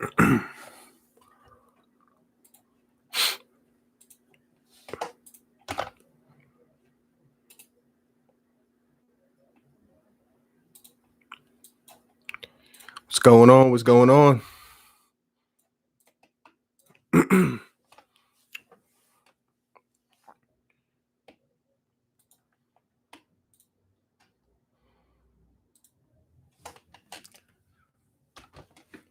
What's going on? What's going on?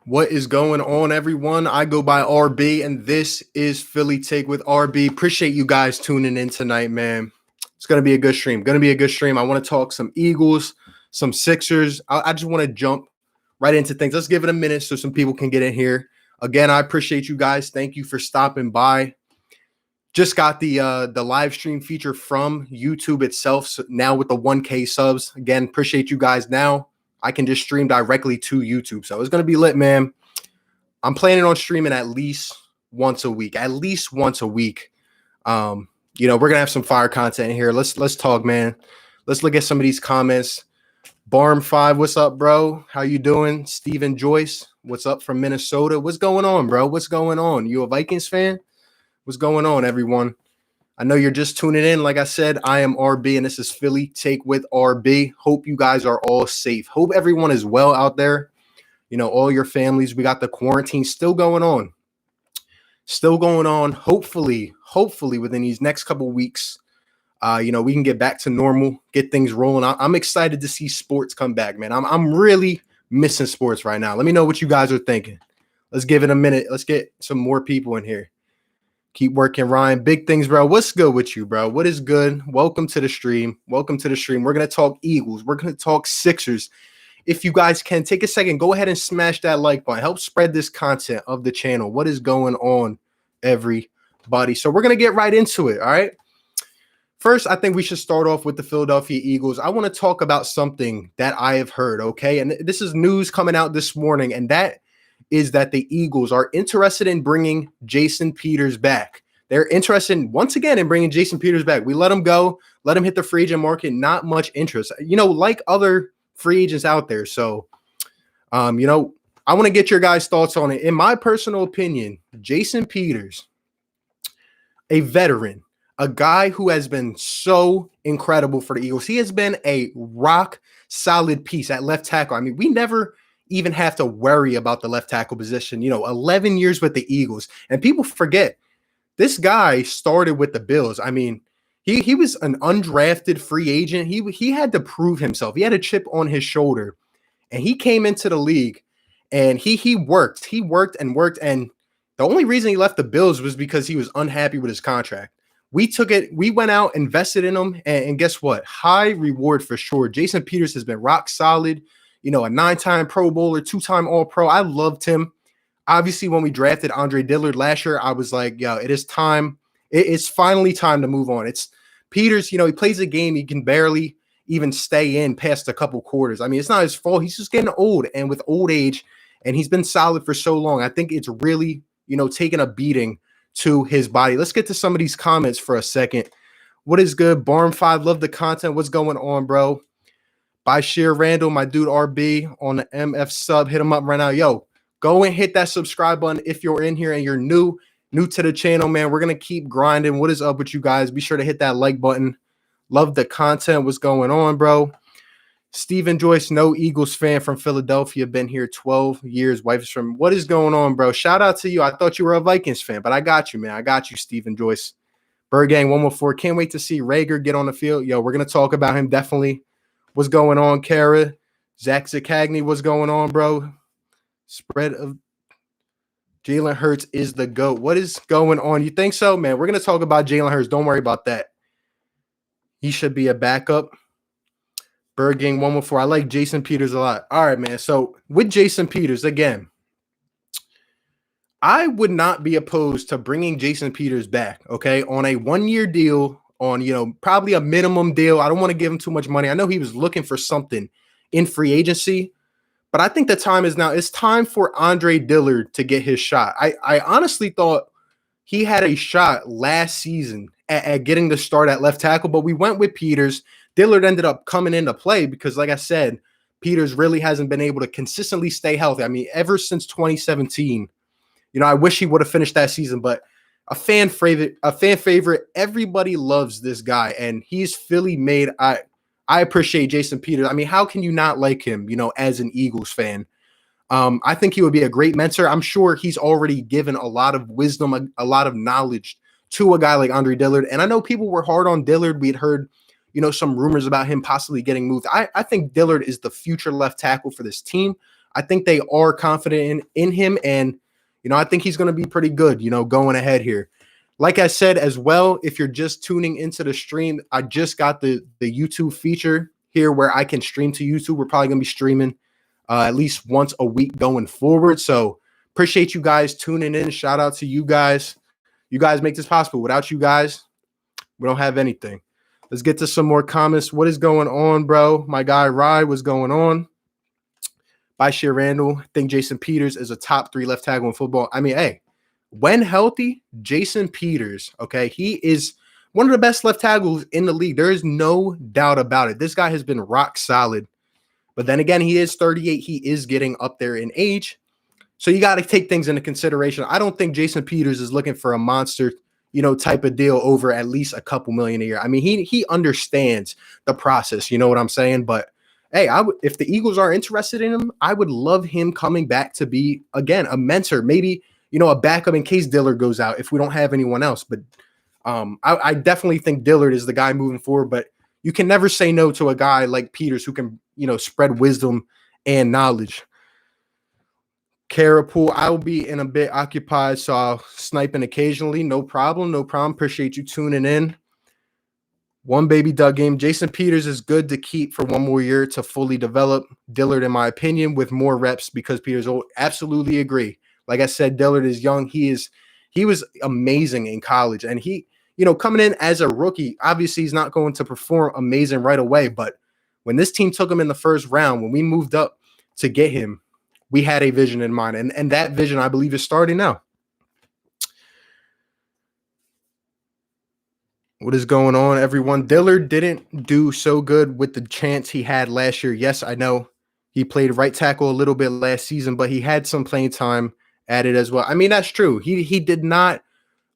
What is going on, everyone? I go by RB, and this is Philly Take with RB. Appreciate you guys tuning in tonight, man. It's going to be a good stream. I want to talk some Eagles, some Sixers. I just want to jump right into things. Let's give it a minute so some people can get in here. Again, I appreciate you guys. Thank you for stopping by. Just got the live stream feature from YouTube itself. So now with the 1K subs, again, appreciate you guys. Now I can just stream directly to YouTube. So it's going to be lit, man. I'm planning on streaming at least once a week. We're going to have some fire content here. Let's talk, man. Let's look at some of these comments. Barm5, what's up, bro? How you doing? Steven Joyce, what's up from Minnesota? What's going on, bro? What's going on? You a Vikings fan? What's going on, everyone? I know you're just tuning in. Like I said, I am RB, and this is Philly Take with RB. Hope you guys are all safe. Hope everyone is well out there. You know, all your families. We got the quarantine still going on. Hopefully within these next couple of weeks, we can get back to normal, get things rolling. I'm excited to see sports come back, man. I'm really missing sports right now. Let me know what you guys are thinking. Let's give it a minute. Let's get some more people in here. Keep working, Ryan. Big things, bro. What's good with you, bro? What is good? Welcome to the stream. We're going to talk Eagles. We're going to talk Sixers. If you guys can, take a second. Go ahead and smash that like button. Help spread this content of the channel. What is going on, everybody? So we're going to get right into it, all right? First, I think we should start off with the Philadelphia Eagles. I want to talk about something that I have heard, okay? And this is news coming out this morning, and that is that the Eagles are interested in bringing Jason Peters back. They're interested, once again, in bringing Jason Peters back. We let him go, let him hit the free agent market, not much interest, like other free agents out there. So, I want to get your guys' thoughts on it. In my personal opinion, Jason Peters, a veteran, a guy who has been so incredible for the Eagles. He has been a rock solid piece at left tackle. I mean, we never even have to worry about the left tackle position. 11 years with the Eagles. And people forget, this guy started with the Bills. I mean, he was an undrafted free agent. He had to prove himself. He had a chip on his shoulder. And he came into the league and he worked. He worked. And the only reason he left the Bills was because he was unhappy with his contract. We took it. We went out, invested in him. And guess what? High reward for sure. Jason Peters has been rock solid. A 9-time Pro Bowler, 2-time All-Pro. I loved him. Obviously, when we drafted Andre Dillard last year, I was like, yo, it is time. It's finally time to move on. It's Peters, he plays a game. He can barely even stay in past a couple quarters. I mean, it's not his fault. He's just getting old. And with old age, and he's been solid for so long, I think it's really, taking a beating to his body. Let's get to some of these comments for a second. What is good? Barm5, love the content. What's going on, bro? By Sheer Randall, my dude RB on the MF sub. Hit him up right now. Yo, go and hit that subscribe button if you're in here and you're new to the channel, man. We're going to keep grinding. What is up with you guys? Be sure to hit that like button. Love the content. What's going on, bro? Steven Joyce, no Eagles fan from Philadelphia. Been here 12 years. Wife is from. What is going on, bro? Shout out to you. I thought you were a Vikings fan, but I got you, man. I got you, Steven Joyce. Bird Gang 114. Can't wait to see Rager get on the field. Yo, we're going to talk about him definitely. What's going on, Kara? Zach Zacagney, what's going on, bro? Spread of Jalen Hurts is the GOAT. What is going on? You think so, man? We're going to talk about Jalen Hurts. Don't worry about that. He should be a backup. Bird Gang 114. I like Jason Peters a lot. All right, man. So with Jason Peters, again, I would not be opposed to bringing Jason Peters back, okay, on a 1-year deal, on, probably a minimum deal. I don't want to give him too much money. I know he was looking for something in free agency, but I think the time is now. It's time for Andre Dillard to get his shot. I honestly thought he had a shot last season at getting the start at left tackle, but we went with Peters. Dillard ended up coming into play because, like I said, Peters really hasn't been able to consistently stay healthy. I mean, ever since 2017, I wish he would have finished that season, but a fan favorite. Everybody loves this guy, and he's Philly made. I appreciate Jason Peters. I mean, how can you not like him, as an Eagles fan? I think he would be a great mentor. I'm sure he's already given a lot of wisdom, a lot of knowledge to a guy like Andre Dillard. And I know people were hard on Dillard. We'd heard, some rumors about him possibly getting moved. I think Dillard is the future left tackle for this team. I think they are confident in him. And, I think he's going to be pretty good, going ahead here. Like I said as well, if you're just tuning into the stream, I just got the YouTube feature here where I can stream to YouTube. We're probably going to be streaming at least once a week going forward. So appreciate you guys tuning in. Shout out to you guys. You guys make this possible. Without you guys, we don't have anything. Let's get to some more comments. What is going on, bro? My guy Rye, what's going on? By Sheer Randall, I think Jason Peters is a top 3 left tackle in football. I mean, hey, when healthy, Jason Peters, okay, he is one of the best left tackles in the league. There is no doubt about it. This guy has been rock solid. But then again, he is 38. He is getting up there in age. So you got to take things into consideration. I don't think Jason Peters is looking for a monster, type of deal over at least a couple million a year. I mean, he understands the process. You know what I'm saying? But hey, if the Eagles are interested in him, I would love him coming back to be, again, a mentor, maybe, a backup in case Dillard goes out if we don't have anyone else. But I definitely think Dillard is the guy moving forward. But you can never say no to a guy like Peters who can, spread wisdom and knowledge. Carapool, I'll be in a bit occupied, so I'll snipe in occasionally. No problem. Appreciate you tuning in. One baby Doug game. Jason Peters is good to keep for one more year to fully develop. Dillard, in my opinion, with more reps because Peters will absolutely agree. Like I said, Dillard is young. He was amazing in college, and he, coming in as a rookie, obviously he's not going to perform amazing right away. But when this team took him in the first round, when we moved up to get him, we had a vision in mind, and that vision, I believe, is starting now. What is going on, everyone? Dillard didn't do so good with the chance he had last year. Yes, I know he played right tackle a little bit last season, but he had some playing time added as well. I mean, that's true. He did not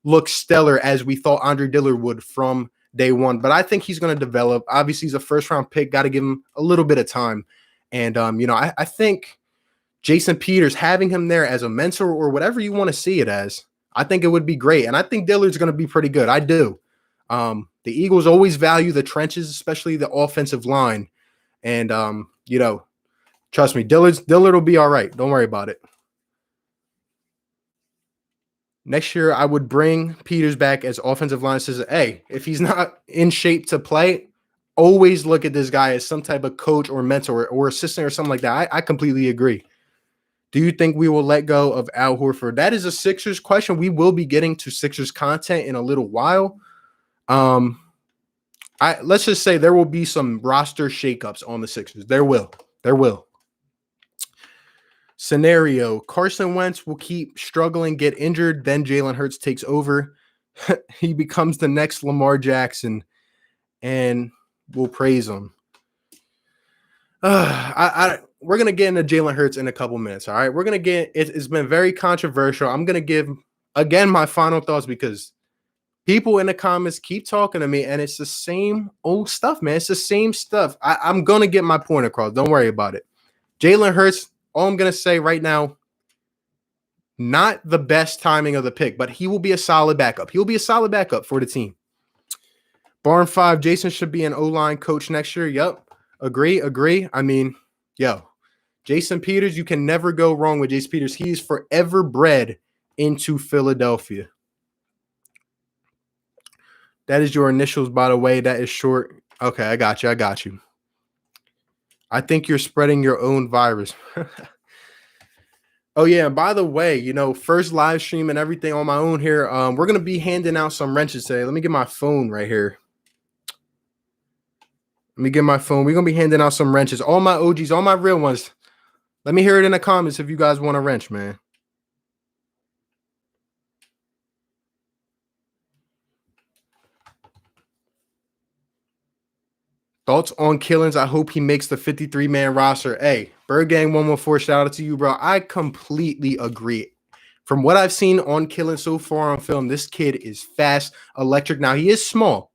look stellar as we thought Andre Dillard would from day one, but I think he's going to develop. Obviously, he's a first-round pick. Got to give him a little bit of time. And, I think Jason Peters, having him there as a mentor or whatever you want to see it as, I think it would be great. And I think Dillard's going to be pretty good. I do. The Eagles always value the trenches, especially the offensive line. And, trust me, Dillard will be all right. Don't worry about it. Next year, I would bring Peters back as offensive line. Says, hey, if he's not in shape to play, always look at this guy as some type of coach or mentor or assistant or something like that. I completely agree. Do you think we will let go of Al Horford? That is a Sixers question. We will be getting to Sixers content in a little while. Let's just say there will be some roster shakeups on the Sixers. There will. Scenario: Carson Wentz will keep struggling, get injured, then Jalen Hurts takes over. He becomes the next Lamar Jackson, and we'll praise him. We're going to get into Jalen Hurts in a couple minutes, all right? We're going to get – it's been very controversial. I'm going to give, again, my final thoughts because people in the comments keep talking to me, and it's the same old stuff, man. It's the same stuff. I'm going to get my point across. Don't worry about it. Jalen Hurts, all I'm going to say right now, not the best timing of the pick, but he will be a solid backup. He'll be a solid backup for the team. Barn 5, Jason should be an O-line coach next year. Yep. Agree. I mean, Jason Peters, you can never go wrong with Jason Peters. He is forever bred into Philadelphia. That is your initials, by the way. That is short. Okay, I got you. I think you're spreading your own virus. Oh, yeah, and by the way, first live stream and everything on my own here. We're going to be handing out some wrenches today. Let me get my phone right here. We're going to be handing out some wrenches. All my OGs, all my real ones. Let me hear it in the comments if you guys want a wrench, man. Thoughts on Killins? I hope he makes the 53-man roster. Hey, Bird Gang 114, shout out to you, bro. I completely agree. From what I've seen on Killins so far on film, this kid is fast, electric. Now, he is small.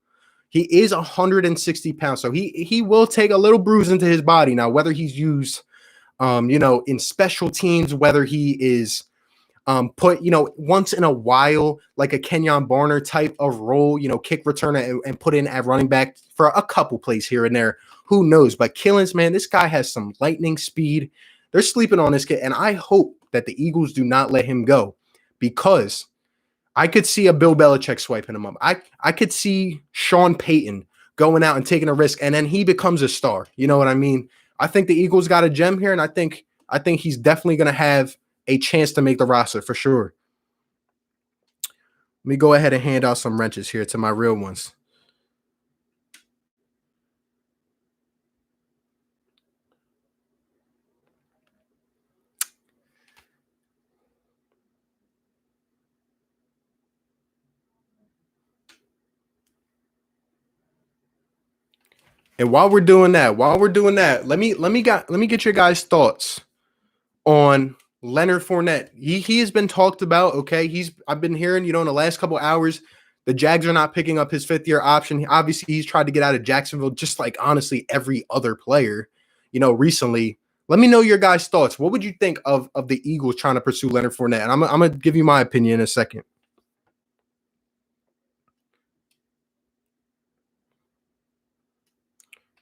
He is 160 pounds, so he will take a little bruise into his body. Now, whether he's used, in special teams, whether he is put, once in a while, like a Kenyon Barner type of role, kick returner and put in at running back for a couple plays here and there. Who knows? But Killins, man, this guy has some lightning speed. They're sleeping on this kid, and I hope that the Eagles do not let him go, because I could see a Bill Belichick swiping him up. I could see Sean Payton going out and taking a risk, and then he becomes a star. You know what I mean? I think the Eagles got a gem here, and I think he's definitely going to have a chance to make the roster for sure. Let me go ahead and hand out some wrenches here to my real ones. And while we're doing that, let me get your guys' thoughts on Leonard Fournette. He has been talked about. Okay, I've been hearing, in the last couple hours, the Jags are not picking up his 5th-year option. Obviously, he's tried to get out of Jacksonville, just like honestly every other player, recently. Let me know your guys' thoughts. What would you think of the Eagles trying to pursue Leonard Fournette? And I'm gonna give you my opinion in a second.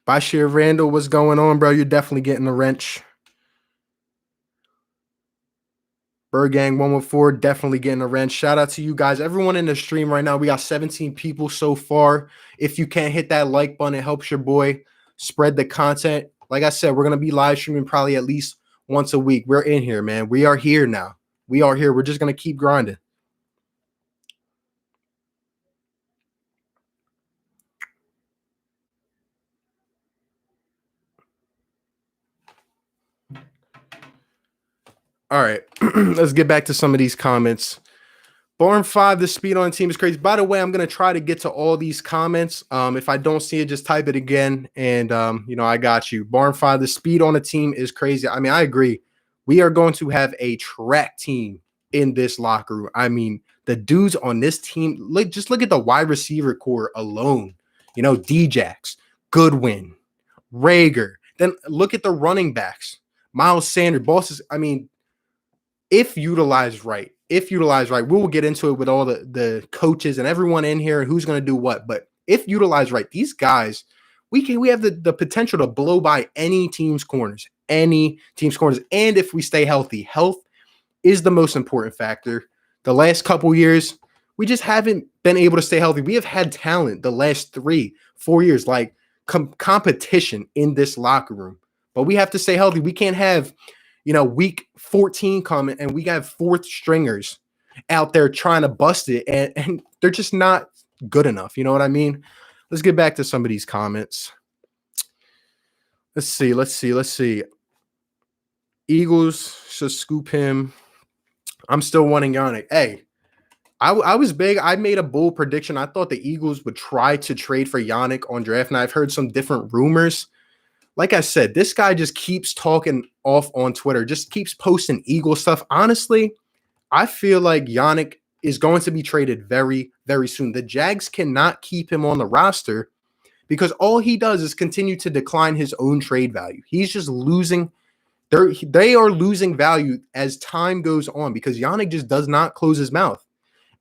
Bashir Randall, what's going on, bro? You're definitely getting a wrench. Bird Gang 114, definitely getting a wrench. Shout out to you guys. Everyone in the stream right now. We got 17 people so far. If you can't hit that like button, it helps your boy spread the content. Like I said, we're going to be live streaming probably at least once a week. We're in here, man. We are here now. We are here. We're just going to keep grinding. All right, let's get back to some of these comments. Barn 5, the speed on the team is crazy. By the way, I'm going to try to get to all these comments. If I don't see it, just type it again, and, I got you. Barn 5, the speed on the team is crazy. I mean, I agree. We are going to have a track team in this locker room. I mean, the dudes on this team, just look at the wide receiver core alone. Djax, Goodwin, Rager. Then look at the running backs. Miles Sanders, bosses. I mean, if utilized right, we will get into it with all the coaches and everyone in here and who's going to do what. But if utilized right, these guys, we have the potential to blow by any team's corners. And if we stay healthy, health is the most important factor. The last couple years, we just haven't been able to stay healthy. We have had talent the last 3-4 years, like competition in this locker room. But we have to stay healthy. We can't have week 14 coming and we got 4th stringers out there trying to bust it, and they're just not good enough. You know what I mean? Let's get back to some of these comments. Let's see. Eagles should scoop him. I'm still wanting Yannick. Hey, I was big. I made a bold prediction. I thought the Eagles would try to trade for Yannick on draft night. I've heard some different rumors. Like I said, this guy just keeps talking off on Twitter, just keeps posting Eagle stuff. Honestly, I feel like Yannick is going to be traded very, very soon. The Jags cannot keep him on the roster because all he does is continue to decline his own trade value. He's just losing. They are losing value as time goes on because Yannick just does not close his mouth.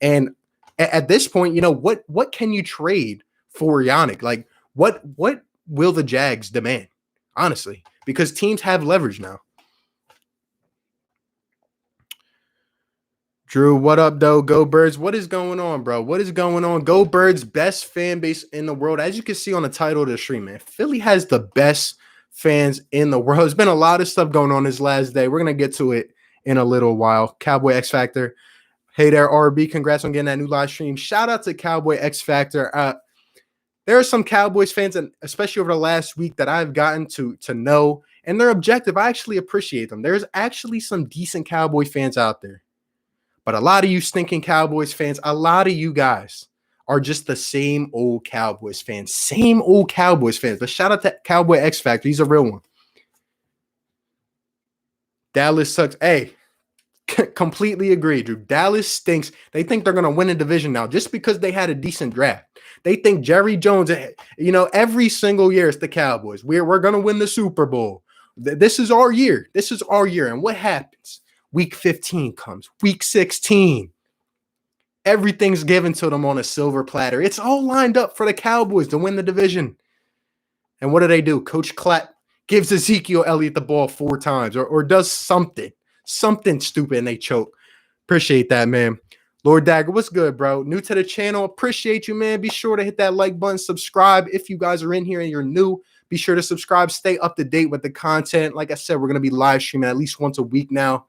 And at this point, what can you trade for Yannick? Like, what will the Jags demand? Honestly, because teams have leverage now. Drew, what up, though? Go Birds. What is going on, bro? What is going on? Go Birds, best fan base in the world. As you can see on the title of the stream, man, Philly has the best fans in the world. There's been a lot of stuff going on this last day. We're going to get to it in a little while. Cowboy X Factor. Hey there, RB. Congrats on getting that new live stream. Shout out to Cowboy X Factor. There are some Cowboys fans, and especially over the last week, that I've gotten to know, and they're objective. I actually appreciate them. There's actually some decent Cowboy fans out there. But a lot of you stinking Cowboys fans, a lot of you guys are just the same old Cowboys fans. Same old Cowboys fans. But shout out to Cowboy X Factor. He's a real one. Dallas sucks. Hey, completely agree, Drew. Dallas stinks. They think they're going to win a division now just because they had a decent draft. They think Jerry Jones, every single year it's the Cowboys. We're going to win the Super Bowl. This is our year. This is our year. And what happens? Week 15 comes. Week 16. Everything's given to them on a silver platter. It's all lined up for the Cowboys to win the division. And what do? Coach Clapp gives Ezekiel Elliott the ball 4 times or does something stupid and they choke. Appreciate that, man. Lord Dagger, what's good, bro? New to the channel. Appreciate you, man. Be sure to hit that like button, subscribe. If you guys are in here and you're new, be sure to subscribe. Stay up to date with the content. Like I said, we're going to be live streaming at least once a week now.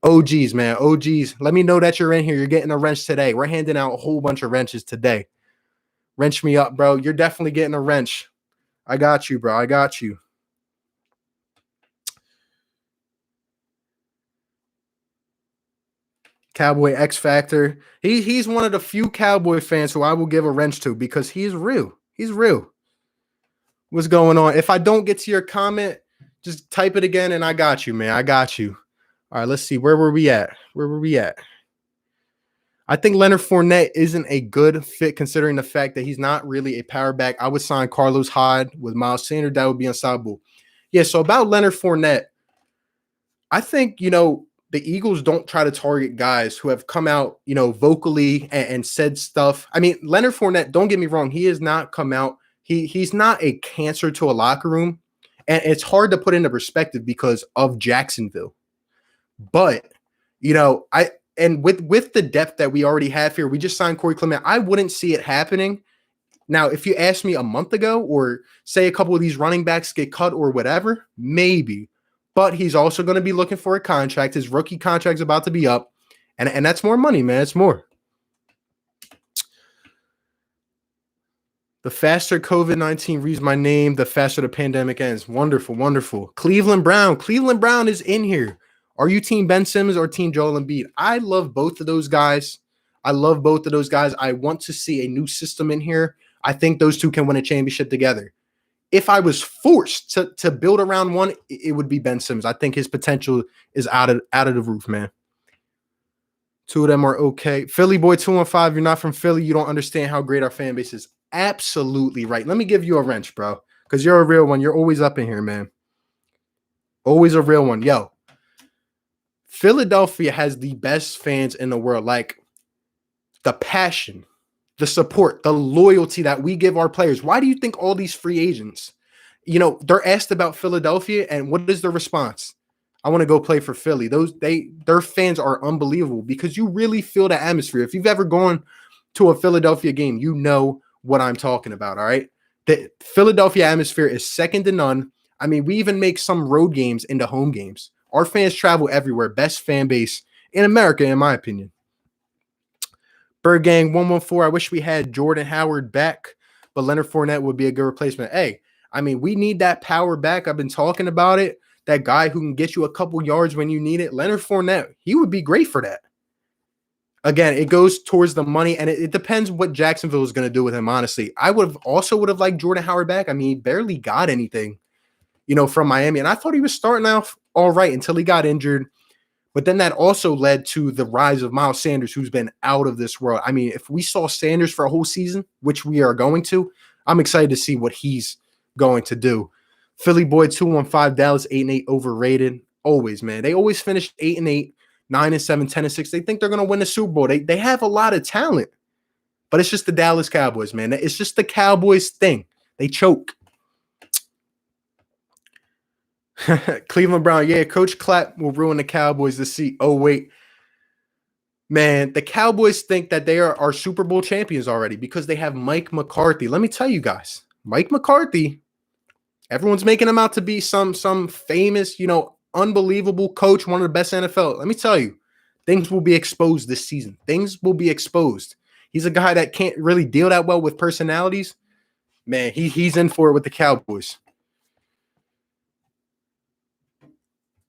OGs, man. OGs. Let me know that you're in here. You're getting a wrench today. We're handing out a whole bunch of wrenches today. Wrench me up, bro. You're definitely getting a wrench. I got you, bro. I got you. Cowboy X Factor. He's one of the few Cowboy fans who I will give a wrench to because he's real. He's real. What's going on? If I don't get to your comment, just type it again and I got you, man. I got you. All right, let's see. Where were we at? I think Leonard Fournette isn't a good fit considering the fact that he's not really a power back. I would sign Carlos Hyde with Miles Sanders. That would be unstoppable. Yeah, so about Leonard Fournette, I think, the Eagles don't try to target guys who have come out, vocally and said stuff. I mean, Leonard Fournette, don't get me wrong, he has not come out. He's not a cancer to a locker room. And it's hard to put into perspective because of Jacksonville. But, with the depth that we already have here, we just signed Corey Clement. I wouldn't see it happening. Now, if you asked me a month ago or say a couple of these running backs get cut or whatever, maybe. But he's also going to be looking for a contract. His rookie contract's about to be up. And that's more money, man. It's more. The faster COVID-19 reads my name, the faster the pandemic ends. Wonderful, wonderful. Cleveland Brown. Cleveland Brown is in here. Are you team Ben Simmons or team Joel Embiid? I love both of those guys. I want to see a new system in here. I think those two can win a championship together. If I was forced to build around one, it would be Ben Simmons. I think his potential is out of the roof, man. 2 of them are okay. Philly boy 215, you're not from Philly. You don't understand how great our fan base is. Absolutely right. Let me give you a wrench, bro, because you're a real one. You're always up in here, man. Always a real one. Yo, Philadelphia has the best fans in the world. Like, the passion, the support, the loyalty that we give our players. Why do you think all these free agents, they're asked about Philadelphia, and what is their response? I want to go play for Philly. Their fans are unbelievable because you really feel the atmosphere. If you've ever gone to a Philadelphia game, you know what I'm talking about, all right? The Philadelphia atmosphere is second to none. I mean, we even make some road games into home games. Our fans travel everywhere. Best fan base in America, in my opinion. Bird Gang 114, I wish we had Jordan Howard back, but Leonard Fournette would be a good replacement. Hey, I mean, we need that power back. I've been talking about it. That guy who can get you a couple yards when you need it. Leonard Fournette, he would be great for that. Again, it goes towards the money, and it depends what Jacksonville is going to do with him, honestly. I would have liked Jordan Howard back. I mean, he barely got anything, from Miami, and I thought he was starting off all right until he got injured. But then that also led to the rise of Miles Sanders, who's been out of this world. I mean, if we saw Sanders for a whole season, which we are going to, I'm excited to see what he's going to do. Philly boy 215, Dallas 8-8, overrated. Always, man. They always finish 8-8, 9-7, 10-6. They think they're going to win the Super Bowl. They have a lot of talent, but it's just the Dallas Cowboys, man. It's just the Cowboys thing. They choke. Cleveland Brown, yeah, Coach Clapp will ruin the Cowboys this seat. Oh, wait. Man, the Cowboys think that they are Super Bowl champions already because they have Mike McCarthy. Let me tell you guys, Mike McCarthy, everyone's making him out to be some famous, unbelievable coach, one of the best NFL. Let me tell you, things will be exposed this season. Things will be exposed. He's a guy that can't really deal that well with personalities. Man, he's in for it with the Cowboys.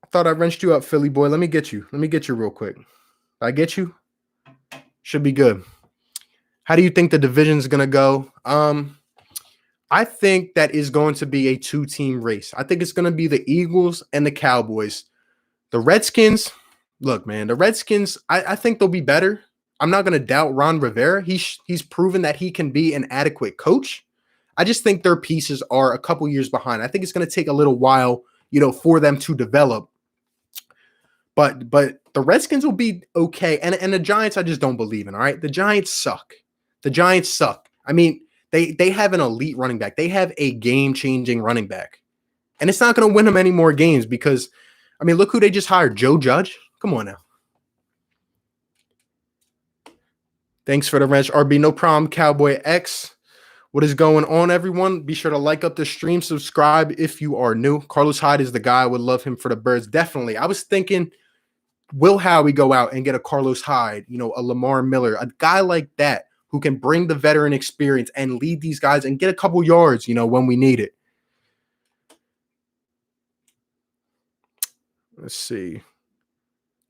I thought I wrenched you up, Philly boy. Let me get you real quick. I get you? Should be good. How do you think the division's going to go? I think that is going to be a two-team race. I think it's going to be the Eagles and the Cowboys. The Redskins, look, man, the Redskins, I think they'll be better. I'm not going to doubt Ron Rivera. He's proven that he can be an adequate coach. I just think their pieces are a couple years behind. I think it's going to take a little while, for them to develop. But the Redskins will be okay. And the Giants, I just don't believe in, all right? The Giants suck. The Giants suck. I mean, they have an elite running back. They have a game-changing running back. And it's not going to win them any more games because, I mean, look who they just hired, Joe Judge. Come on now. Thanks for the wrench, RB. No problem, Cowboy X. What is going on, everyone? Be sure to like up the stream, subscribe if you are new. Carlos Hyde is the guy. I would love him for the Birds. Definitely. I was thinking, will Howie go out and get a Carlos Hyde, a Lamar Miller, a guy like that who can bring the veteran experience and lead these guys and get a couple yards, when we need it. Let's see.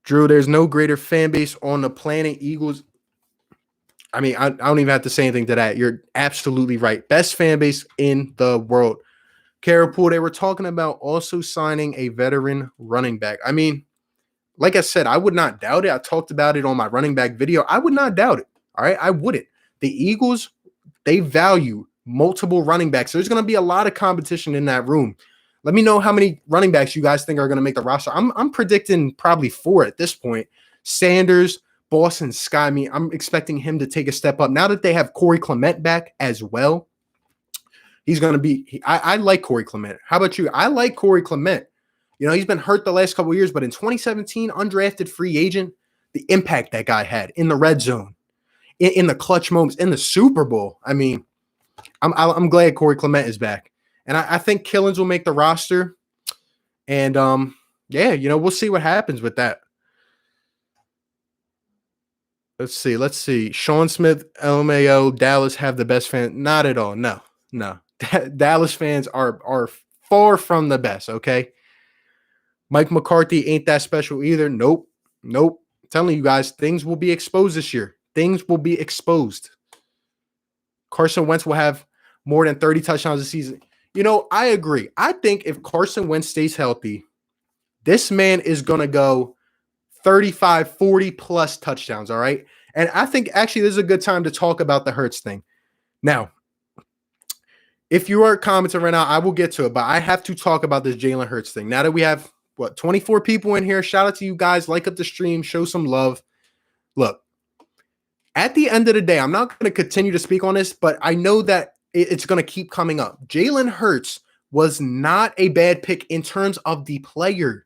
Drew, there's no greater fan base on the planet. Eagles. I mean, I don't even have to say anything to that. You're absolutely right. Best fan base in the world. Carapool, they were talking about also signing a veteran running back. I mean, like I said, I would not doubt it. I talked about it on my running back video. I would not doubt it. All right. I wouldn't. The Eagles, they value multiple running backs. There's going to be a lot of competition in that room. Let me know how many running backs you guys think are going to make the roster. I'm predicting probably 4 at this point. Sanders, Boston Sky. I'm expecting him to take a step up. Now that they have Corey Clement back as well, he's going to be – I like Corey Clement. How about you? I like Corey Clement. He's been hurt the last couple of years, but in 2017, undrafted free agent, the impact that guy had in the red zone, in the clutch moments, in the Super Bowl. I mean, I'm glad Corey Clement is back. And I think Killins will make the roster. And, we'll see what happens with that. Let's see. Sean Smith, LMAO, Dallas have the best fans. Not at all. No. Dallas fans are far from the best, okay? Mike McCarthy ain't that special either. Nope. I'm telling you guys, things will be exposed this year. Things will be exposed. Carson Wentz will have more than 30 touchdowns this season. I agree. I think if Carson Wentz stays healthy, this man is going to go 35, 40 plus touchdowns, all right? And I think actually this is a good time to talk about the Hurts thing. Now, if you are commenting right now, I will get to it, but I have to talk about this Jalen Hurts thing. Now that we have, 24 people in here, shout out to you guys. Like up the stream, show some love. Look, at the end of the day, I'm not going to continue to speak on this, but I know that it's going to keep coming up. Jalen Hurts was not a bad pick in terms of the player,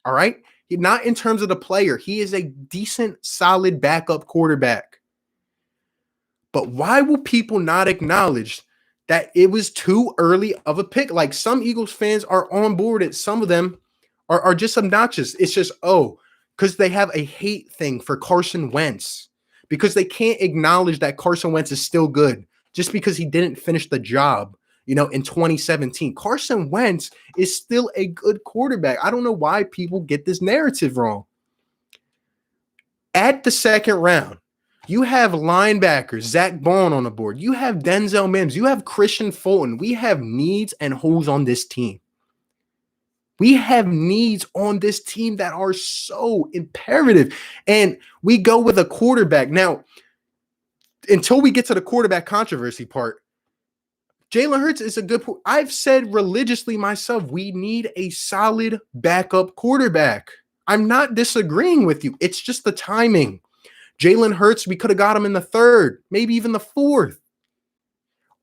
all right? Not in terms of the player. He is a decent, solid backup quarterback. But why will people not acknowledge that it was too early of a pick? Like, some Eagles fans are on board and some of them are just obnoxious. It's just, because they have a hate thing for Carson Wentz. Because they can't acknowledge that Carson Wentz is still good just because he didn't finish the job, in 2017. Carson Wentz is still a good quarterback. I don't know why people get this narrative wrong. At the second round, you have linebackers, Zach Bond on the board. You have Denzel Mims. You have Christian Fulton. We have needs and holes on this team. We have needs on this team that are so imperative. And we go with a quarterback. Now, until we get to the quarterback controversy part, Jalen Hurts is a good – I've said religiously myself, we need a solid backup quarterback. I'm not disagreeing with you. It's just the timing. Jalen Hurts, we could have got him in the 3rd, maybe even the 4th.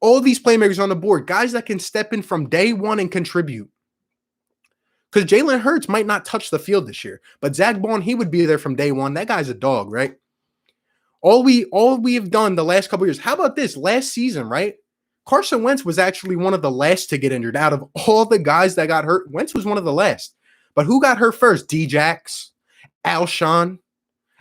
All these playmakers on the board, guys that can step in from day one and contribute. Because Jalen Hurts might not touch the field this year, but Zach Bond, he would be there from day one. That guy's a dog, right? All we have done the last couple of years. How about this? Last season, right? Carson Wentz was actually one of the last to get injured. Out of all the guys that got hurt, Wentz was one of the last. But who got hurt first? D-Jax, Alshon,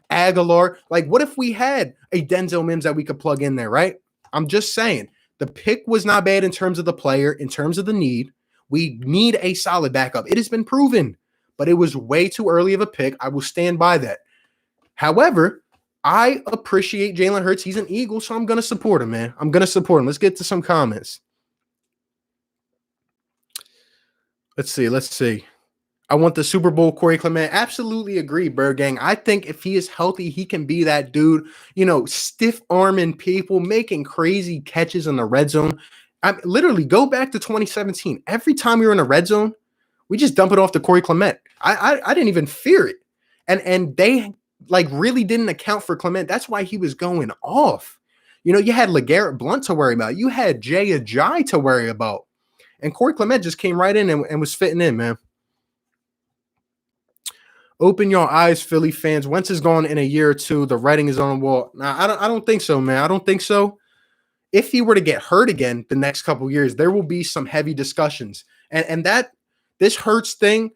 Aguilar. Like, what if we had a Denzel Mims that we could plug in there, right? I'm just saying. The pick was not bad in terms of the player, in terms of the need. We need a solid backup. It has been proven, but it was way too early of a pick. I will stand by that. However, I appreciate Jalen Hurts. He's an Eagle, so I'm going to support him, man. I'm going to support him. Let's get to some comments. Let's see. I want the Super Bowl, Corey Clement. Absolutely agree, Bird Gang. I think if he is healthy, he can be that dude, stiff arming people, making crazy catches in the red zone. Literally, go back to 2017. Every time we were in the red zone, we just dump it off to Corey Clement. I didn't even fear it. And they really didn't account for Clement. That's why he was going off. You had LeGarrette Blount to worry about. You had Jay Ajayi to worry about. And Corey Clement just came right in and was fitting in, man. Open your eyes, Philly fans. Wentz is gone in a year or two. The writing is on the wall. Nah, I don't think so, man. I don't think so. If he were to get hurt again the next couple of years, there will be some heavy discussions. And that this Hurts thing,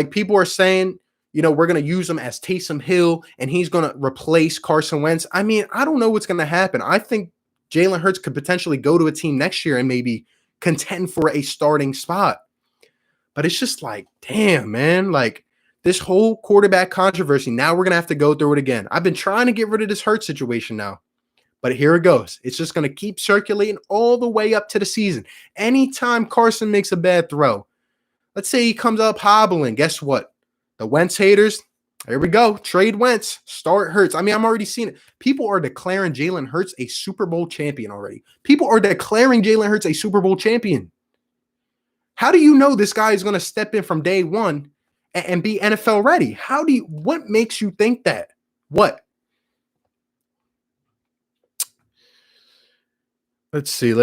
people are saying, we're going to use him as Taysom Hill and he's going to replace Carson Wentz. I mean, I don't know what's going to happen. I think Jalen Hurts could potentially go to a team next year and maybe contend for a starting spot. But it's just damn, man, this whole quarterback controversy, now we're going to have to go through it again. I've been trying to get rid of this Hurts situation now, but here it goes. It's just going to keep circulating all the way up to the season. Anytime Carson makes a bad throw, let's say he comes up hobbling, guess what? The Wentz haters, here we go. Trade Wentz, start Hurts. I mean, I'm already seeing it. People are declaring Jalen Hurts a Super Bowl champion already. People are declaring Jalen Hurts a Super Bowl champion. How do you know this guy is going to step in from day one and be NFL ready? What makes you think that? What? Let's see.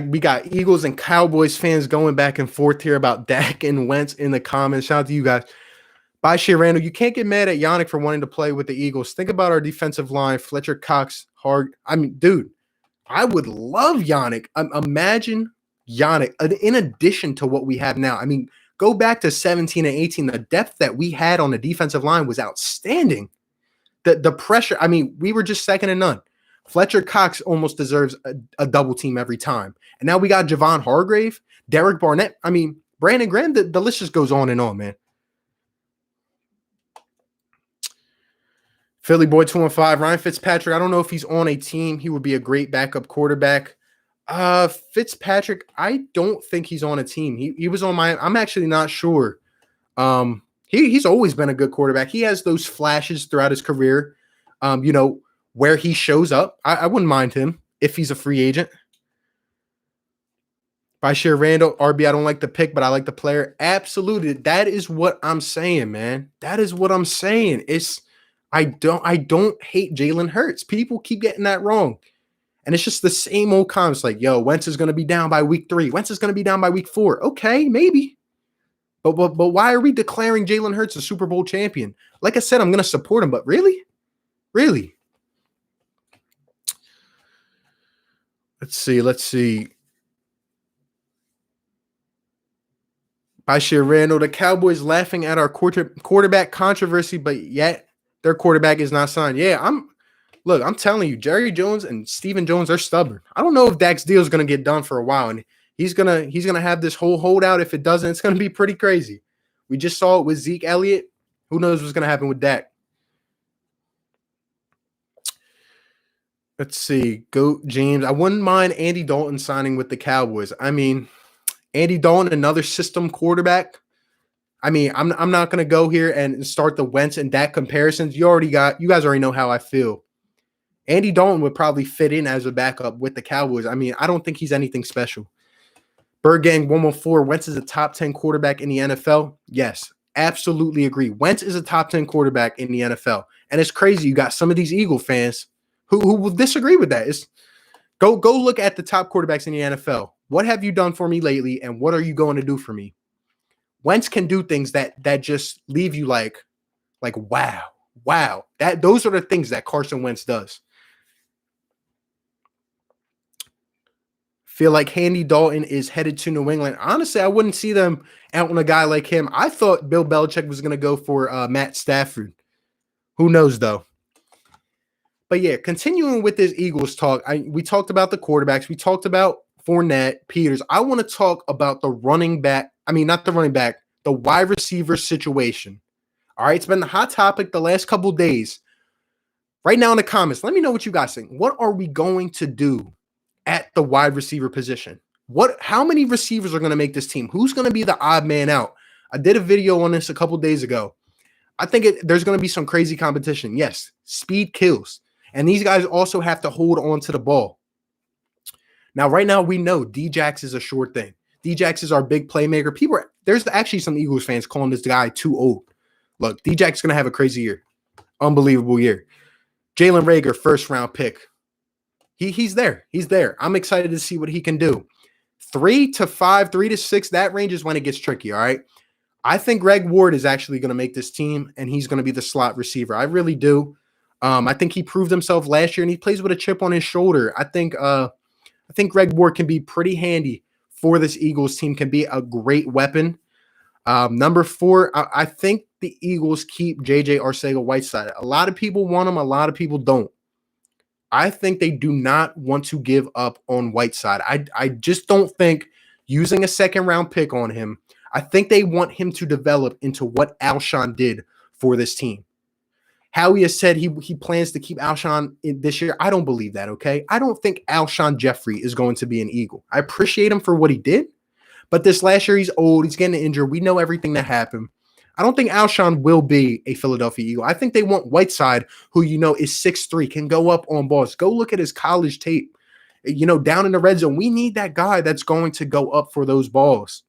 We got Eagles and Cowboys fans going back and forth here about Dak and Wentz in the comments. Shout out to you guys. Bye, Shea Randall. You can't get mad at Yannick for wanting to play with the Eagles. Think about our defensive line. Fletcher Cox, Hard. I mean, dude, I would love Yannick. Imagine Yannick, in addition to what we have now. I mean, go back to 17 and 18. The depth that we had on the defensive line was outstanding. The pressure, I mean, we were just second to none. Fletcher Cox almost deserves a double team every time. And now we got Javon Hargrave, Derek Barnett. I mean, Brandon Graham, the list just goes on and on, man. Philly Boy 215, Ryan Fitzpatrick. I don't know if he's on a team. He would be a great backup quarterback. Fitzpatrick, I don't think he's on a team. He was on I'm actually not sure. He's always been a good quarterback. He has those flashes throughout his career. Where he shows up, I wouldn't mind him if he's a free agent. By Shea Randall, RB, I don't like the pick, but I like the player. Absolutely. That is what I'm saying, man. That is what I'm saying. I don't hate Jalen Hurts. People keep getting that wrong. And it's just the same old comments Wentz is going to be down by week 3. Wentz is going to be down by week 4. Okay, maybe. But why are we declaring Jalen Hurts a Super Bowl champion? Like I said, I'm going to support him, but really? Really? Let's see. By Shea Randall, the Cowboys laughing at our quarterback controversy, but yet their quarterback is not signed. Yeah, I'm telling you, Jerry Jones and Stephen Jones are stubborn. I don't know if Dak's deal is going to get done for a while, and he's gonna have this whole holdout. If it doesn't, it's going to be pretty crazy. We just saw it with Zeke Elliott. Who knows what's going to happen with Dak? Let's see. Go James. I wouldn't mind Andy Dalton signing with the Cowboys. I mean, Andy Dalton, another system quarterback. I mean, I'm not going to go here and start the Wentz and Dak comparisons. You guys already know how I feel. Andy Dalton would probably fit in as a backup with the Cowboys. I mean, I don't think he's anything special. Bird Gang 114, Wentz is a top 10 quarterback in the NFL. Yes, absolutely agree. Wentz is a top 10 quarterback in the NFL. And it's crazy. You got some of these Eagle fans who will disagree with that. Go look at the top quarterbacks in the NFL. What have you done for me lately, and what are you going to do for me? Wentz can do things that just leave you like wow. Those are the things that Carson Wentz does. Feel like Andy Dalton is headed to New England. Honestly, I wouldn't see them out on a guy like him. I thought Bill Belichick was going to go for Matt Stafford. Who knows, though? But yeah, continuing with this Eagles talk, we talked about the quarterbacks. We talked about Fournette, Peters. I want to talk about the running back. I mean, not the running back, the wide receiver situation. All right, it's been the hot topic the last couple days. Right now in the comments, let me know what you guys think. What are we going to do at the wide receiver position? How many receivers are going to make this team? Who's going to be the odd man out? I did a video on this a couple days ago. I think there's going to be some crazy competition. Yes, speed kills. And these guys also have to hold on to the ball. Now, right now, we know Djax is a sure thing. Djax is our big playmaker. There's actually some Eagles fans calling this guy too old. Look, Djax is going to have a crazy year. Unbelievable year. Jalen Reagor, first round pick. He's there. He's there. I'm excited to see what he can do. 3 to 5, 3 to 6, that range is when it gets tricky, all right? I think Greg Ward is actually going to make this team, and he's going to be the slot receiver. I really do. I think he proved himself last year, and he plays with a chip on his shoulder. I think Greg Ward can be pretty handy for this Eagles team, can be a great weapon. Number 4, I think the Eagles keep J.J. Arcega-Whiteside. A lot of people want him. A lot of people don't. I think they do not want to give up on Whiteside. I just don't think using a second-round pick on him, I think they want him to develop into what Alshon did for this team. Howie has said he plans to keep Alshon this year. I don't believe that, okay? I don't think Alshon Jeffrey is going to be an Eagle. I appreciate him for what he did, but this last year he's old. He's getting injured. We know everything that happened. I don't think Alshon will be a Philadelphia Eagle. I think they want Whiteside, who is 6'3", can go up on balls. Go look at his college tape, down in the red zone. We need that guy that's going to go up for those balls.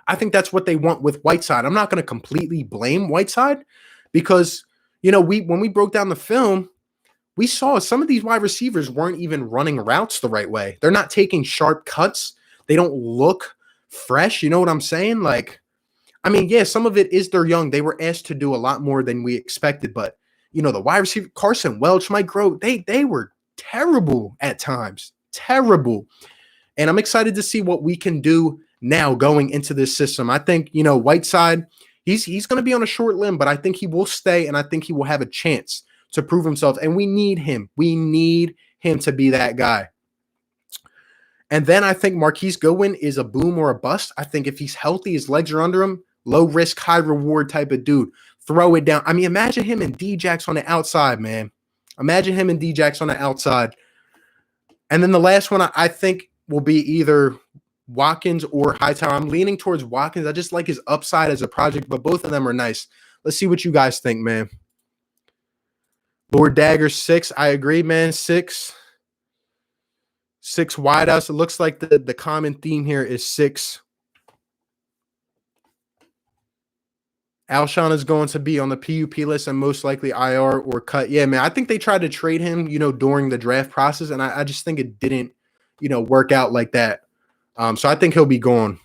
I think that's what they want with Whiteside. I'm not going to completely blame Whiteside because, when we broke down the film, we saw some of these wide receivers weren't even running routes the right way. They're not taking sharp cuts. They don't look fresh. You know what I'm saying? Some of it is they're young. They were asked to do a lot more than we expected. But, the wide receiver, Carson, Welch, Mike Groh, they were terrible at times. Terrible. And I'm excited to see what we can do now going into this system. I think, Whiteside, he's going to be on a short limb, but I think he will stay, and I think he will have a chance to prove himself. And we need him. We need him to be that guy. And then I think Marquise Goodwin is a boom or a bust. I think if he's healthy, his legs are under him, low risk, high reward type of dude. Throw it down. Imagine him and Djax on the outside, man. Imagine him and Djax on the outside. And then the last one I think will be either Watkins or Hightower. I'm leaning towards Watkins. I just like his upside as a project, but both of them are nice. Let's see what you guys think, man. Lord Dagger, 6. I agree, man. 6 wideouts. It looks like the common theme here is 6. Alshon is going to be on the PUP list and most likely IR or cut. Yeah, man. I think they tried to trade him, during the draft process, and I just think it didn't, work out like that. So I think he'll be gone.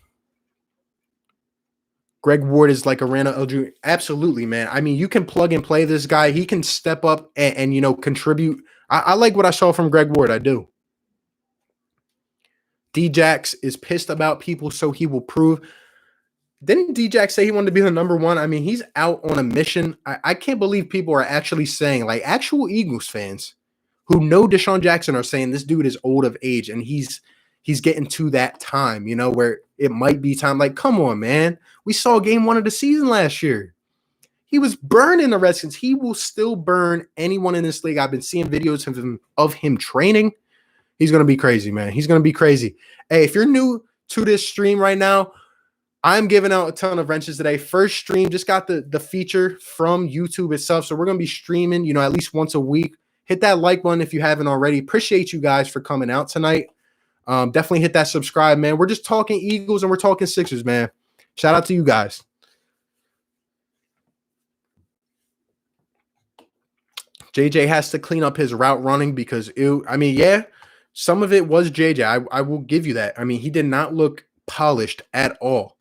Greg Ward is like a Randall L. Jr. Absolutely, man. You can plug and play this guy. He can step up and contribute. I like what I saw from Greg Ward. I do. Djax is pissed about people, so he will prove. Didn't Djax say he wanted to be the number 1? He's out on a mission. I can't believe people are actually saying, actual Eagles fans who know Deshaun Jackson are saying this dude is old of age and he's getting to that time, where it might be time. Come on, man. We saw game 1 of the season last year. He was burning the Redskins. He will still burn anyone in this league. I've been seeing videos of him training. He's going to be crazy, man. He's going to be crazy. Hey, if you're new to this stream right now, I'm giving out a ton of wrenches today. First stream, just got the feature from YouTube itself. So we're going to be streaming, at least once a week. Hit that like button if you haven't already. Appreciate you guys for coming out tonight. Definitely hit that subscribe, man. We're just talking Eagles and we're talking Sixers, man. Shout out to you guys. JJ has to clean up his route running because, some of it was JJ. I will give you that. He did not look polished at all.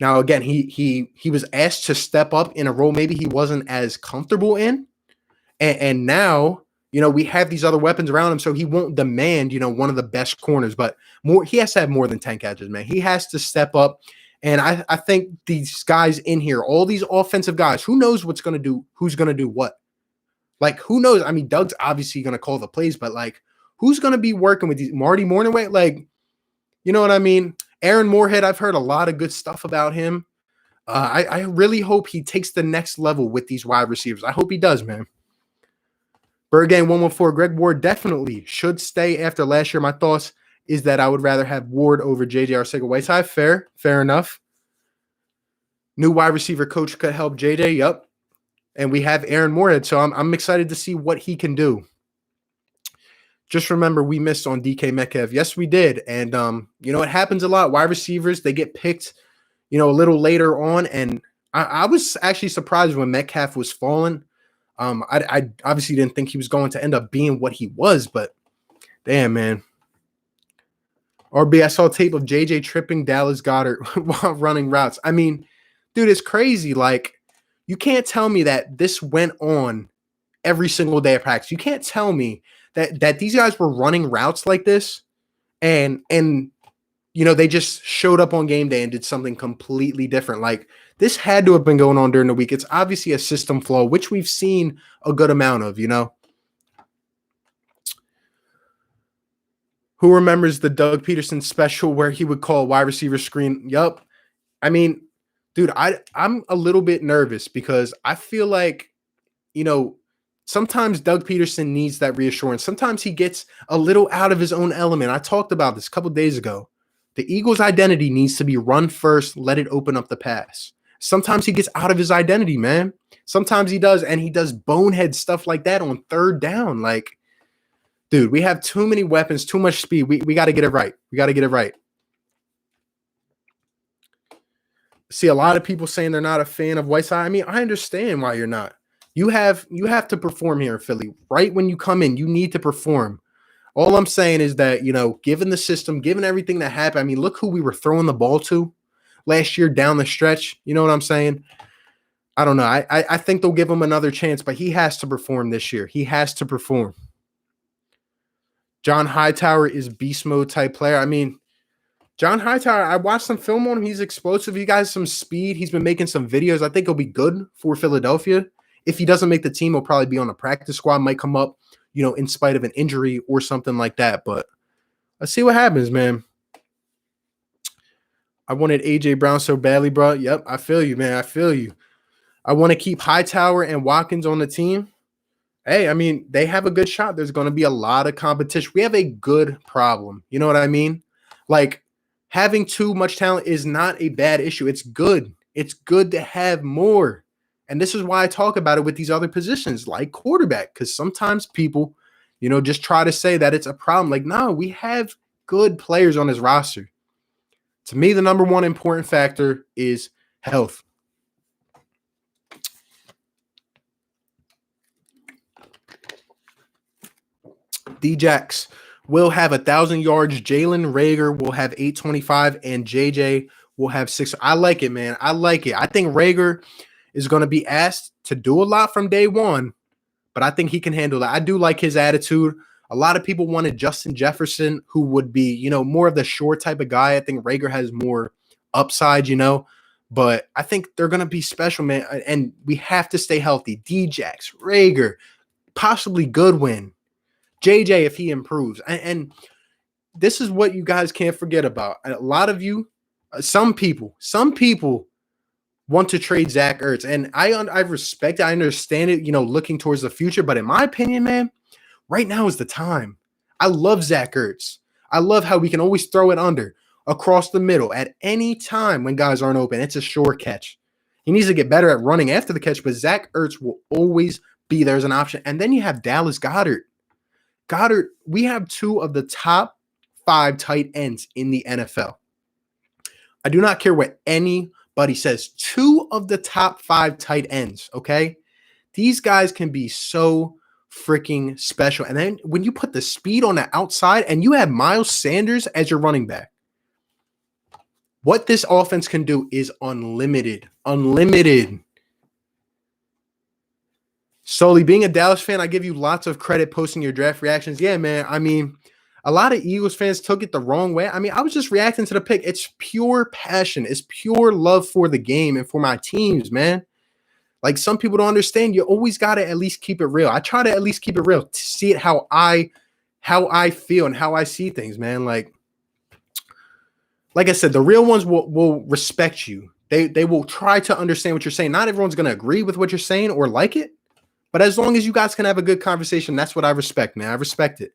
Now, again, he was asked to step up in a role maybe he wasn't as comfortable in. And now, we have these other weapons around him, so he won't demand, one of the best corners. But he has to have more than 10 catches, man. He has to step up. And I think these guys in here, all these offensive guys, who knows what's going to do, who's going to do what? Who knows? Doug's obviously going to call the plays, but, who's going to be working with these? Marty Morningway? You know what I mean? Aaron Moorhead, I've heard a lot of good stuff about him. I really hope he takes the next level with these wide receivers. I hope he does, man. Bird Gang 114, Greg Ward definitely should stay after last year. My thoughts is that I would rather have Ward over JJ Arcega-Whiteside. Fair enough. New wide receiver coach could help JJ. Yep. And we have Aaron Moorhead, so I'm excited to see what he can do. Just remember, we missed on DK Metcalf. Yes, we did. And, it happens a lot. Wide receivers, they get picked, a little later on. And I was actually surprised when Metcalf was falling. I obviously didn't think he was going to end up being what he was, but damn, man. RB, I saw tape of JJ tripping Dallas Goedert while running routes. I mean, dude, it's crazy. Like, you can't tell me that this went on every single day of practice. You can't tell me that these guys were running routes like this and they just showed up on game day and did something completely different. Like, this had to have been going on during the week. It's obviously a system flaw, which we've seen a good amount of, Who remembers the Doug Peterson special where he would call wide receiver screen? Yup. I mean, dude, I'm a little bit nervous because I feel like, sometimes Doug Peterson needs that reassurance. Sometimes he gets a little out of his own element. I talked about this a couple days ago. The Eagles' identity needs to be run first, let it open up the pass. Sometimes he gets out of his identity, man. Sometimes he does, and he does bonehead stuff like that on third down. Like, dude, we have too many weapons, too much speed. We got to get it right. We got to get it right. See, a lot of people saying they're not a fan of Whiteside. I mean, I understand why you're not. You have to perform here in Philly. Right when you come in, you need to perform. All I'm saying is that, given the system, given everything that happened, I mean, look who we were throwing the ball to last year down the stretch. You know what I'm saying? I don't know. I think they'll give him another chance, but he has to perform this year. He has to perform. John Hightower is beast mode type player. I mean, John Hightower, I watched some film on him. He's explosive. He got some speed. He's been making some videos. I think he'll be good for Philadelphia. If he doesn't make the team, he'll probably be on the practice squad, might come up, in spite of an injury or something like that. But let's see what happens, man. I wanted A.J. Brown so badly, bro. Yep, I feel you, man. I feel you. I want to keep Hightower and Watkins on the team. Hey, I mean, they have a good shot. There's going to be a lot of competition. We have a good problem. You know what I mean? Like, having too much talent is not a bad issue. It's good. It's good to have more. And this is why I talk about it with these other positions like quarterback, because sometimes people, just try to say that it's a problem. Like, no, we have good players on this roster. To me, the number one important factor is health. D-Jax will have 1,000 yards. Jalen Reagor will have 825, and JJ will have 6. I like it, man. I like it. I think Reagor is going to be asked to do a lot from day one, but I think he can handle that. I do like his attitude. A lot of people wanted Justin Jefferson, who would be, more of the short type of guy. I think Reagor has more upside, but I think they're going to be special, man. And we have to stay healthy. D-Jax, Reagor, possibly Goodwin, JJ if he improves. And this is what you guys can't forget about. A lot of you, some people want to trade Zach Ertz. And I respect it. I understand it, looking towards the future. But in my opinion, man, right now is the time. I love Zach Ertz. I love how we can always throw it under, across the middle, at any time when guys aren't open. It's a sure catch. He needs to get better at running after the catch, but Zach Ertz will always be there as an option. And then you have Dallas Goedert. Goedert, we have 2 of the top 5 tight ends in the NFL. I do not care what anybody says. 2 of the top 5 tight ends, okay? These guys can be so freaking special. And then when you put the speed on the outside and you have Miles Sanders as your running back, what this offense can do is unlimited. Unlimited. Solely being a Dallas fan, I give you lots of credit posting your draft reactions. Yeah, man. I mean, a lot of Eagles fans took it the wrong way. I mean, I was just reacting to the pick. It's pure passion. It's pure love for the game and for my teams, man. Like, some people don't understand. You always got to at least keep it real. I try to at least keep it real to see it how I feel and how I see things, man. Like I said, the real ones will respect you. They will try to understand what you're saying. Not everyone's going to agree with what you're saying or like it, but as long as you guys can have a good conversation, that's what I respect, man. I respect it.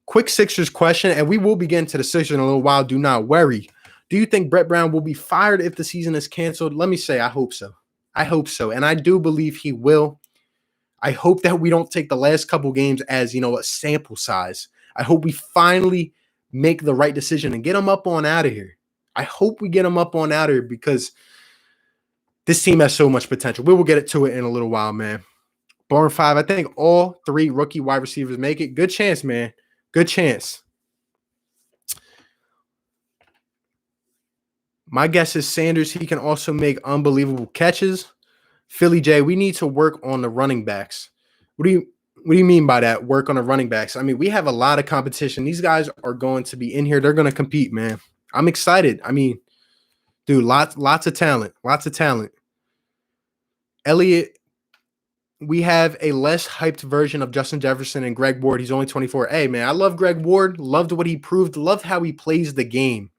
Quick Sixers question, and we will begin to the Sixers in a little while. Do not worry. Do you think Brett Brown will be fired if the season is canceled? Let me say, I hope so. I hope so, and I do believe he will. I hope that we don't take the last couple games as, a sample size. I hope we finally make the right decision and get him up on out of here. I hope we get him up on out of here because this team has so much potential. We will get to it in a little while, man. Barn 5, I think all 3 rookie wide receivers make it. Good chance, man. Good chance. My guess is Sanders. He can also make unbelievable catches. Philly J, we need to work on the running backs. What do you mean by that? Work on the running backs? I mean, we have a lot of competition. These guys are going to be in here. They're going to compete, man. I'm excited. I mean, dude, lots of talent. Lots of talent. Elliot, we have a less hyped version of Justin Jefferson and Greg Ward. He's only 24. Hey, man, I love Greg Ward. Loved what he proved. Loved how he plays the game.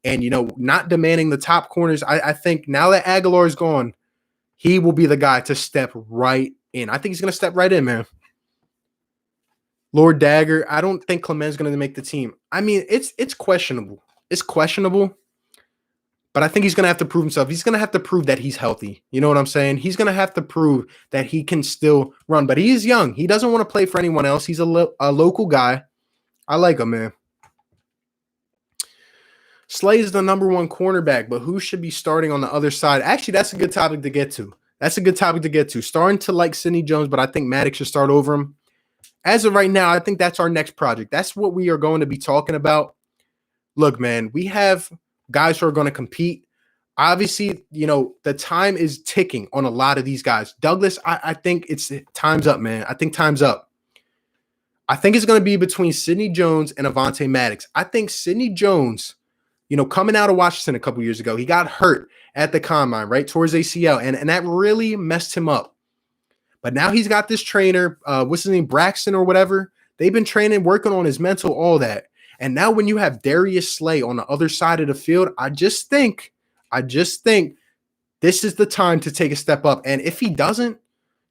And, not demanding the top corners. I think now that Aguilar is gone, he will be the guy to step right in. I think he's going to step right in, man. Lord Dagger, I don't think Clement's going to make the team. I mean, it's questionable. It's questionable. But I think he's going to have to prove himself. He's going to have to prove that he's healthy. You know what I'm saying? He's going to have to prove that he can still run. But he is young. He doesn't want to play for anyone else. He's a local guy. I like him, man. Slay is the number 1 cornerback, but who should be starting on the other side? Actually, that's a good topic to get to. Starting to like Sidney Jones, but I think Maddox should start over him. As of right now, I think that's our next project. That's what we are going to be talking about. Look, man, we have guys who are going to compete. Obviously, the time is ticking on a lot of these guys. Douglas, I think it's time's up, man. I think time's up. I think it's going to be between Sidney Jones and Avonte Maddox. I think Sidney Jones, coming out of Washington a couple years ago, he got hurt at the combine, right, towards ACL, and that really messed him up. But now he's got this trainer, what's his name, Braxton or whatever. They've been training, working on his mental, all that. And now when you have Darius Slay on the other side of the field, I just think this is the time to take a step up. And if he doesn't,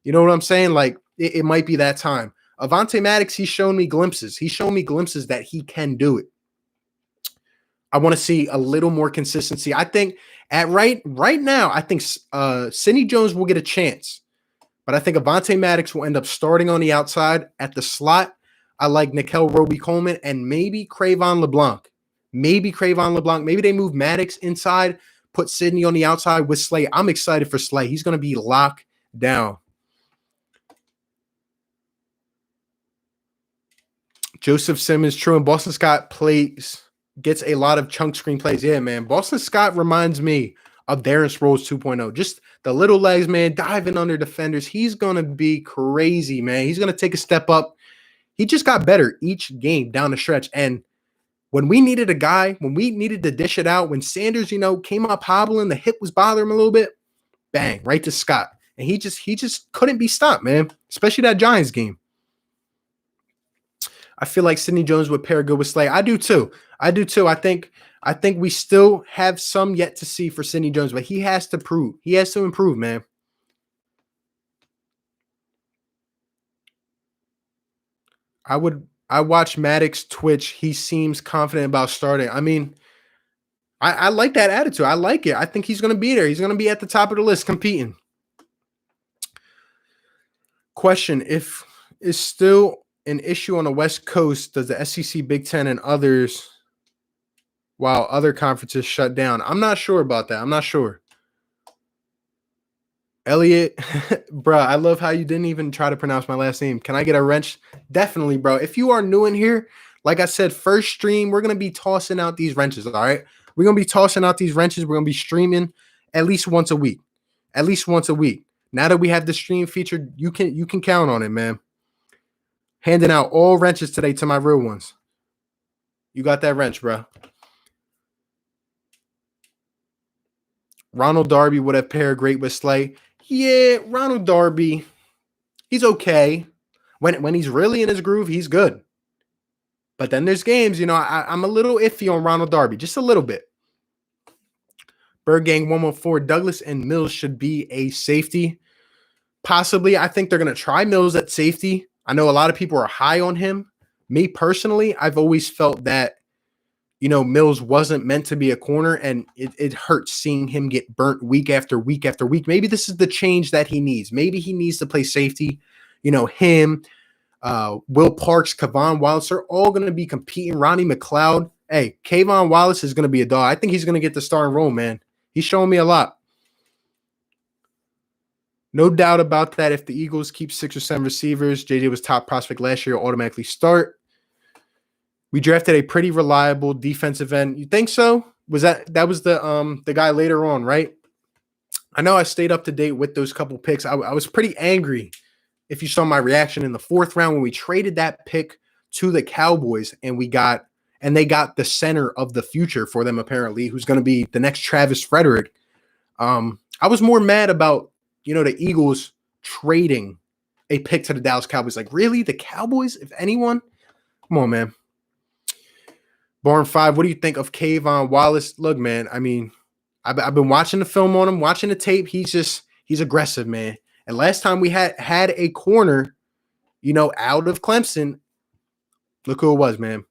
you know what I'm saying? Like, it might be that time. Avonte Maddox, he's shown me glimpses. That he can do it. I want to see a little more consistency. I think at right now, I think Sidney Jones will get a chance. But I think Avonte Maddox will end up starting on the outside at the slot. I like Nickel Roby-Coleman and maybe Cravon LeBlanc. Maybe they move Maddox inside, put Sidney on the outside with Slay. I'm excited for Slay. He's going to be locked down. Joseph Simmons, true. And Boston Scott gets a lot of chunk screen plays. Yeah, man. Boston Scott reminds me of Darren Sproles 2.0. Just the little legs, man, diving under defenders. He's going to be crazy, man. He's going to take a step up. He just got better each game down the stretch. And when we needed a guy, when we needed to dish it out, when Sanders, came up hobbling, the hip was bothering him a little bit, bang, right to Scott. And he just couldn't be stopped, man, especially that Giants game. I feel like Sidney Jones would pair good with Slay. I do too. I think we still have some yet to see for Sidney Jones, but he has to prove. He has to improve, man. I watch Maddox Twitch. He seems confident about starting. I mean, I like that attitude. I like it. I think he's going to be there. He's going to be at the top of the list competing. Question: if is still an issue on the West Coast, does the SEC, Big Ten, and others, while other conferences shut down? I'm not sure about that. I'm not sure. Elliot, bro, I love how you didn't even try to pronounce my last name. Can I get a wrench? Definitely, bro. If you are new in here, like I said, first stream, we're going to be tossing out these wrenches, all right? We're going to be tossing out these wrenches. We're going to be streaming at least once a week. Now that we have the stream feature, you can count on it, man. Handing out all wrenches today to my real ones. You got that wrench, bro. Ronald Darby would have paired great with Slay. Yeah, Ronald Darby, he's okay. When he's really in his groove, he's good. But then there's games, I'm a little iffy on Ronald Darby, just a little bit. Bird Gang 114, Douglas and Mills should be a safety. Possibly, I think they're going to try Mills at safety. I know a lot of people are high on him. Me personally, I've always felt that, Mills wasn't meant to be a corner, and it hurts seeing him get burnt week after week after week. Maybe this is the change that he needs. Maybe he needs to play safety. Him, Will Parks, Kavon Wallace are all going to be competing. Ronnie McLeod. Hey, Kayvon Wallace is going to be a dog. I think he's going to get the starting role, man. He's showing me a lot. No doubt about that. If the Eagles keep 6 or 7 receivers, JJ was top prospect last year, automatically start. We drafted a pretty reliable defensive end. You think so? That was the guy later on, right? I know I stayed up to date with those couple picks. I was pretty angry if you saw my reaction in the 4th round when we traded that pick to the Cowboys and they got the center of the future for them, apparently, who's going to be the next Travis Frederick. I was more mad about, the Eagles trading a pick to the Dallas Cowboys. Like, really? The Cowboys, if anyone? Come on, man. Barn 5, what do you think of Kayvon Wallace? Look, man, I mean, I've been watching the film on him, watching the tape. He's aggressive, man. And last time we had a corner, out of Clemson, look who it was, man.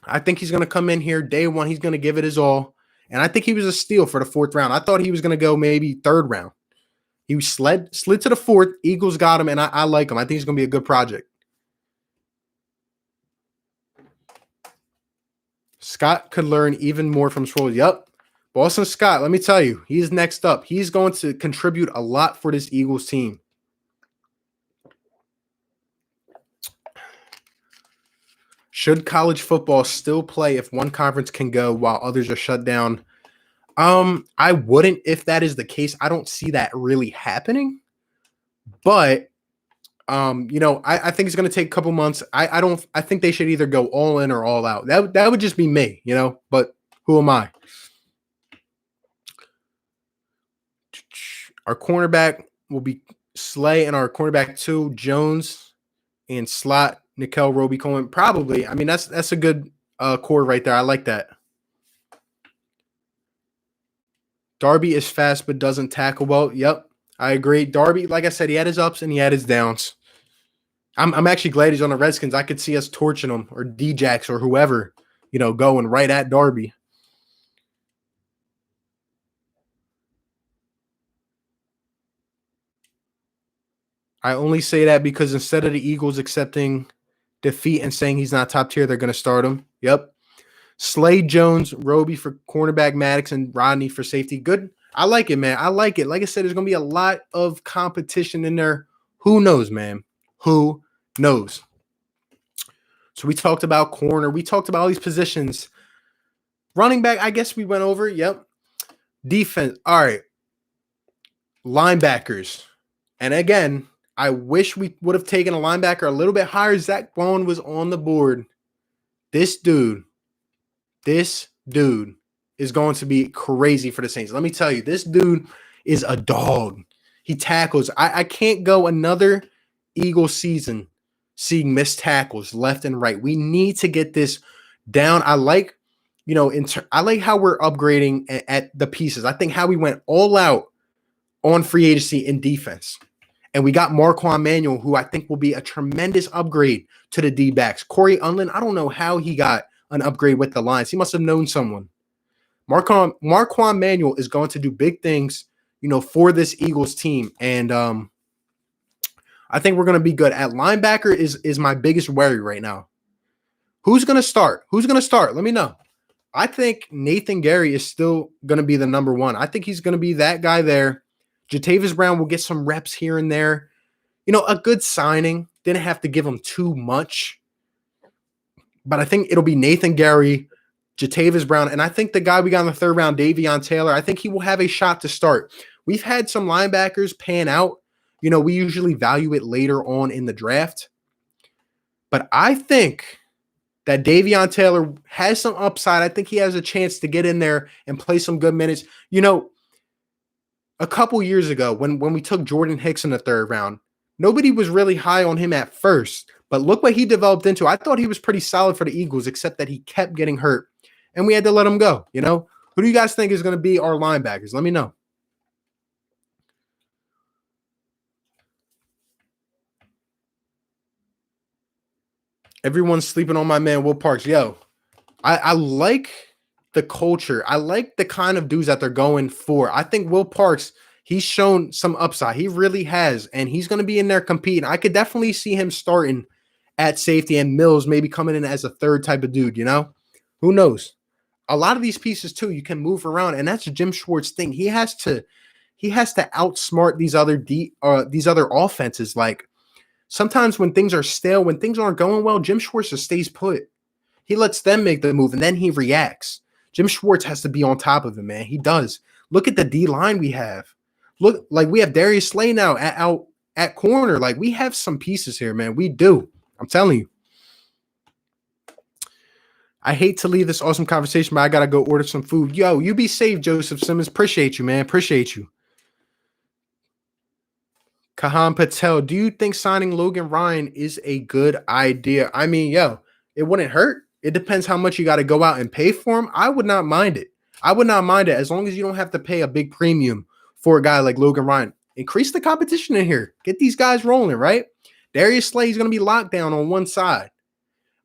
I think he's going to come in here day one. He's going to give it his all. And I think he was a steal for the 4th round. I thought he was going to go maybe 3rd round. He slid to the 4th. Eagles got him, and I like him. I think he's going to be a good project. Scott could learn even more from Sproles. Yep. Boston Scott, let me tell you, he's next up. He's going to contribute a lot for this Eagles team. Should college football still play if one conference can go while others are shut down? I wouldn't if that is the case. I don't see that really happening. But I think it's going to take a couple months. I think they should either go all in or all out. That would just be me, but who am I? Our cornerback will be Slay, and our cornerback 2, Jones, and slot Nickel Roby Cohen. Probably. I mean, that's a good core right there. I like that. Darby is fast but doesn't tackle well. Yep, I agree. Darby, like I said, he had his ups and he had his downs. I'm actually glad he's on the Redskins. I could see us torching him, or D-Jax, or whoever, going right at Darby. I only say that because instead of the Eagles accepting defeat and saying he's not top tier, they're going to start him. Yep. Slade Jones, Roby for cornerback, Maddox, and Rodney for safety. Good. I like it, man. I like it. Like I said, there's going to be a lot of competition in there. Who knows, man? Who knows? So we talked about corner. We talked about all these positions. Running back, I guess we went over. Yep. Defense. All right. Linebackers. And again, I wish we would have taken a linebacker a little bit higher. Zach Bone was on the board. This dude is going to be crazy for the Saints. Let me tell you, this dude is a dog. He tackles. I can't go another Eagles season seeing missed tackles left and right. We need to get this down. I like, I like how we're upgrading at the pieces. I think how we went all out on free agency in defense. And we got Marquand Manuel, who I think will be a tremendous upgrade to the D-backs. Corey Unlin, I don't know how he got an upgrade with the Lions. He must have known someone. Marquand Manuel is going to do big things, for this Eagles team. And I think we're going to be good. At linebacker is my biggest worry right now. Who's going to start? Let me know. I think Nathan Gary is still going to be the number 1. I think he's going to be that guy there. Jatavis Brown will get some reps here and there. A good signing. Didn't have to give him too much. But I think it'll be Nathan Gary, Jatavis Brown, and I think the guy we got in the 3rd round, Davion Taylor, I think he will have a shot to start. We've had some linebackers pan out. We usually value it later on in the draft. But I think that Davion Taylor has some upside. I think he has a chance to get in there and play some good minutes. A couple years ago when we took Jordan Hicks in the 3rd round, nobody was really high on him at first. But look what he developed into. I thought he was pretty solid for the Eagles, except that he kept getting hurt. And we had to let him go, Who do you guys think is going to be our linebackers? Let me know. Everyone's sleeping on my man Will Parks. Yo, I like the culture. I like the kind of dudes that they're going for. I think Will Parks, he's shown some upside. He really has, and he's going to be in there competing. I could definitely see him starting at safety and Mills maybe coming in as a third type of dude, you know? Who knows? A lot of these pieces too, you can move around, and that's Jim Schwartz thing. He has to outsmart these other offenses. Like sometimes when things are stale, when things aren't going well, Jim Schwartz just stays put. He lets them make the move and then he reacts. Jim Schwartz has to be on top of it, man. He does. Look at the D line we have. Look, like we have Darius Slay now out at corner. Like we have some pieces here, man. We do. I'm telling you. I hate to leave this awesome conversation, but I gotta go order some food. Yo, you be safe, Joseph Simmons. Appreciate you, man. Appreciate you. Kahan Patel, do you think signing Logan Ryan is a good idea? I mean, yo, it wouldn't hurt. It depends how much you got to go out and pay for him. I would not mind it. I would not mind it as long as you don't have to pay a big premium for a guy like Logan Ryan. Increase the competition in here. Get these guys rolling, right? Darius Slay is going to be locked down on one side.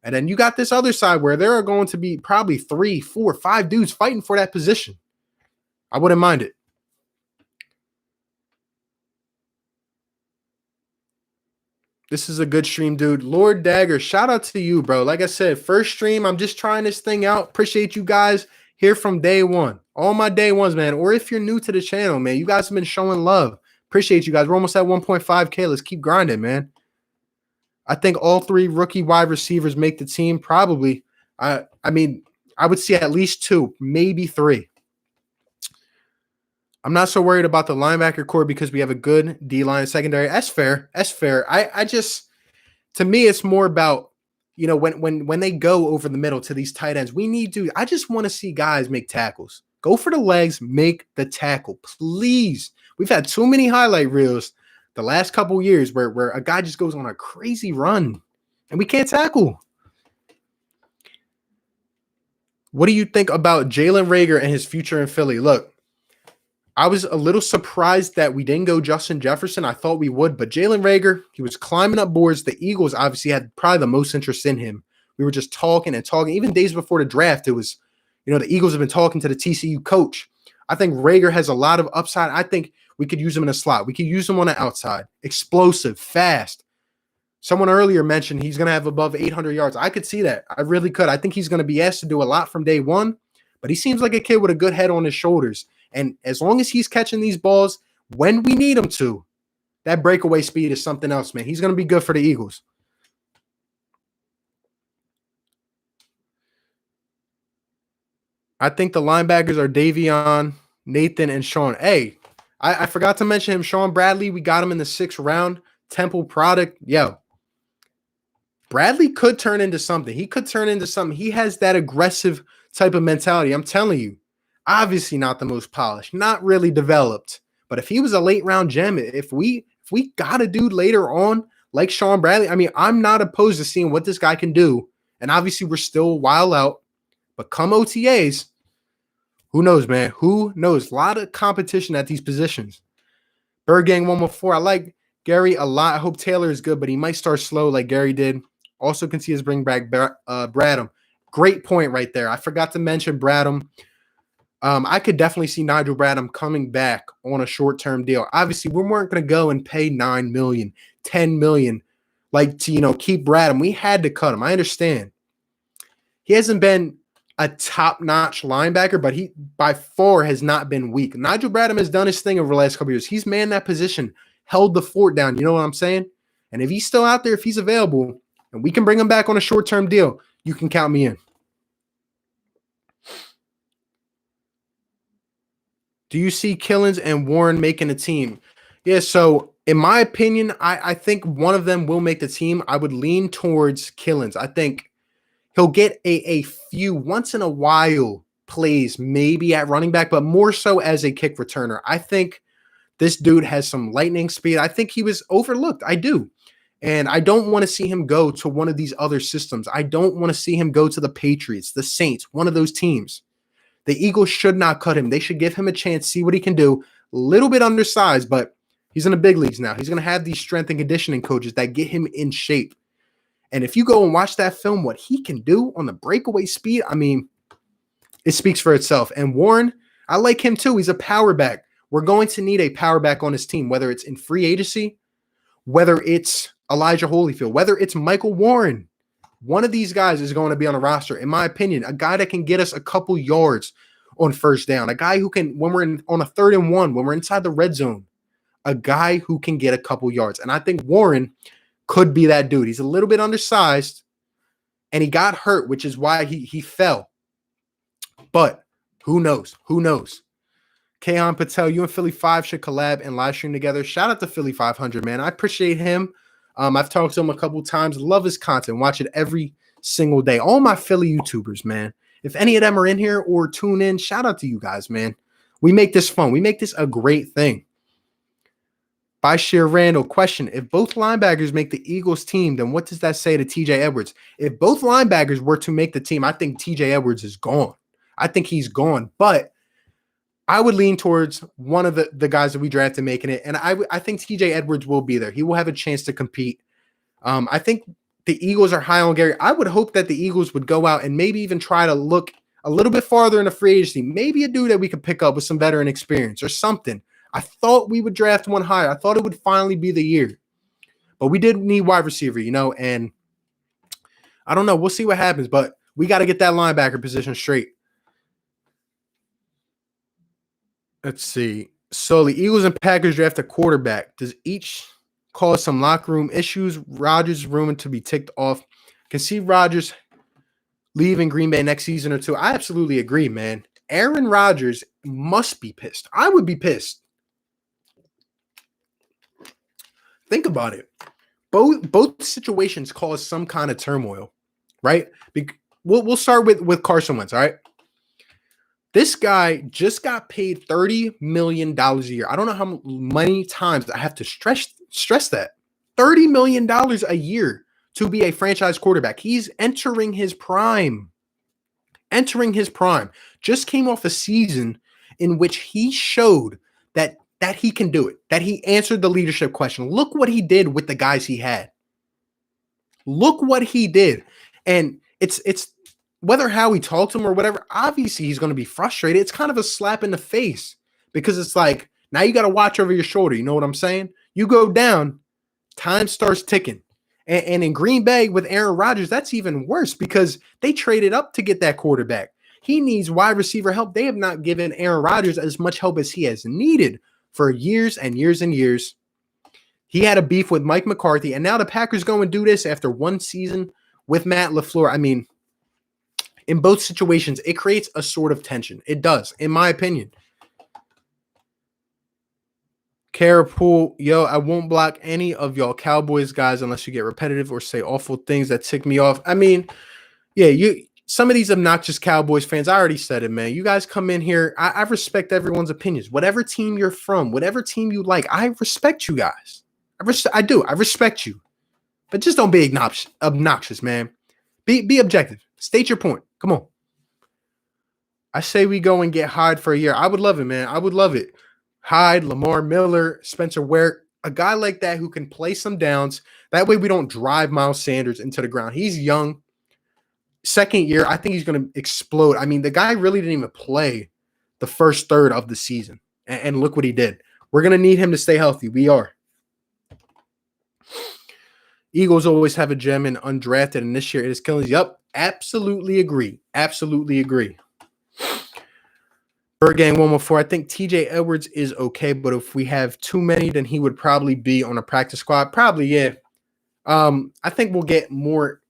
And then you got this other side where there are going to be probably 3, 4, 5 dudes fighting for that position. I wouldn't mind it. This is a good stream, dude. Lord Dagger, shout out to you, bro. Like I said, first stream. I'm just trying this thing out. Appreciate you guys here from day one. All my day ones, man. Or if you're new to the channel, man, you guys have been showing love. Appreciate you guys. We're almost at 1.5K. Let's keep grinding, man. I think all 3 rookie wide receivers make the team. Probably. I mean, I would see at least 2, maybe 3. I'm not so worried about the linebacker core because we have a good D-line secondary. That's fair. That's fair. I just, to me, it's more about, you know, when they go over the middle to these tight ends, I just want to see guys make tackles. Go for the legs, make the tackle, please. We've had too many highlight reels the last couple years where a guy just goes on a crazy run and we can't tackle. What do you think about Jalen Reagor and his future in Philly? Look, I was a little surprised that we didn't go Justin Jefferson. I thought we would, but Jalen Reagor, he was climbing up boards. The Eagles obviously had probably the most interest in him. We were just talking and talking. Even days before the draft, it was, you know, the Eagles have been talking to the TCU coach. I think Reagor has a lot of upside. I think we could use him in a slot. We could use him on the outside. Explosive, fast. Someone earlier mentioned he's going to have above 800 yards. I could see that. I really could. I think he's going to be asked to do a lot from day one, but he seems like a kid with a good head on his shoulders. And as long as he's catching these balls when we need him to, that breakaway speed is something else, man. He's going to be good for the Eagles. I think the linebackers are Davion, Nathan, and Sean. Hey, I forgot to mention him. Sean Bradley, we got him in the 6th round. Temple product. Yo, Bradley could turn into something. He could turn into something. He has that aggressive type of mentality. I'm telling you. Obviously not the most polished, not really developed. But if he was a late round gem, if we got a dude later on like Sean Bradley, I mean, I'm not opposed to seeing what this guy can do. And obviously we're still a while out. But come OTAs, who knows, man? Who knows? A lot of competition at these positions. Bird Gang 114. I like Gary a lot. I hope Taylor is good, but he might start slow like Gary did. Also can see us bring back Bradham. Great point right there. I forgot to mention Bradham. I could definitely see Nigel Bradham coming back on a short-term deal. Obviously, we weren't going to go and pay $9 million, $10 million, like to, you know, keep Bradham. We had to cut him. I understand. He hasn't been a top-notch linebacker, but he by far has not been weak. Nigel Bradham has done his thing over the last couple of years. He's manned that position, held the fort down. You know what I'm saying? And if he's still out there, if he's available, and we can bring him back on a short-term deal, you can count me in. Do you see Killins and Warren making a team? Yeah, so in my opinion, I think one of them will make the team. I would lean towards Killins. I think he'll get a few once in a while plays, maybe at running back, but more so as a kick returner. I think this dude has some lightning speed. I think he was overlooked. I do. And I don't want to see him go to one of these other systems. I don't want to see him go to the Patriots, the Saints, one of those teams. The Eagles should not cut him. They should give him a chance, see what he can do. A little bit undersized, but he's in the big leagues now. He's going to have these strength and conditioning coaches that get him in shape. And if you go and watch that film, what he can do on the breakaway speed, I mean, it speaks for itself. And Warren, I like him too. He's a power back. We're going to need a power back on his team, whether it's in free agency, whether it's Elijah Holyfield, whether it's Michael Warren. One of these guys is going to be on the roster, in my opinion, a guy that can get us a couple yards on first down, a guy who can, when we're on a 3rd and 1, when we're inside the red zone, a guy who can get a couple yards. And I think Warren could be that dude. He's a little bit undersized, and he got hurt, which is why he fell. But who knows? Who knows? Kahan Patel, you and Philly 5 should collab and live stream together. Shout out to Philly 500, man. I appreciate him. I've talked to him a couple times. Love his content. Watch it every single day. All my Philly YouTubers, man. If any of them are in here or tune in, shout out to you guys, man. We make this fun. We make this a great thing. By Sheer Randall, question. If both linebackers make the Eagles team, then what does that say to TJ Edwards? If both linebackers were to make the team, I think TJ Edwards is gone. I think he's gone. But I would lean towards one of the guys that we drafted making it. And I think TJ Edwards will be there. He will have a chance to compete. I think the Eagles are high on Gary. I would hope that the Eagles would go out and maybe even try to look a little bit farther in the free agency. Maybe a dude that we could pick up with some veteran experience or something. I thought we would draft one higher. I thought it would finally be the year. But we did need wide receiver, and I don't know. We'll see what happens. But we got to get that linebacker position straight. Let's see. So the Eagles and Packers draft a quarterback. Does each cause some locker room issues? Rodgers rumored to be ticked off. Can see Rodgers leaving Green Bay next season or two. I absolutely agree, man. Aaron Rodgers must be pissed. I would be pissed. Think about it. Both situations cause some kind of turmoil, right? We'll start with Carson Wentz, all right? This guy just got paid $30 million a year. I don't know how many times I have to stress that. $30 million a year to be a franchise quarterback. He's entering his prime. Just came off a season in which he showed that he can do it, that he answered the leadership question. Look what he did with the guys he had. Look what he did. And it's whether how he talked to him or whatever, obviously he's going to be frustrated. It's kind of a slap in the face because it's like, now you got to watch over your shoulder. You know what I'm saying? You go down, time starts ticking. And in Green Bay with Aaron Rodgers, that's even worse because they traded up to get that quarterback. He needs wide receiver help. They have not given Aaron Rodgers as much help as he has needed for years and years and years. He had a beef with Mike McCarthy, and now the Packers go and do this after one season with Matt LaFleur. I mean, in both situations, it creates a sort of tension. It does, in my opinion. Carapool, yo, I won't block any of y'all Cowboys guys unless you get repetitive or say awful things that tick me off. I mean, yeah, some of these obnoxious Cowboys fans, I already said it, man. You guys come in here. I respect everyone's opinions. Whatever team you're from, whatever team you like, I respect you guys. I do. I respect you. But just don't be obnoxious, man. Be objective. State your point. Come on. I say we go and get Hyde for a year. I would love it, man. I would love it. Hyde, Lamar Miller, Spencer Ware, a guy like that who can play some downs. That way we don't drive Miles Sanders into the ground. He's young. Second year, I think he's going to explode. I mean, the guy really didn't even play the first third of the season. And look what he did. We're going to need him to stay healthy. We are. Eagles always have a gem in undrafted, and this year it is killing. Yup, absolutely agree. Absolutely agree. Bird Gang 114. I think TJ Edwards is okay, but if we have too many, then he would probably be on a practice squad. Probably, yeah. I think we'll get more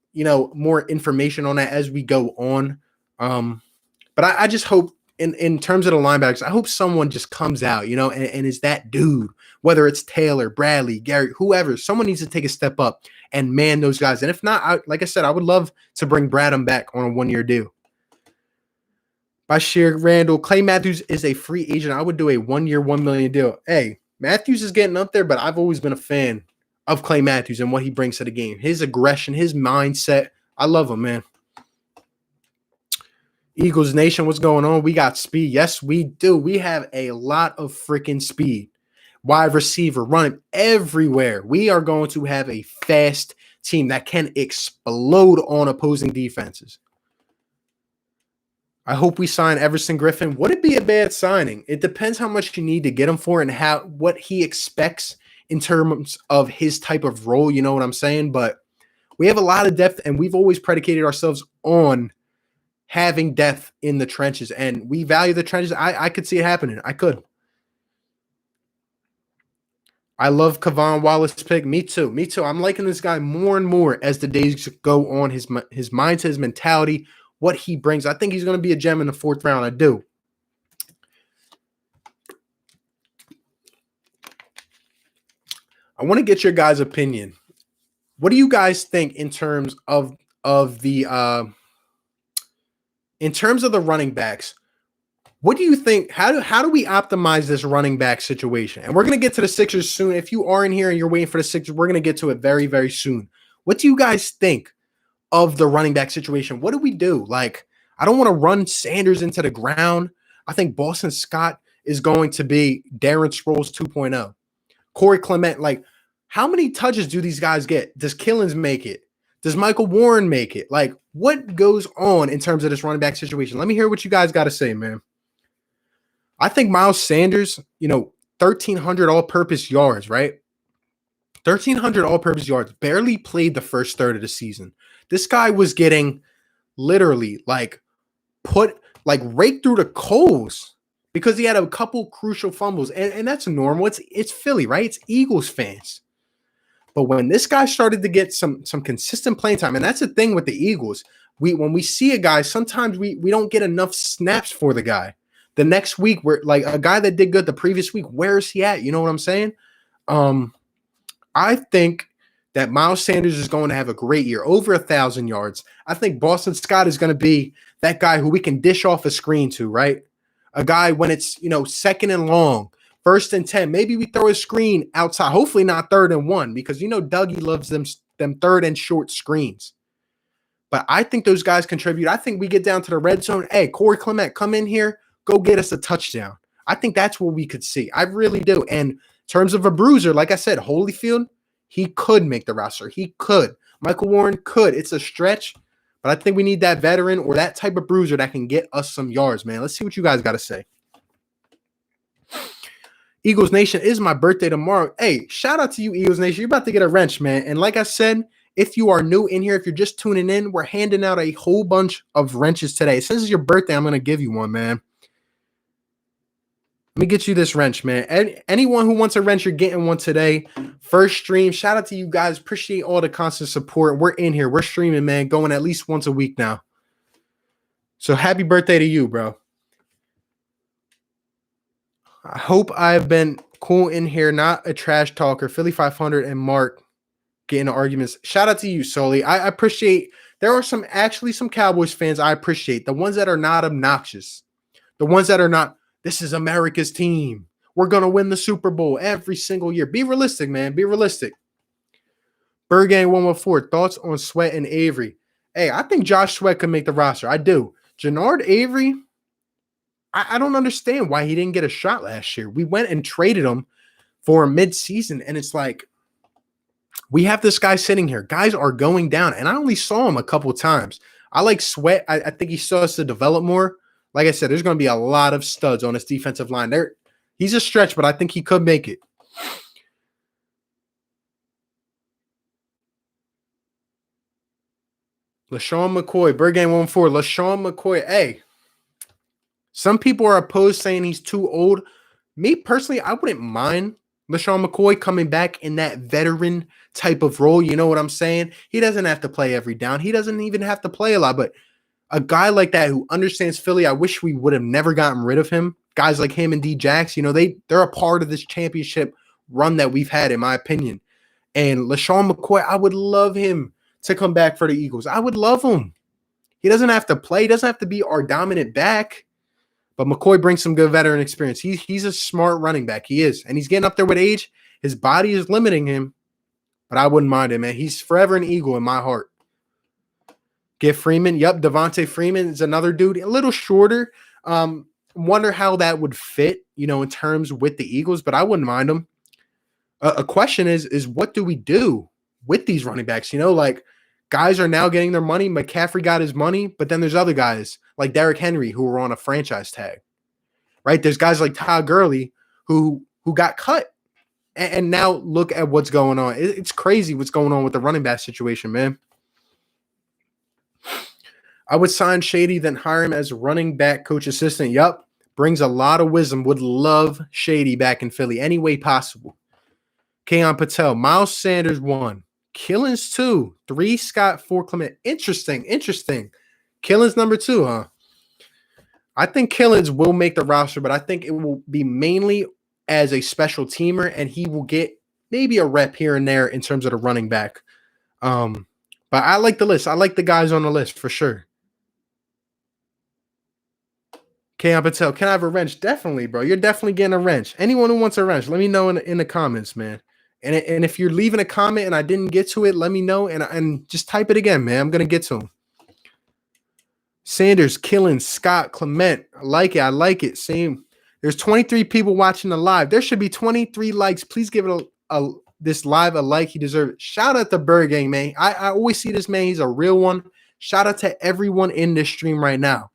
information on that as we go on. But I just hope in terms of the linebackers, I hope someone just comes out, and is that dude, whether it's Taylor, Bradley, Gary, whoever, someone needs to take a step up and man those guys. And if not, like I said, I would love to bring Bradham back on a one-year deal. Bashir Randall, Clay Matthews is a free agent. I would do a 1 year, $1 million deal. Hey, Matthews is getting up there, but I've always been a fan of Clay Matthews and what he brings to the game. His aggression, his mindset. I love him, man. Eagles Nation, what's going on? We got speed. Yes, we do. We have a lot of freaking speed. Wide receiver running everywhere. We are going to have a fast team that can explode on opposing defenses. I hope we sign Everson Griffin. Would it be a bad signing? It depends how much you need to get him for and what he expects in terms of his type of role. You know what I'm saying? But we have a lot of depth, and we've always predicated ourselves on having depth in the trenches, and we value the trenches. I could see it happening. I could. I love Kavon Wallace pick. Me too. Me too. I'm liking this guy more and more as the days go on. His mindset, his mentality, what he brings. I think he's going to be a gem in the 4th round. I do. I want to get your guys' opinion. What do you guys think in terms of the running backs? What do you think? How do we optimize this running back situation? And we're going to get to the Sixers soon. If you are in here and you're waiting for the Sixers, we're going to get to it very, very soon. What do you guys think of the running back situation? What do we do? Like, I don't want to run Sanders into the ground. I think Boston Scott is going to be Darren Sproles 2.0. Corey Clement, like, how many touches do these guys get? Does Killins make it? Does Michael Warren make it? Like, what goes on in terms of this running back situation? Let me hear what you guys got to say, man. I think Miles Sanders, 1,300 all-purpose yards, right? 1,300 all-purpose yards, barely played the first third of the season. This guy was getting literally put right through the coals because he had a couple crucial fumbles, and that's normal. It's Philly, right? It's Eagles fans. But when this guy started to get some consistent playing time, and that's the thing with the Eagles, when we see a guy, sometimes we don't get enough snaps for the guy. The next week, we're like a guy that did good the previous week, where is he at? You know what I'm saying? I think that Miles Sanders is going to have a great year, over 1,000 yards. I think Boston Scott is going to be that guy who we can dish off a screen to, right? A guy when it's, 2nd and long, 1st and 10, maybe we throw a screen outside, hopefully not 3rd and 1, because Dougie loves them 3rd and short screens. But I think those guys contribute. I think we get down to the red zone. Hey, Corey Clement, come in here. Go get us a touchdown. I think that's what we could see. I really do. And in terms of a bruiser, like I said, Holyfield, he could make the roster. He could. Michael Warren could. It's a stretch, but I think we need that veteran or that type of bruiser that can get us some yards, man. Let's see what you guys got to say. Eagles Nation, is my birthday tomorrow. Hey, shout out to you, Eagles Nation. You're about to get a wrench, man. And like I said, if you are new in here, if you're just tuning in, we're handing out a whole bunch of wrenches today. Since it's your birthday, I'm going to give you one, man. Let me get you this wrench, man. Anyone who wants a wrench, you're getting one today. First stream. Shout out to you guys. Appreciate all the constant support. We're in here. We're streaming, man. Going at least once a week now. So happy birthday to you, bro. I hope I've been cool in here, not a trash talker. Philly 500 and Mark getting arguments. Shout out to you, Sully. I appreciate. There are some Cowboys fans I appreciate. The ones that are not obnoxious. The ones that are not, this is America's team. We're going to win the Super Bowl every single year. Be realistic, man. Be realistic. Bird 114. Thoughts on Sweat and Avery? Hey, I think Josh Sweat could make the roster. I do. Jannard Avery, I don't understand why he didn't get a shot last year. We went and traded him for a midseason, and it's like, we have this guy sitting here. Guys are going down, and I only saw him a couple of times. I like Sweat. I think he still has to develop more. Like I said, there's going to be a lot of studs on his defensive line. He's a stretch, but I think he could make it. LaShawn McCoy, Bird Game 1-4. LaShawn McCoy, hey. Some people are opposed, saying he's too old. Me, personally, I wouldn't mind LaShawn McCoy coming back in that veteran type of role. You know what I'm saying? He doesn't have to play every down. He doesn't even have to play a lot, but a guy like that who understands Philly, I wish we would have never gotten rid of him. Guys like him and D Jax, they're a part of this championship run that we've had, in my opinion. And LaShawn McCoy, I would love him to come back for the Eagles. I would love him. He doesn't have to play. He doesn't have to be our dominant back. But McCoy brings some good veteran experience. He's a smart running back. He is. And he's getting up there with age. His body is limiting him. But I wouldn't mind him, man. He's forever an Eagle in my heart. Get Freeman. Yep, Devontae Freeman is another dude, a little shorter. Wonder how that would fit, in terms with the Eagles, but I wouldn't mind him. A question is what do we do with these running backs? Like guys are now getting their money. McCaffrey got his money, but then there's other guys like Derrick Henry who were on a franchise tag, right? There's guys like Todd Gurley who got cut, and now look at what's going on. It's crazy what's going on with the running back situation, man. I would sign Shady, then hire him as running back coach assistant. Yup. Brings a lot of wisdom. Would love Shady back in Philly any way possible. Keon Patel. Miles Sanders 1. Killins 2. 3 Scott, 4 Clement. Interesting. Killins number 2, huh? I think Killins will make the roster, but I think it will be mainly as a special teamer, and he will get maybe a rep here and there in terms of the running back. But I like the list. I like the guys on the list for sure. Keon Patel, can I have a wrench? Definitely, bro. You're definitely getting a wrench. Anyone who wants a wrench, let me know in the comments, man. And if you're leaving a comment and I didn't get to it, let me know and just type it again, man. I'm going to get to them. Sanders, Killins, Scott, Clement. I like it. Same. There's 23 people watching the live. There should be 23 likes. Please give it this live a like. He deserves it. Shout out to Bird Gang, man. I always see this man. He's a real one. Shout out to everyone in this stream right now.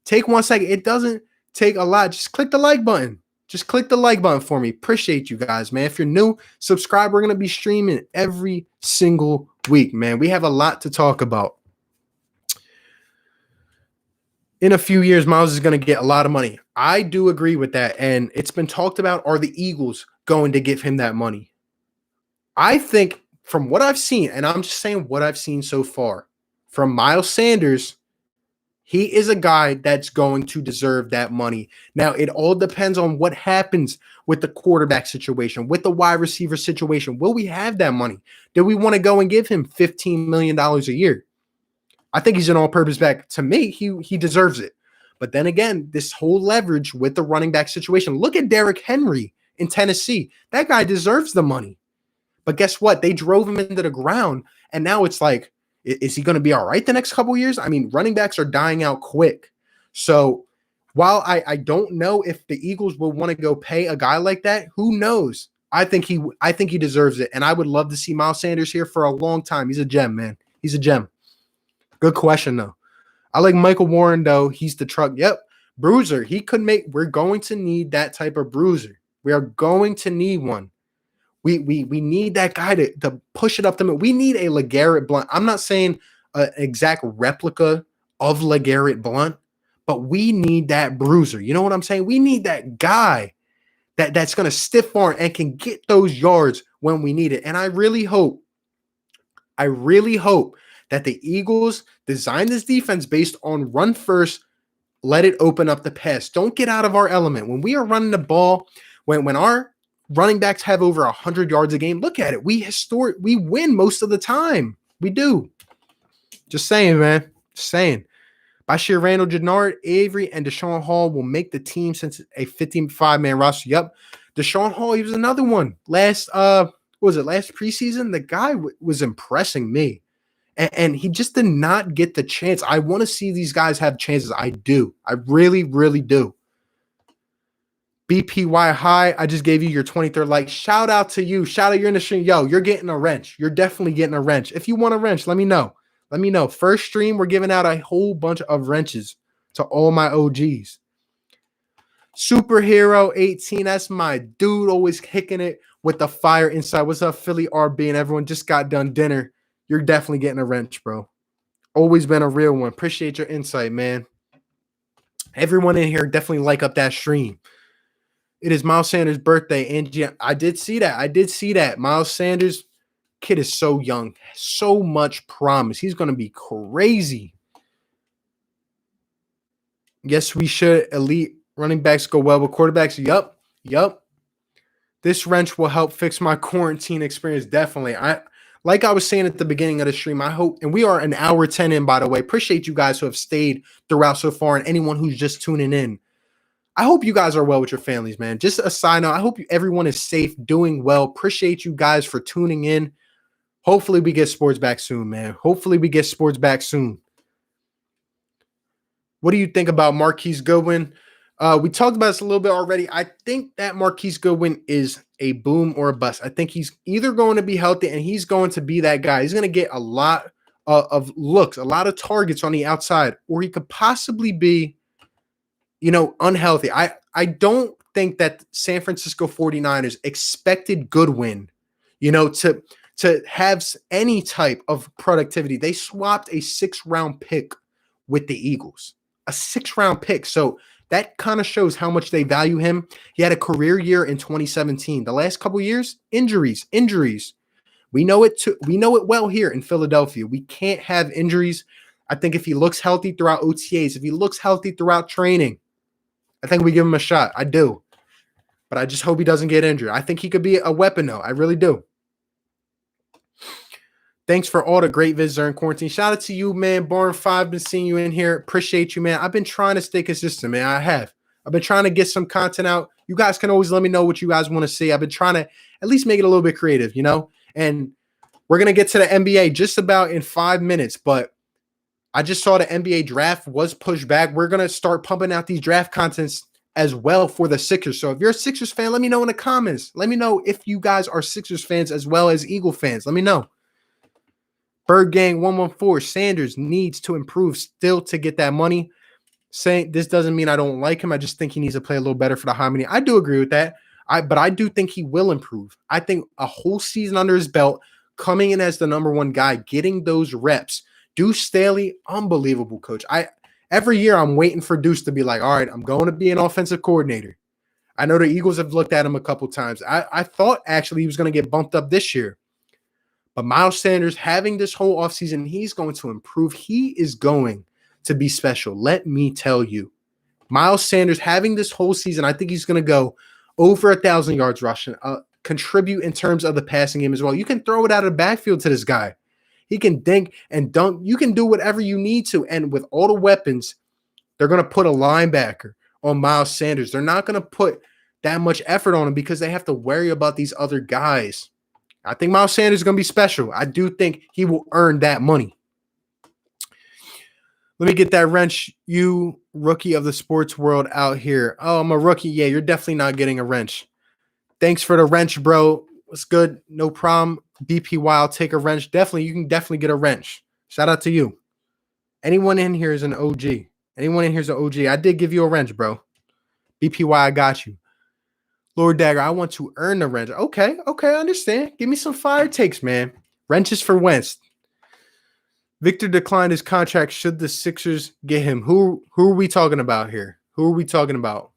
Take 1 second. It doesn't take a lot. Just click the like button. Just click the like button for me. Appreciate you guys, man. If you're new, subscribe. We're going to be streaming every single week, man. We have a lot to talk about. In a few years, Miles is going to get a lot of money. I do agree with that. And it's been talked about, are the Eagles going to give him that money? I think from what I've seen, and I'm just saying what I've seen so far, from Miles Sanders, he is a guy that's going to deserve that money. Now, it all depends on what happens with the quarterback situation, with the wide receiver situation. Will we have that money? Do we want to go and give him $15 million a year? I think he's an all-purpose back. To me, he deserves it. But then again, this whole leverage with the running back situation. Look at Derrick Henry in Tennessee. That guy deserves the money. But guess what? They drove him into the ground, and now it's like, is he going to be all right the next couple of years? I mean, running backs are dying out quick. So while I don't know if the Eagles will want to go pay a guy like that, who knows? I think he deserves it, and I would love to see Miles Sanders here for a long time. He's a gem, man. He's a gem. Good question, though. I like Michael Warren, though. He's the truck. Yep. Bruiser. We're going to need that type of bruiser. We are going to need one. We need that guy to push it up the middle. We need a LeGarrette Blount. I'm not saying an exact replica of LeGarrette Blount, but we need that bruiser. You know what I'm saying? We need that guy that's going to stiff arm and can get those yards when we need it. And I really hope that the Eagles design this defense based on run first, let it open up the pass. Don't get out of our element. When we are running the ball, when our running backs have over 100 yards a game, look at it. We win most of the time. We do. Just saying, man. Just saying. Bashir Randall, Jannard, Avery, and Deshaun Hall will make the team since a 55-man roster. Yep. Deshaun Hall, he was another one. Last preseason? The guy was impressing me. And he just did not get the chance. I want to see these guys have chances. I do. I really, really do. BPY High, I just gave you your 23rd like. Shout out to you. Shout out, you're in the stream. Yo, you're getting a wrench. You're definitely getting a wrench. If you want a wrench, let me know. Let me know. First stream, we're giving out a whole bunch of wrenches to all my OGs. Superhero 18, that's my dude, always kicking it with the fire inside. What's up, Philly RB and everyone? Just got done dinner. You're definitely getting a wrench, bro. Always been a real one. Appreciate your insight, man. Everyone in here definitely like up that stream. It is Miles Sanders' birthday. Angie, I did see that. Miles Sanders, kid is so young. So much promise. He's going to be crazy. Yes, we should. Elite running backs go well with quarterbacks. Yup. This wrench will help fix my quarantine experience. Definitely. Like I was saying at the beginning of the stream, I hope, and we are an hour 10 in, by the way. Appreciate you guys who have stayed throughout so far and anyone who's just tuning in. I hope you guys are well with your families, man. Just a side note, I hope everyone is safe, doing well. Appreciate you guys for tuning in. Hopefully we get sports back soon, man. Hopefully we get sports back soon. What do you think about Marquise Goodwin? We talked about this a little bit already. I think that Marquise Goodwin is a boom or a bust. I think he's either going to be healthy and he's going to be that guy. He's going to get a lot of looks, a lot of targets on the outside, or he could possibly be, unhealthy. I don't think that San Francisco 49ers expected Goodwin, to have any type of productivity. They swapped a 6th-round pick with the Eagles, a 6th-round pick. So that kind of shows how much they value him. He had a career year in 2017. The last couple years, injuries. We know it too. We know it well here in Philadelphia. We can't have injuries. I think if he looks healthy throughout OTAs, if he looks healthy throughout training, I think we give him a shot. I do. But I just hope he doesn't get injured. I think he could be a weapon, though. I really do. Thanks for all the great visits during quarantine. Shout out to you, man. Barn 5, been seeing you in here. Appreciate you, man. I've been trying to stay consistent, man. I have. I've been trying to get some content out. You guys can always let me know what you guys want to see. I've been trying to at least make it a little bit creative, And we're going to get to the NBA just about in 5 minutes, but I just saw the NBA draft was pushed back. We're going to start pumping out these draft contents as well for the Sixers. So if you're a Sixers fan, let me know in the comments. Let me know if you guys are Sixers fans as well as Eagle fans. Let me know. Bird Gang 114, Sanders needs to improve still to get that money. Saying this doesn't mean I don't like him. I just think he needs to play a little better for the high money. I do agree with that. But I do think he will improve. I think a whole season under his belt, coming in as the number 1 guy, getting those reps. Deuce Staley, unbelievable coach. Every year I'm waiting for Deuce to be like, all right, I'm going to be an offensive coordinator. I know the Eagles have looked at him a couple times. I thought actually he was going to get bumped up this year. But Miles Sanders having this whole offseason, he's going to improve. He is going to be special. Let me tell you. Miles Sanders having this whole season, I think he's going to go over 1,000 yards rushing, contribute in terms of the passing game as well. You can throw it out of the backfield to this guy. He can dink and dunk. You can do whatever you need to. And with all the weapons, they're going to put a linebacker on Miles Sanders. They're not going to put that much effort on him because they have to worry about these other guys. I think Miles Sanders is going to be special. I do think he will earn that money. Let me get that wrench, you rookie of the sports world out here. Oh, I'm a rookie. Yeah, you're definitely not getting a wrench. Thanks for the wrench, bro. What's good? No problem. BPY, I'll take a wrench. You can definitely get a wrench. Shout out to you. Anyone in here is an OG. Anyone in here is an OG. I did give you a wrench, bro. BPY, I got you. Lord Dagger, I want to earn the wrench. Okay, I understand. Give me some fire takes, man. Wrenches for Wentz. Victor declined his contract. Should the Sixers get him? Who are we talking about here? Who are we talking about?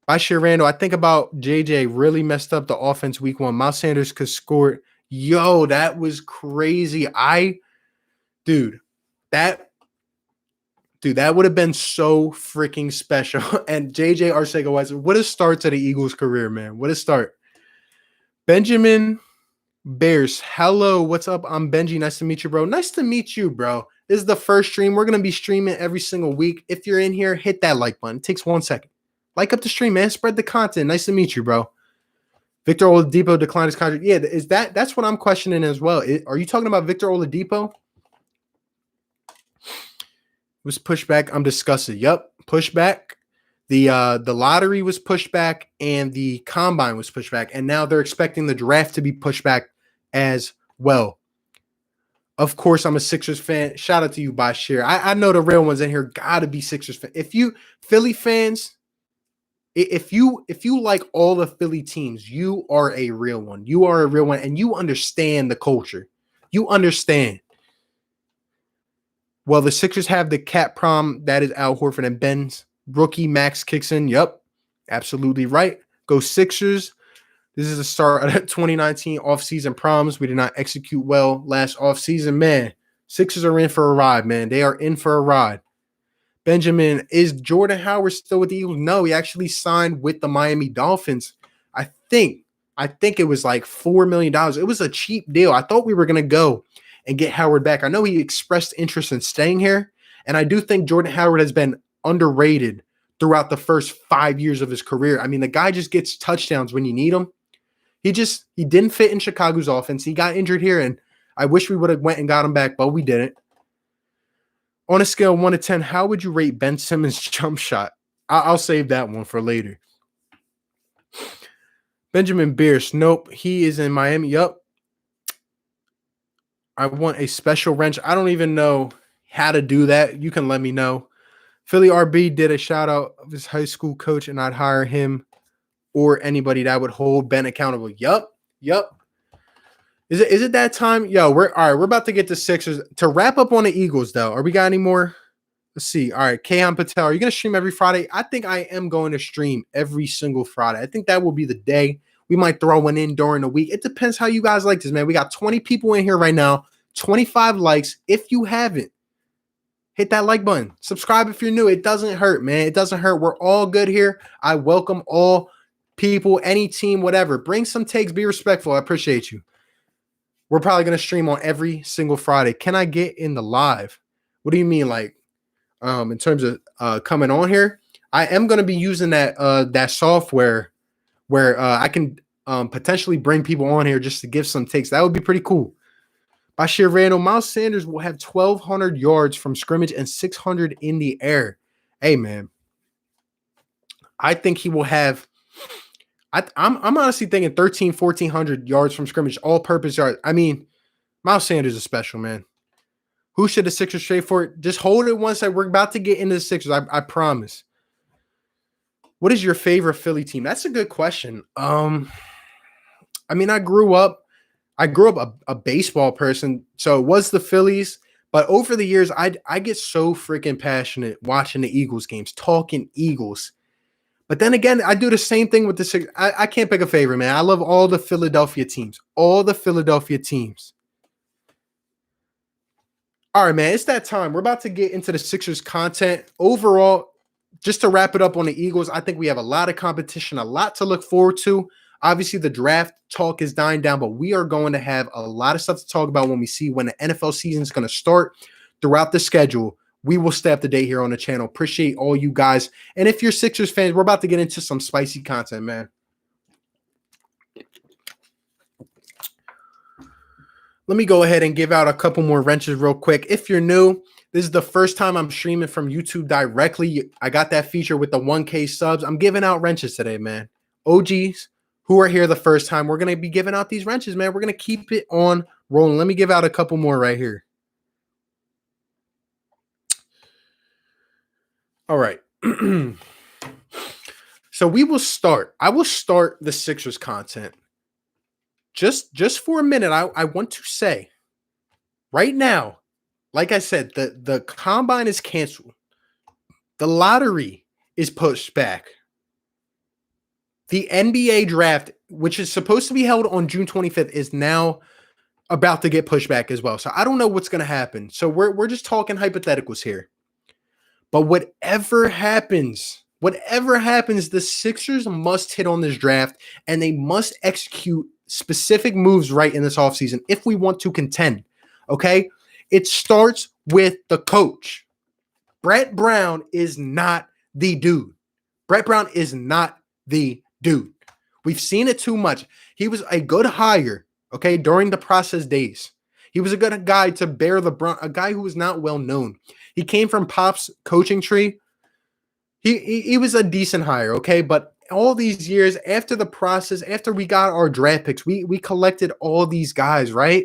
Bashir Randall, I think about JJ really messed up the offense week 1. Miles Sanders could score. Yo, that was crazy. That would have been so freaking special. And JJ Arcega-White, what a start to the Eagles' career, man. What a start. Benjamin Bears, hello, what's up? I'm Benji. Nice to meet you, bro. Nice to meet you, bro. This is the first stream. We're going to be streaming every single week. If you're in here, hit that like button. It takes 1 second. Like up the stream, man. Spread the content. Nice to meet you, bro. Victor Oladipo declined his contract. Yeah, that's what I'm questioning as well. Are you talking about Victor Oladipo? Was pushed back. I'm disgusted. Yep, pushed back. The lottery was pushed back and the combine was pushed back. And now they're expecting the draft to be pushed back as well. Of course, I'm a Sixers fan. Shout out to you, Bashir. I know the real ones in here gotta be Sixers fans. If you Philly fans, if you like all the Philly teams, you are a real one. You are a real one, and you understand the culture. You understand. Well, the Sixers have the cat prom. That is Al Horford and Ben's rookie Max kicks in. Yep, absolutely right. Go Sixers. This is the start of the 2019 offseason proms. We did not execute well last offseason. Man, Sixers are in for a ride, man. They are in for a ride. Benjamin, is Jordan Howard still with the Eagles? No, he actually signed with the Miami Dolphins. I think it was like $4 million. It was a cheap deal. I thought we were going to go and get Howard back. I know he expressed interest in staying here, and I do think Jordan Howard has been underrated throughout the first 5 years of his career. I mean, the guy just gets touchdowns when you need him. He didn't fit in Chicago's offense. He got injured here, and I wish we would have went and got him back, but we didn't. On a scale of 1 to 10, how would you rate Ben Simmons' jump shot? I'll save that one for later. Benjamin Bierce. Nope. He is in Miami. Yup. I want a special wrench. I don't even know how to do that. You can let me know. Philly RB did a shout out of his high school coach, and I'd hire him or anybody that would hold Ben accountable. Yup. Is it that time? Yo, we're all right. We're about to get the Sixers. To wrap up on the Eagles, though. Are we got any more? Let's see. All right, Kahan Patel, are you going to stream every Friday? I think I am going to stream every single Friday. I think that will be the day. We might throw one in during the week. It depends how you guys like this, man. We got 20 people in here right now, 25 likes. If you haven't, hit that like button. Subscribe if you're new. It doesn't hurt, man. It doesn't hurt. We're all good here. I welcome all people, any team, whatever. Bring some takes. Be respectful. I appreciate you. We're probably going to stream on every single Friday. Can I get in the live? What do you mean, like, in terms of coming on here? I am going to be using that software where I can potentially bring people on here just to give some takes. That would be pretty cool. Bashir Randall, Miles Sanders will have 1,200 yards from scrimmage and 600 in the air. Hey, man. I think he will have I'm honestly thinking 1,400 yards from scrimmage, all-purpose yards. I mean, Miles Sanders is special, man. Who should the Sixers trade for? Just hold it one second. We're about to get into the Sixers. I promise. What is your favorite Philly team? That's a good question. I mean, I grew up a baseball person, so it was the Phillies. But over the years, I get so freaking passionate watching the Eagles games, talking Eagles. But then again, I do the same thing with the Sixers. I can't pick a favorite, man. I love all the Philadelphia teams. All the Philadelphia teams. All right, man. It's that time. We're about to get into the Sixers content. Overall, just to wrap it up on the Eagles, I think we have a lot of competition, a lot to look forward to. Obviously, the draft talk is dying down, but we are going to have a lot of stuff to talk about when we see when the NFL season is going to start throughout the schedule. We will stay up to date here on the channel. Appreciate all you guys. And if you're Sixers fans, we're about to get into some spicy content, man. Let me go ahead and give out a couple more wrenches real quick. If you're new, this is the first time I'm streaming from YouTube directly. I got that feature with the 1K subs. I'm giving out wrenches today, man. OGs who are here the first time, we're going to be giving out these wrenches, man. We're going to keep it on rolling. Let me give out a couple more right here. All right. So we will start. I will start the Sixers content. Just for a minute, I want to say right now, like I said, the combine is canceled. The lottery is pushed back. The NBA draft, which is supposed to be held on June 25th, is now about to get pushed back as well. So I don't know what's going to happen. So we're just talking hypotheticals here. But whatever happens, the Sixers must hit on this draft, and they must execute specific moves right in this offseason if we want to contend, okay? It starts with the coach. Brett Brown is not the dude. Brett Brown is not the dude. We've seen it too much. He was a good hire, okay, during the process days. He was a good guy to bear the brunt, a guy who was not well known. He came from Pop's coaching tree. He was a decent hire, okay? But all these years after the process, after we got our draft picks, we collected all these guys, right?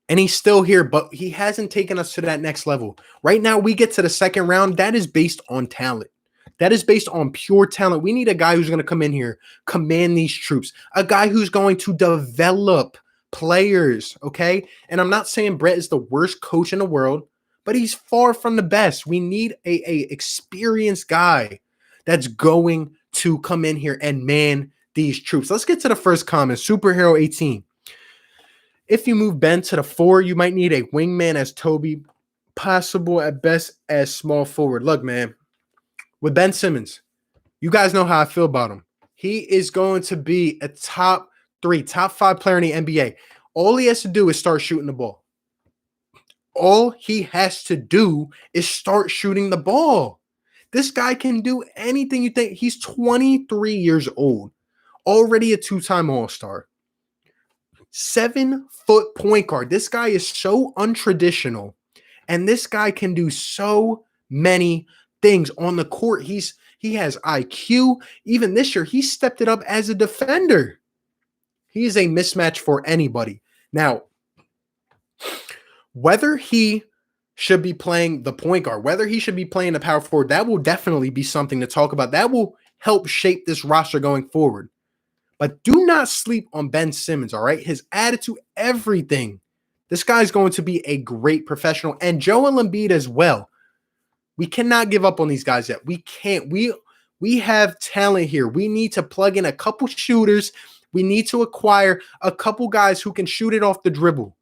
And he's still here, but he hasn't taken us to that next level. Right now, we get to the second round. That is based on talent. That is based on pure talent. We need a guy who's going to come in here, command these troops, a guy who's going to develop players, okay? And I'm not saying Brett is the worst coach in the world, but he's far from the best. We need a experienced guy that's going to come in here and man these troops. Let's get to the first comment. Superhero 18. If you move Ben to the 4, you might need a wingman as Toby, possible at best as small forward. Look, man, with Ben Simmons, you guys know how I feel about him. He is going to be a top 3, top 5 player in the NBA. All he has to do is start shooting the ball. All he has to do is start shooting the ball. This guy can do anything you think. He's 23 years old, already a 2-time All-Star. 7-foot point guard. This guy is so untraditional, And this guy can do so many things on the court. He has IQ. Even this year, he stepped it up as a defender. He is a mismatch for anybody. Now, whether he should be playing the point guard, whether he should be playing the power forward, that will definitely be something to talk about. That will help shape this roster going forward. But do not sleep on Ben Simmons, all right? His attitude, everything. This guy's going to be a great professional. And Joel Embiid as well. We cannot give up on these guys yet. We can't. We have talent here. We need to plug in a couple shooters. We need to acquire a couple guys who can shoot it off the dribble.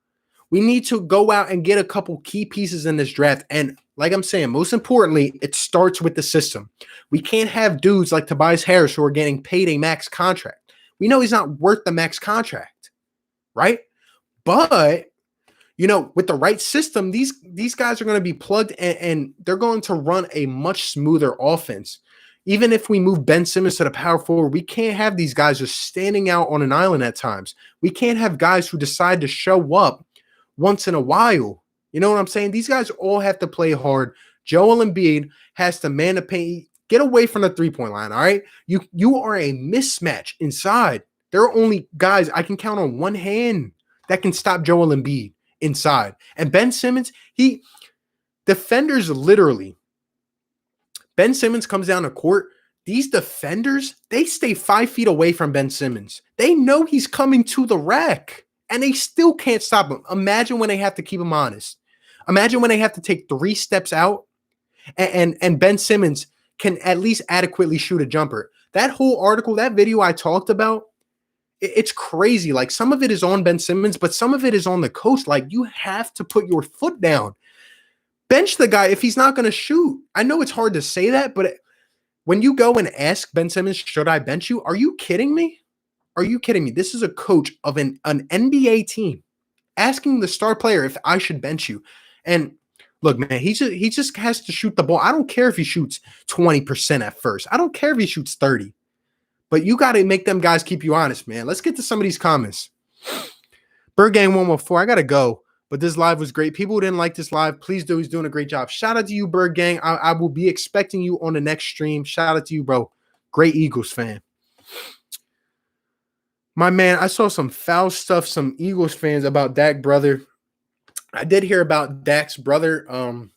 We need to go out and get a couple key pieces in this draft. And like I'm saying, most importantly, it starts with the system. We can't have dudes like Tobias Harris who are getting paid a max contract. We know he's not worth the max contract, right? But, with the right system, these guys are going to be plugged and they're going to run a much smoother offense. Even if we move Ben Simmons to the power forward, we can't have these guys just standing out on an island at times. We can't have guys who decide to show up once in a while. You know what I'm saying? These guys all have to play hard. Joel Embiid has to man the paint. Get away from the three-point line, all right? You are a mismatch inside. There are only guys I can count on one hand that can stop Joel Embiid inside. And Ben Simmons, defenders literally, Ben Simmons comes down the court. These defenders, they stay 5 feet away from Ben Simmons. They know he's coming to the rack, and they still can't stop him. Imagine when they have to keep him honest. Imagine when they have to take 3 steps out, and Ben Simmons can at least adequately shoot a jumper. That whole article, that video I talked about, it's crazy. Like, some of it is on Ben Simmons, but some of it is on the coach. Like, you have to put your foot down. Bench the guy if he's not going to shoot. I know it's hard to say that, but when you go and ask Ben Simmons, should I bench you? Are you kidding me? Are you kidding me? This is a coach of an NBA team asking the star player if I should bench you. And look, man, he just has to shoot the ball. I don't care if he shoots 20% at first. I don't care if he shoots 30. But you got to make them guys keep you honest, man. Let's get to some of these comments. Bird Gang 114, I got to go. But this live was great. People who didn't like this live, please do. He's doing a great job. Shout out to you, Bird Gang. I will be expecting you on the next stream. Shout out to you, bro. Great Eagles fan. My man, I saw some foul stuff, some Eagles fans about Dak brother. I did hear about Dak's brother.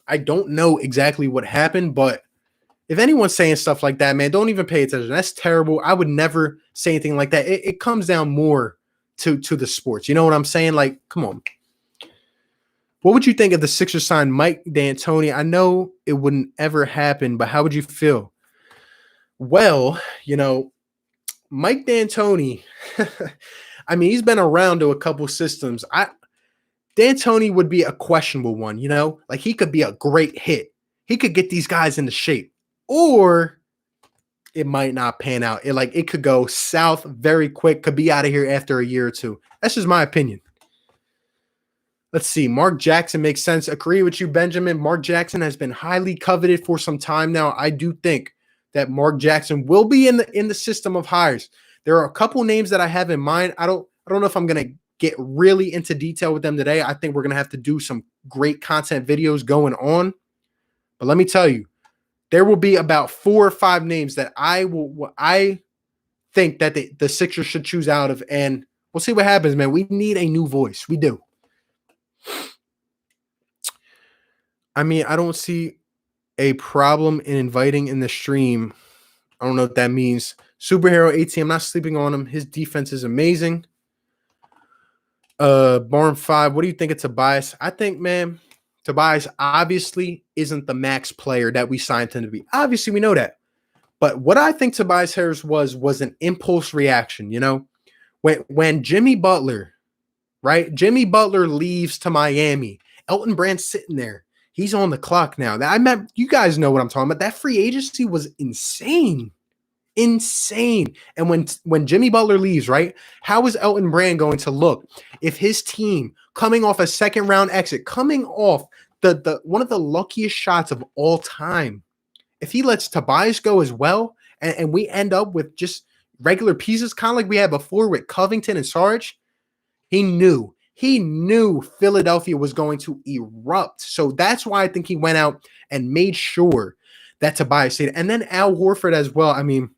I don't know exactly what happened, but if anyone's saying stuff like that, man, don't even pay attention. That's terrible. I would never say anything like that. It comes down more to the sports. You know what I'm saying? Like, come on. What would you think if the Sixers signed Mike D'Antoni? I know it wouldn't ever happen, but how would you feel? Well, Mike D'Antoni, I mean, he's been around to a couple systems. D'Antoni would be a questionable one, like he could be a great hit. He could get these guys into shape, or it might not pan out. It could go south very quick, could be out of here after a year or two. That's just my opinion. Let's see. Mark Jackson makes sense. Agree with you, Benjamin. Mark Jackson has been highly coveted for some time now. I do think that Mark Jackson will be in the system of hires. There are a couple names that I have in mind. I don't know if I'm going to get really into detail with them today. I think we're going to have to do some great content videos going on. But let me tell you, there will be about 4 or 5 names that I think that the Sixers should choose out of, and we'll see what happens, man. We need a new voice. We do. I mean, I don't see a problem in inviting in the stream. I don't know what that means. Superhero 18, I'm not sleeping on him. His defense is amazing. Barn 5, what do you think of Tobias? I think, man, Tobias obviously isn't the max player that we signed him to be. Obviously, we know that. But what I think Tobias Harris was an impulse reaction, When Jimmy Butler, right? Jimmy Butler leaves to Miami. Elton Brand's sitting there. He's on the clock now. You guys know what I'm talking about. That free agency was insane. Insane. And when Jimmy Butler leaves, right? How is Elton Brand going to look if his team coming off a second round exit, coming off the one of the luckiest shots of all time, if he lets Tobias go as well, and we end up with just regular pieces, kind of like we had before with Covington and Sarge, he knew He knew Philadelphia was going to erupt. So that's why I think he went out and made sure that Tobias stayed. And then Al Horford as well. I mean,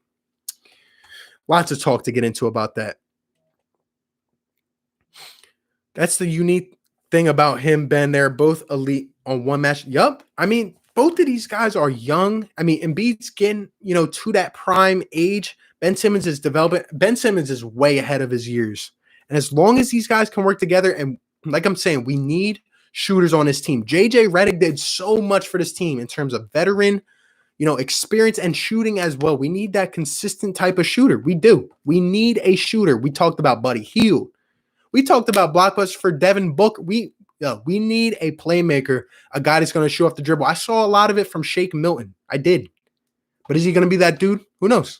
lots of talk to get into about that. That's the unique thing about him, Ben. They're both elite on one match. Yup. I mean, both of these guys are young. I mean, Embiid's getting, to that prime age. Ben Simmons is developing. Ben Simmons is way ahead of his years. And as long as these guys can work together, and like I'm saying, we need shooters on this team. JJ Redick did so much for this team in terms of veteran, experience and shooting as well. We need that consistent type of shooter. We do. We need a shooter. We talked about Buddy Hield. We talked about blockbusters for Devin Booker. We need a playmaker, a guy that's going to show off the dribble. I saw a lot of it from Shake Milton. I did. But is he going to be that dude? Who knows?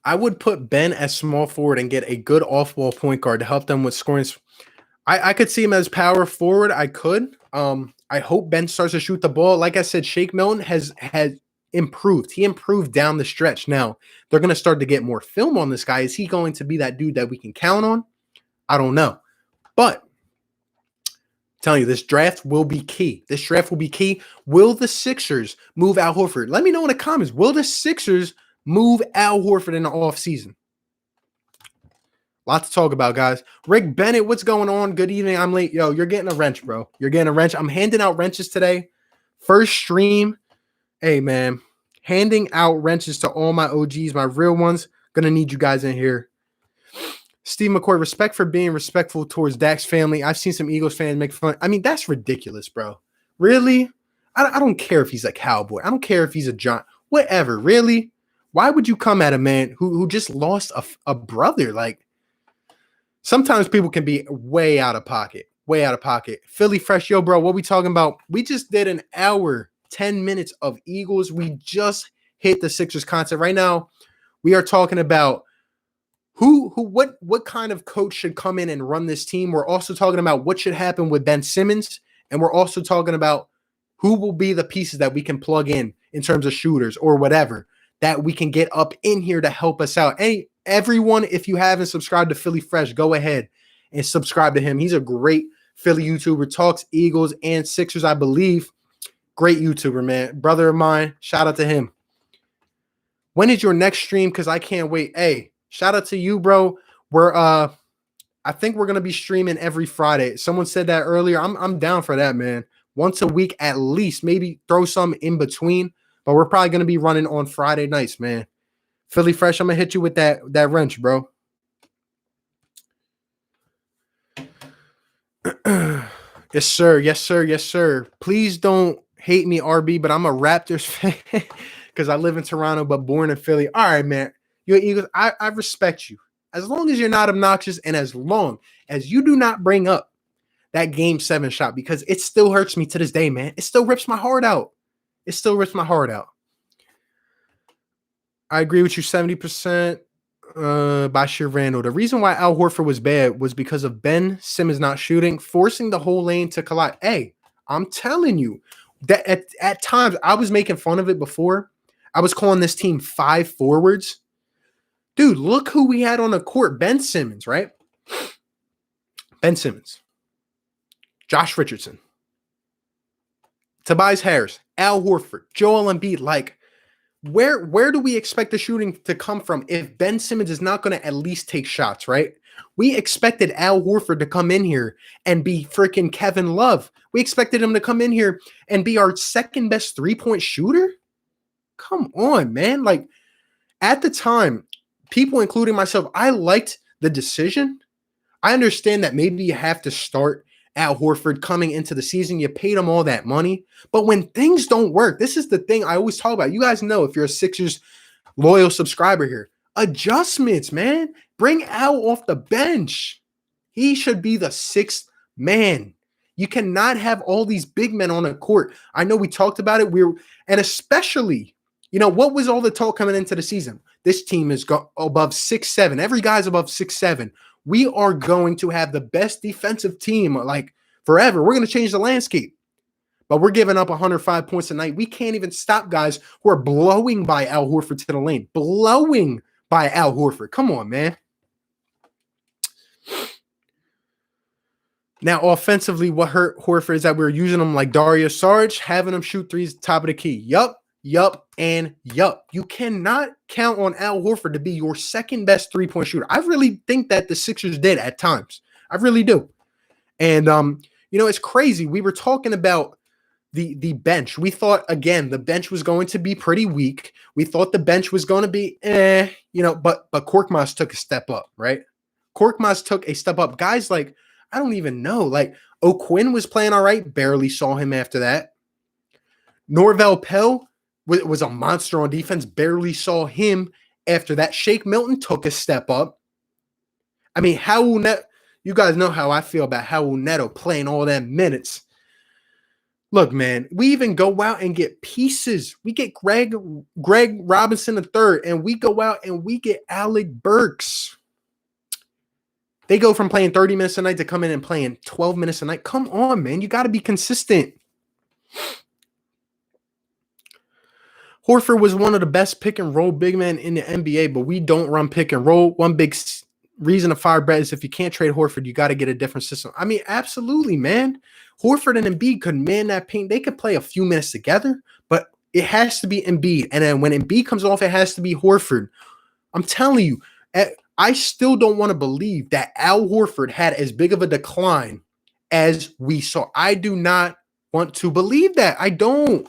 I would put Ben as small forward and get a good off-ball point guard to help them with scoring. I could see him as power forward. I could. I hope Ben starts to shoot the ball. Like I said, Shake Milton has improved. He improved down the stretch. Now, they're going to start to get more film on this guy. Is he going to be that dude that we can count on? I don't know. But I'm telling you, this draft will be key. This draft will be key. Will the Sixers move Al Horford? Let me know in the comments. Will the Sixers move Al Horford in the offseason? Lot to talk about, guys. Rick Bennett, what's going on? Good evening. I'm late. Yo, you're getting a wrench, bro. You're getting a wrench. I'm handing out wrenches today. First stream. Hey, man. Handing out wrenches to all my OGs, my real ones. Gonna need you guys in here. Steve McCoy, respect for being respectful towards Dak's family. I've seen some Eagles fans make fun. I mean, that's ridiculous, bro. Really? I don't care if he's a Cowboy. I don't care if he's a Giant. Whatever. Really? Why would you come at a man who just lost a brother? Like, sometimes people can be way out of pocket. Way out of pocket. Philly Fresh, yo, bro, what we talking about? We just did an hour, 10 minutes of Eagles. We just hit the Sixers concept. Right now, we are talking about what kind of coach should come in and run this team. We're also talking about what should happen with Ben Simmons. And we're also talking about who will be the pieces that we can plug in terms of shooters or whatever that we can get up in here to help us out. Everyone, if you haven't subscribed to Philly Fresh, go ahead and subscribe to him. He's a great Philly YouTuber, talks Eagles and Sixers, I believe. Great YouTuber, man. Brother of mine. Shout out to him. When is your next stream? Because I can't wait. Hey, shout out to you, bro. I think we're gonna be streaming every Friday. Someone said that earlier. I'm down for that, man. Once a week at least. Maybe throw some in between. But we're probably gonna be running on Friday nights, man. Philly Fresh, I'm gonna hit you with that wrench, bro. Yes, sir. Yes, sir. Yes, sir. Please don't hate me, RB, but I'm a Raptors fan because I live in Toronto, but born in Philly. All right, man. You're Eagles. I respect you. As long as you're not obnoxious and as long as you do not bring up that Game 7 shot, because it still hurts me to this day, man. It still rips my heart out. It still rips my heart out. I agree with you 70%. Bashir Randall. The reason why Al Horford was bad was because of Ben Simmons not shooting, forcing the whole lane to collide. Hey, I'm telling you that at times I was making fun of it before. I was calling this team 5 forwards. Dude, look who we had on the court. Ben Simmons, right? Ben Simmons. Josh Richardson. Tobias Harris. Al Horford. Joel Embiid. Like, where do we expect the shooting to come from if Ben Simmons is not going to at least take shots, right? We expected Al Horford to come in here and be freaking Kevin Love. We expected him to come in here and be our second best three-point shooter. Come on, man. Like, at the time, people, including myself, I liked the decision. I understand that maybe you have to start Al Horford coming into the season. You paid him all that money. But when things don't work, this is the thing I always talk about. You guys know if you're a Sixers loyal subscriber here. Adjustments, man. Bring Al off the bench. He should be the 6th man. You cannot have all these big men on the court. I know we talked about it. And especially, what was all the talk coming into the season? This team is above 6'7". Every guy's above 6'7". We are going to have the best defensive team like forever. We're going to change the landscape. But we're giving up 105 points a night. We can't even stop guys who are blowing by Al Horford to the lane. Blowing by Al Horford. Come on, man. Now, offensively, what hurt Horford is that we were using him like Dario Saric, having him shoot threes top of the key. Yup, and yup. You cannot count on Al Horford to be your second best three-point shooter. I really think that the Sixers did at times. I really do. And, it's crazy. We were talking about the bench. We thought, again, the bench was going to be pretty weak. We thought the bench was going to be but Korkmaz took a step up, right? Korkmaz took a step up. Guys like, I don't even know. Like, O'Quinn was playing all right. Barely saw him after that. Norvell Pell was a monster on defense. Barely saw him after that. Shake Milton took a step up. I mean, you guys know how I feel about Raul Neto playing all them minutes. Look, man, we even go out and get pieces. We get Greg Robinson III, and we go out and we get Alec Burks. They go from playing 30 minutes a night to come in and playing 12 minutes a night. Come on, man. You got to be consistent. Horford was one of the best pick and roll big men in the NBA, but we don't run pick and roll. One big reason to fire Brett is if you can't trade Horford, you got to get a different system. I mean, absolutely, man. Horford and Embiid could man that paint. They could play a few minutes together, but it has to be Embiid. And then when Embiid comes off, it has to be Horford. I'm telling you, I still don't want to believe that Al Horford had as big of a decline as we saw. I do not want to believe that. I don't.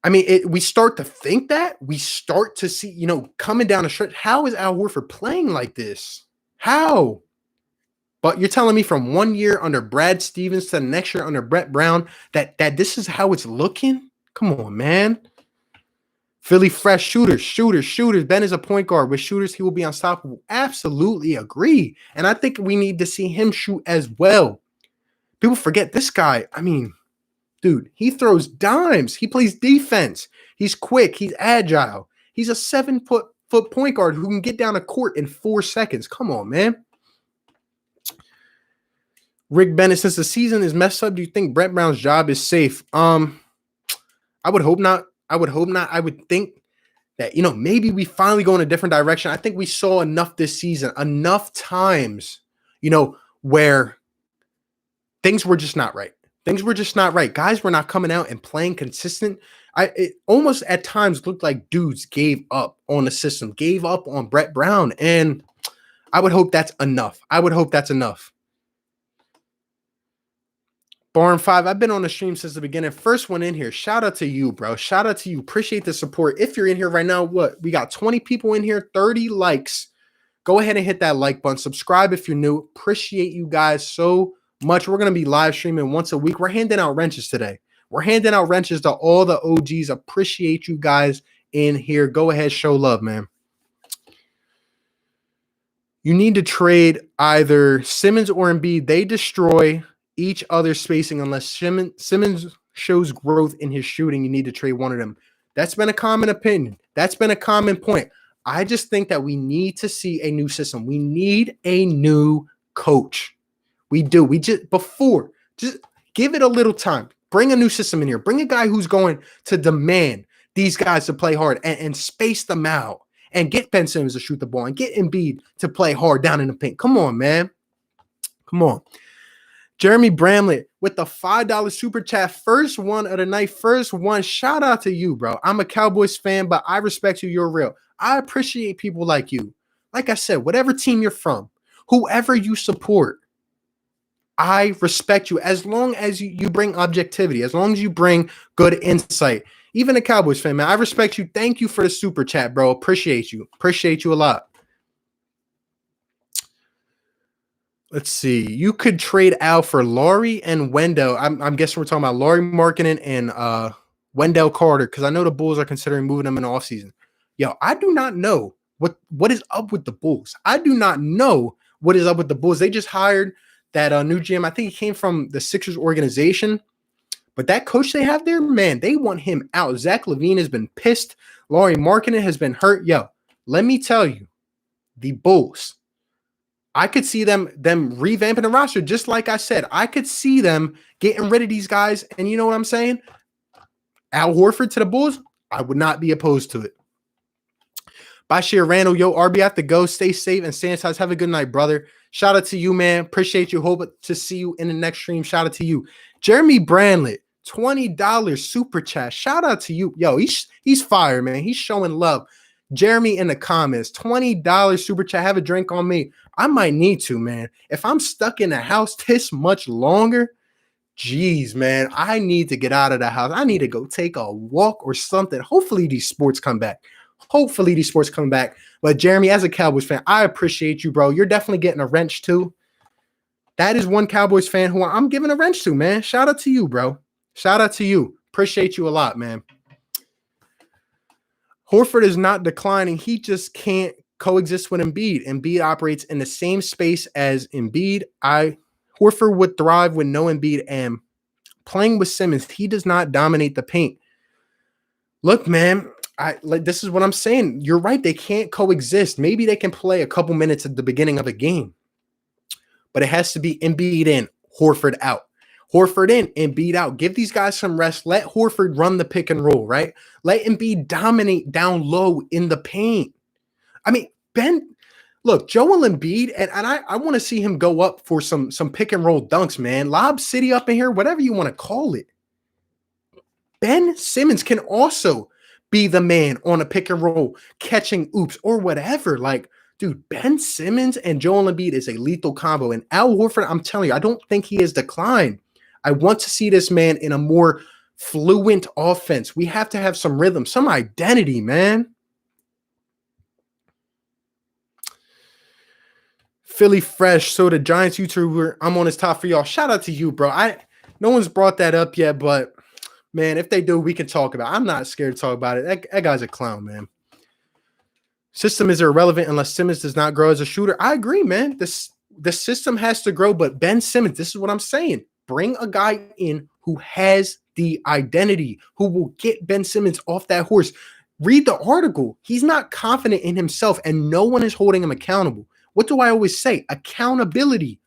I mean, we start to think that. We start to see, coming down the stretch. How is Al Horford playing like this? How? But you're telling me from 1 year under Brad Stevens to the next year under Brett Brown that this is how it's looking? Come on, man. Philly fresh shooters. Ben is a point guard. With shooters, he will be unstoppable. Absolutely agree. And I think we need to see him shoot as well. People forget this guy. I mean, dude, he throws dimes. He plays defense. He's quick. He's agile. He's a 7-foot point guard who can get down a court in 4 seconds. Come on, man. Rick Bennett, since the season is messed up, do you think Brett Brown's job is safe? I would hope not. I would think that, maybe we finally go in a different direction. I think we saw enough this season, enough times, where things were just not right. Guys were not coming out and playing consistent. It almost at times looked like dudes gave up on the system, gave up on Brett Brown. And I would hope that's enough. Barn 5, I've been on the stream since the beginning. First one in here. Shout out to you, bro. Shout out to you. Appreciate the support. If you're in here right now, we got 20 people in here, 30 likes. Go ahead and hit that like button. Subscribe if you're new. Appreciate you guys so much. We're going to be live streaming once a week. We're handing out wrenches today. We're handing out wrenches to all the OGs. Appreciate you guys in here. Go ahead, show love, man. You need to trade either Simmons or Embiid. They destroy each other's spacing unless Simmons shows growth in his shooting. You need to trade one of them. That's been a common opinion. That's been a common point. I just think that we need to see a new system. We need a new coach. We do. Just give it a little time. Bring a new system in here. Bring a guy who's going to demand these guys to play hard and space them out and get Ben Simmons to shoot the ball and get Embiid to play hard down in the paint. Come on, man. Come on. Jeremy Bramlett with the $5 super chat. First one of the night. First one. Shout out to you, bro. I'm a Cowboys fan, but I respect you. You're real. I appreciate people like you. Like I said, whatever team you're from, whoever you support, I respect you as long as you bring objectivity, as long as you bring good insight. Even a Cowboys fan, man, I respect you. Thank you for the super chat, bro. Appreciate you. Appreciate you a lot. Let's see. You could trade Al for Laurie and Wendell. I'm guessing we're talking about Laurie Markkinen and Wendell Carter, because I know the Bulls are considering moving them in the offseason. Yo, I do not know what is up with the Bulls. They just hired that new GM. I think he came from the Sixers organization. But that coach they have there, man, they want him out. Zach LaVine has been pissed. Laurie Markkinen has been hurt. Yo, let me tell you, the Bulls, I could see them revamping the roster. Just like I said, I could see them getting rid of these guys. And you know what I'm saying? Al Horford to the Bulls, I would not be opposed to it. Bashir Randall, yo, RB, I have to go. Stay safe and sanitize. Have a good night, brother. Shout out to you, man. Appreciate you. Hope to see you in the next stream. Shout out to you. Jeremy Brandlett, $20 super chat. Shout out to you. Yo, he's fire, man. He's showing love. Jeremy in the comments, $20 super chat. Have a drink on me. I might need to, man. If I'm stuck in the house this much longer, geez, man, I need to get out of the house. I need to go take a walk or something. Hopefully these sports come back. But Jeremy, as a Cowboys fan, I appreciate you, bro. You're definitely getting a wrench too. That is one Cowboys fan who I'm giving a wrench to, man. Shout out to you, bro. Shout out to you. Appreciate you a lot, man. Horford is not declining. He just can't coexist with Embiid. Embiid operates in the same space as Embiid. Horford would thrive with no Embiid, and playing with Simmons, he does not dominate the paint. Look, man, this is what I'm saying. You're right. They can't coexist. Maybe they can play a couple minutes at the beginning of a game, but it has to be Embiid in, Horford out. Horford in, Embiid out. Give these guys some rest. Let Horford run the pick and roll, right? Let Embiid dominate down low in the paint. I mean, look, Joel Embiid, and I want to see him go up for some pick and roll dunks, man. Lob City up in here, whatever you want to call it. Ben Simmons can also be the man on a pick and roll, catching oops or whatever. Like, dude, Ben Simmons and Joel Embiid is a lethal combo. And Al Horford, I'm telling you, I don't think he has declined. I want to see this man in a more fluent offense. We have to have some rhythm, some identity, man. Philly Fresh, so the Giants YouTuber, I'm on his top for y'all. Shout out to you, bro. No one's brought that up yet, but man, if they do, we can talk about it. I'm not scared to talk about it. That guy's a clown, man. System is irrelevant unless Simmons does not grow as a shooter. I agree, man. The system has to grow, but Ben Simmons, this is what I'm saying. Bring a guy in who has the identity, who will get Ben Simmons off that horse. Read the article. He's not confident in himself, and no one is holding him accountable. What do I always say? Accountability.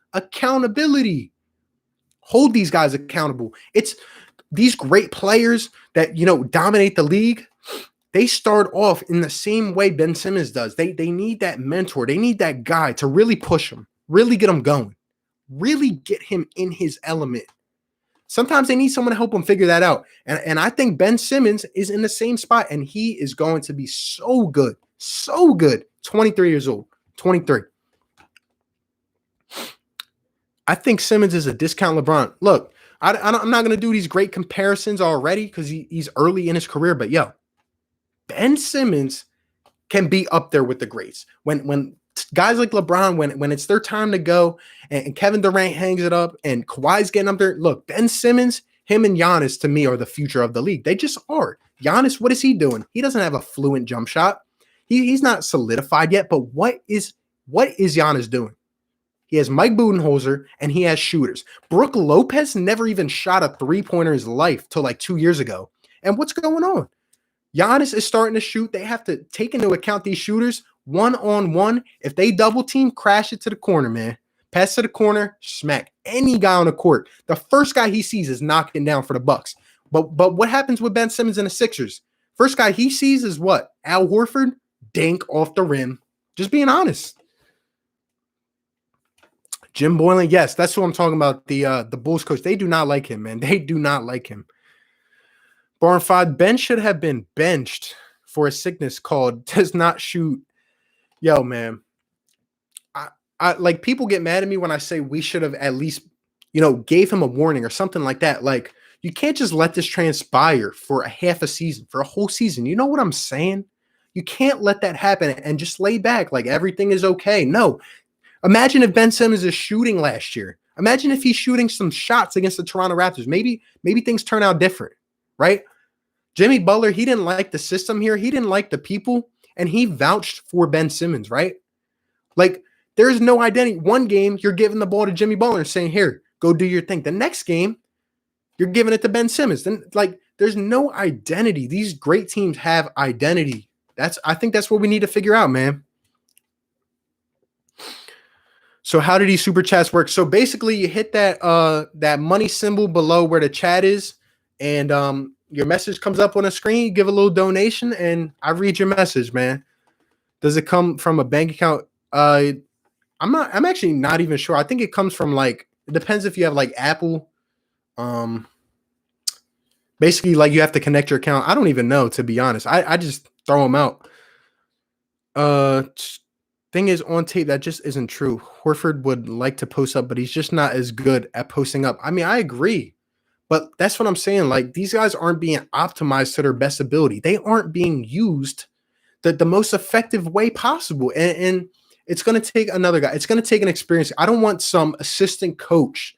Hold these guys accountable. It's these great players that, dominate the league. They start off in the same way Ben Simmons does. They need that mentor. They need that guy to really push them, really get them going, really get him in his element. Sometimes they need someone to help them figure that out. And I think Ben Simmons is in the same spot, and he is going to be so good. 23 years old, 23. I think Simmons is a discount LeBron. Look, I'm not going to do these great comparisons already because he's early in his career, but yo, Ben Simmons can be up there with the greats. When guys like LeBron, when it's their time to go and Kevin Durant hangs it up and Kawhi's getting up there, look, Ben Simmons, him and Giannis to me are the future of the league. They just are. Giannis, what is he doing? He doesn't have a fluent jump shot. He's not solidified yet, but what is Giannis doing? He has Mike Budenholzer, and he has shooters. Brook Lopez never even shot a three-pointer in his life till like 2 years ago. And what's going on? Giannis is starting to shoot. They have to take into account these shooters one-on-one. If they double team, crash it to the corner, man. Pass to the corner, smack any guy on the court. The first guy he sees is knocking down for the Bucks. But what happens with Ben Simmons and the Sixers? First guy he sees is what? Al Horford, dink off the rim. Just being honest. Jim Boylan, yes, that's who I'm talking about. The Bulls coach. They do not like him, man. They do not like him. Barn 5, Ben should have been benched for a sickness called does not shoot. Yo, man. I like people get mad at me when I say we should have at least, gave him a warning or something like that. Like, you can't just let this transpire for a half a season, for a whole season. You know what I'm saying? You can't let that happen and just lay back like everything is okay. No. Imagine if Ben Simmons is shooting last year. Imagine if he's shooting some shots against the Toronto Raptors. Maybe things turn out different, right? Jimmy Butler, he didn't like the system here. He didn't like the people, and he vouched for Ben Simmons, right? Like, there's no identity. One game, you're giving the ball to Jimmy Butler and saying, here, go do your thing. The next game, you're giving it to Ben Simmons. Then, there's no identity. These great teams have identity. I think that's what we need to figure out, man. So how do these super chats work? So basically you hit that money symbol below where the chat is, and your message comes up on the screen, you give a little donation, and I read your message, man. Does it come from a bank account? I'm actually not even sure. I think it comes from like, it depends if you have like Apple. Um, Basically like you have to connect your account. I don't even know, to be honest. I just throw them out. Uh, Thing is, on tape, that just isn't true. Horford would like to post up, but he's just not as good at posting up. I mean, I agree, but that's what I'm saying. Like, these guys aren't being optimized to their best ability. They aren't being used the most effective way possible. And it's going to take another guy. It's going to take an experience. I don't want some assistant coach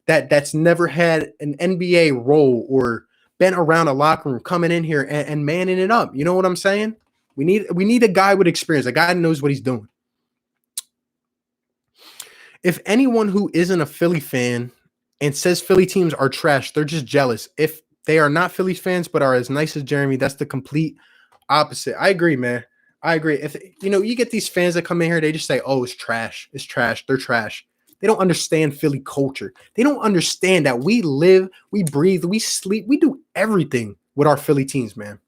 that's never had an NBA role or been around a locker room coming in here and manning it up. You know what I'm saying? We need a guy with experience, a guy who knows what he's doing. If anyone who isn't a Philly fan and says Philly teams are trash, they're just jealous. If they are not Phillies fans but are as nice as Jeremy, that's the complete opposite. I agree, man. I agree. If you get these fans that come in here, they just say, "Oh, it's trash. It's trash. They're trash." They don't understand Philly culture. They don't understand that we live, we breathe, we sleep, we do everything with our Philly teams, man.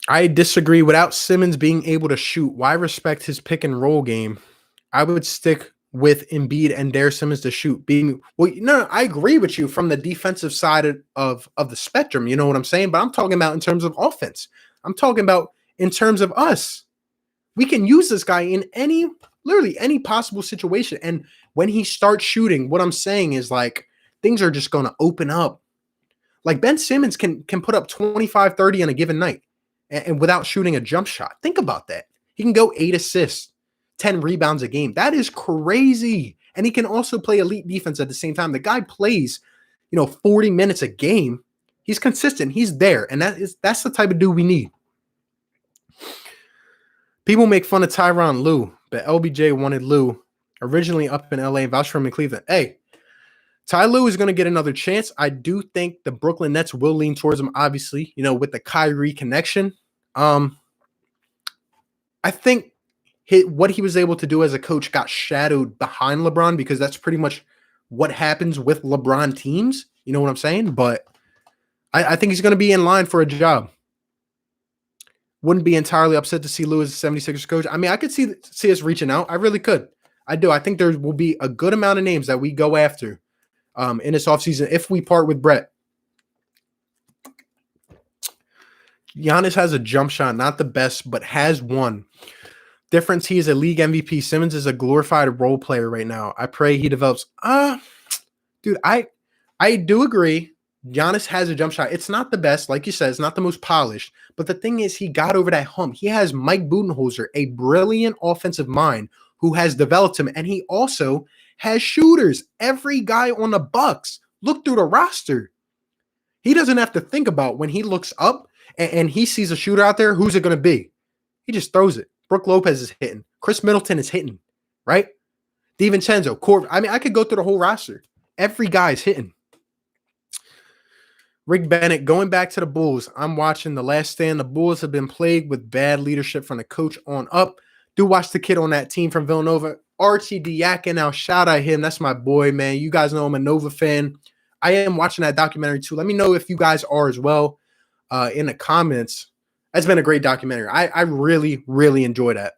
I disagree. Without Simmons being able to shoot, why respect his pick and roll game? I would stick with Embiid and Dare Simmons to shoot. No, I agree with you from the defensive side of the spectrum. You know what I'm saying? But I'm talking about in terms of offense. I'm talking about in terms of us. We can use this guy in literally any possible situation. And when he starts shooting, what I'm saying is like things are just going to open up. Like Ben Simmons can put up 25, 30 on a given night and without shooting a jump shot. Think about that. He can go 8 assists, 10 rebounds a game. That is crazy. And he can also play elite defense at the same time. The guy plays, 40 minutes a game. He's consistent. He's there. And that's the type of dude we need. People make fun of Tyronn Lue, but LBJ wanted Lue originally up in LA and vouched for him in Cleveland. Hey, Ty Lue is going to get another chance. I do think the Brooklyn Nets will lean towards him, obviously, with the Kyrie connection. I think what he was able to do as a coach got shadowed behind LeBron because that's pretty much what happens with LeBron teams. You know what I'm saying? But I think he's going to be in line for a job. Wouldn't be entirely upset to see Lue as a 76ers coach. I mean, I could see us reaching out. I really could. I do. I think there will be a good amount of names that we go after in this offseason if we part with Brett. Giannis has a jump shot, not the best, but has one. Difference, he is a league MVP. Simmons is a glorified role player right now. I pray he develops. Dude, I do agree. Giannis has a jump shot. It's not the best, like you said. It's not the most polished. But the thing is, he got over that hump. He has Mike Budenholzer, a brilliant offensive mind who has developed him. And he also has shooters. Every guy on the Bucks, look through the roster. He doesn't have to think about when he looks up and he sees a shooter out there, who's it going to be? He just throws it. Brooke Lopez is hitting. Chris Middleton is hitting, right? DiVincenzo, Corbin. I mean, I could go through the whole roster. Every guy is hitting. Rick Bennett, going back to the Bulls, I'm watching The Last Stand. The Bulls have been plagued with bad leadership from the coach on up. Do watch the kid on that team from Villanova, Archie Diakin. Now, shout out him. That's my boy, man. You guys know I'm a Nova fan. I am watching that documentary, too. Let me know if you guys are as well in the comments. That's been a great documentary. I really, really enjoy that.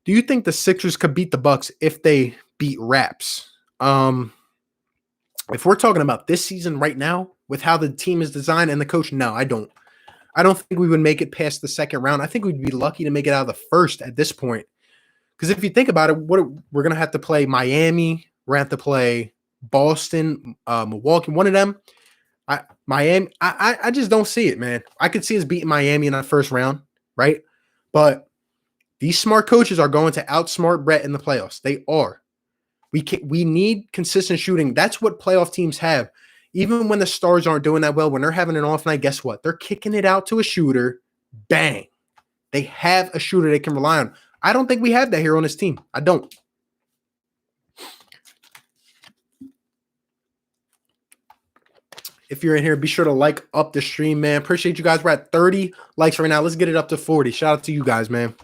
Do you think the Sixers could beat the Bucks if they beat Raps? If we're talking about this season right now, with how the team is designed and the coach, no, I don't. I don't think we would make it past the second round. I think we'd be lucky to make it out of the first at this point. Because if you think about it, we're going to have to play Miami. We're going to have to play Boston, Milwaukee, one of them. Miami, I just don't see it, man. I could see us beating Miami in the first round, right? But these smart coaches are going to outsmart Brett in the playoffs. They are. We need consistent shooting. That's what playoff teams have. Even when the stars aren't doing that well, when they're having an off night, guess what? They're kicking it out to a shooter. Bang. They have a shooter they can rely on. I don't think we have that here on this team. I don't. If you're in here, be sure to like up the stream, man. Appreciate you guys. We're at 30 likes right now. Let's get it up to 40. Shout out to you guys, man.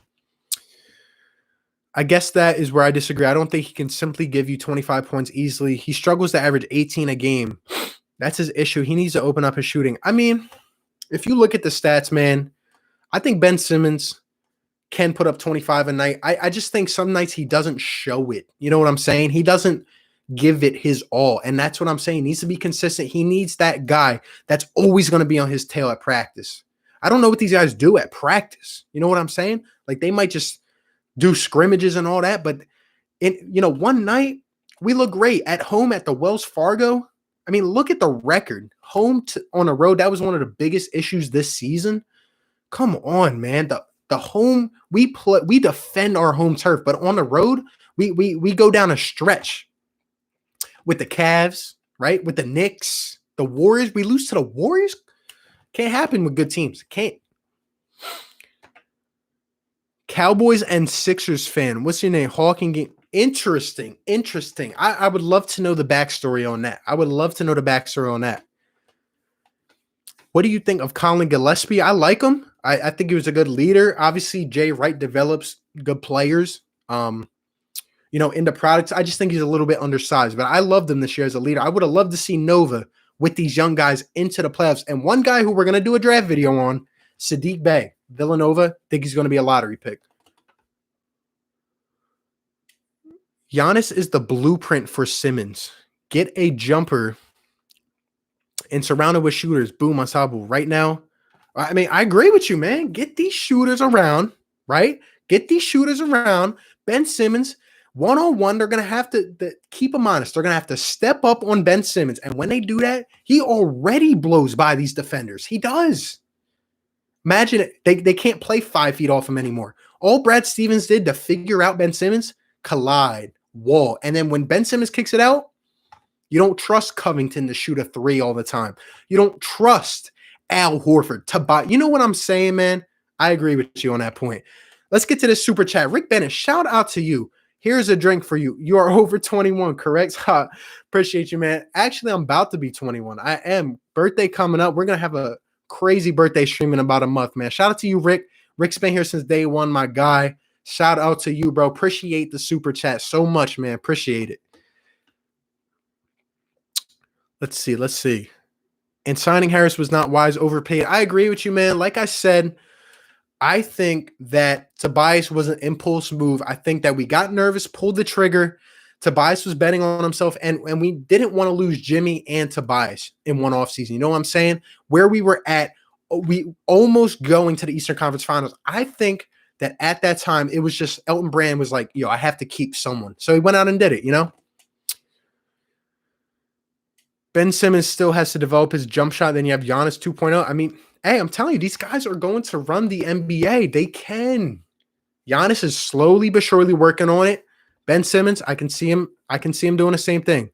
I guess that is where I disagree. I don't think he can simply give you 25 points easily. He struggles to average 18 a game. That's his issue. He needs to open up his shooting. I mean, if you look at the stats, man, I think Ben Simmons can put up 25 a night. I just think some nights he doesn't show it. You know what I'm saying? He doesn't give it his all. And that's what I'm saying. He needs to be consistent. He needs that guy that's always going to be on his tail at practice. I don't know what these guys do at practice. You know what I'm saying? Like they might just do scrimmages and all that. But one night we look great at home at the Wells Fargo. I mean, look at the record. On the road, that was one of the biggest issues this season. Come on, man. The home we defend our home turf, but on the road, we go down a stretch with the Cavs, right? With the Knicks, the Warriors. We lose to the Warriors. Can't happen with good teams. Can't. Cowboys and Sixers fan. What's your name? Hawking game. Interesting. I would love to know the backstory on that. What do you think of Colin Gillespie? I like him. I think he was a good leader. Obviously, Jay Wright develops good players. In the products, I just think he's a little bit undersized. But I loved him this year as a leader. I would have loved to see Nova with these young guys into the playoffs. And one guy who we're going to do a draft video on, Sadiq Bey, Villanova. Think he's going to be a lottery pick. Giannis is the blueprint for Simmons. Get a jumper and surround it with shooters. Boom, Asabu. Right now, I mean, I agree with you, man. Get these shooters around, right? Get these shooters around. Ben Simmons, one-on-one, they're going to have to keep him honest. They're going to have to step up on Ben Simmons. And when they do that, he already blows by these defenders. He does. Imagine it. They can't play 5 feet off him anymore. All Brad Stevens did to figure out Ben Simmons, collide, wall. And then when Ben Simmons kicks it out, you don't trust Covington to shoot a 3 all the time. You don't trust Al Horford to buy. You know what I'm saying, man? I agree with you on that point. Let's get to this super chat. Rick Bennett, shout out to you. Here's a drink for you. You are over 21, correct? Appreciate you, man. Actually, I'm about to be 21. I am. Birthday coming up. We're going to have a crazy birthday stream in about a month, man. Shout out to you, Rick. Rick's been here since day one, my guy. Shout out to you, bro. Appreciate the super chat so much, man. Appreciate it. Let's see. And signing Harris was not wise, overpaid. I agree with you, man. Like I said, I think that Tobias was an impulse move. I think that we got nervous, pulled the trigger. Tobias was betting on himself, and we didn't want to lose Jimmy and Tobias in one offseason. You know what I'm saying? Where we were at, we almost going to the Eastern Conference Finals. I think that at that time, it was just Elton Brand was like, I have to keep someone. So he went out and did it, Ben Simmons still has to develop his jump shot. Then you have Giannis 2.0. I mean, hey, I'm telling you, these guys are going to run the NBA. They can. Giannis is slowly but surely working on it. Ben Simmons, I can see him doing the same thing.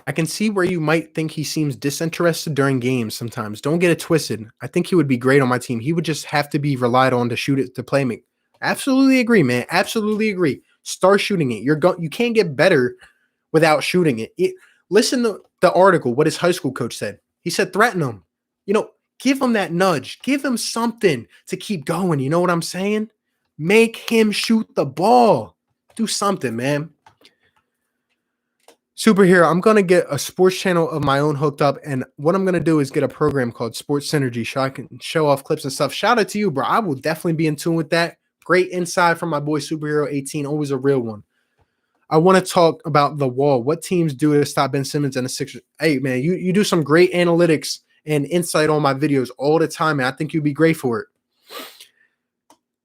I can see where you might think he seems disinterested during games sometimes. Don't get it twisted. I think he would be great on my team. He would just have to be relied on to shoot it, to play make. Absolutely agree, man. Absolutely agree. Start shooting it. You can't get better without shooting it. Listen to the article, what his high school coach said. He said, threaten him. Give him that nudge. Give him something to keep going. You know what I'm saying? Make him shoot the ball. Do something, man. Superhero, I'm going to get a sports channel of my own hooked up, and what I'm going to do is get a program called Sports Synergy so I can show off clips and stuff. Shout out to you, bro. I will definitely be in tune with that. Great insight from my boy Superhero 18. Always a real one. I want to talk about the wall. What teams do to stop Ben Simmons and the Sixers? Hey, man, you do some great analytics and insight on my videos all the time, man. I think you'd be great for it.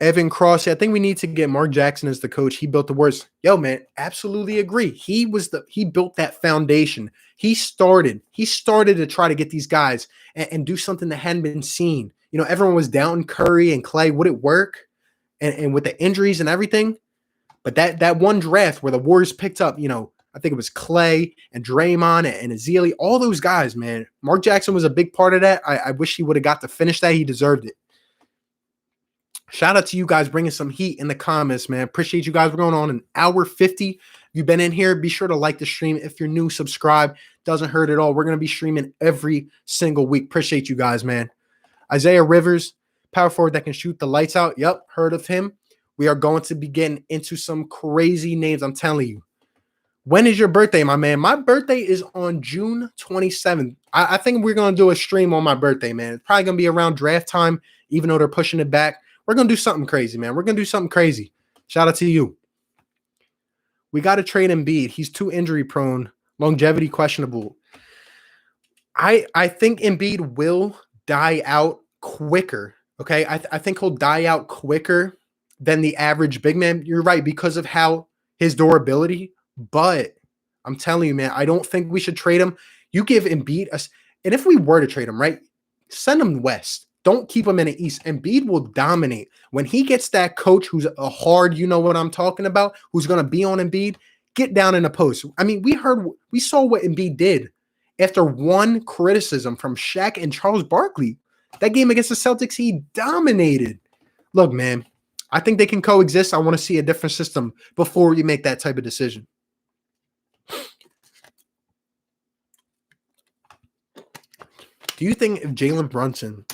Evan Cross, I think we need to get Mark Jackson as the coach. He built the worst. Yo, man, absolutely agree. He built that foundation. He started to try to get these guys and do something that hadn't been seen. Everyone was down Curry and Clay. Would it work? And with the injuries and everything? But that one draft where the Warriors picked up, I think it was Clay and Draymond and Ezeli, all those guys, man. Mark Jackson was a big part of that. I wish he would have got to finish that. He deserved it. Shout out to you guys bringing some heat in the comments, man. Appreciate you guys. We're going on an hour 50. If you've been in here, be sure to like the stream. If you're new, subscribe. Doesn't hurt at all. We're going to be streaming every single week. Appreciate you guys, man. Isaiah Rivers, power forward that can shoot the lights out. Yep, heard of him. We are going to be getting into some crazy names. I'm telling you. When is your birthday, my man? My birthday is on June 27th. I think we're going to do a stream on my birthday, man. It's probably going to be around draft time, even though they're pushing it back. We're going to do something crazy, man. We're going to do something crazy. Shout out to you. We got to trade Embiid. He's too injury prone. Longevity questionable. I think Embiid will die out quicker. Okay, I think he'll die out quicker than the average big man. You're right, because of how his durability. But I'm telling you, man, I don't think we should trade him. You give Embiid us, and if we were to trade him, right, send him west. Don't keep him in the east. Embiid will dominate when he gets that coach who's a hard. You know what I'm talking about? Who's going to be on Embiid? Get down in the post. I mean, we saw what Embiid did after one criticism from Shaq and Charles Barkley. That game against the Celtics, he dominated. Look, man, I think they can coexist. I want to see a different system before you make that type of decision. Do you think if Jalen Brunson,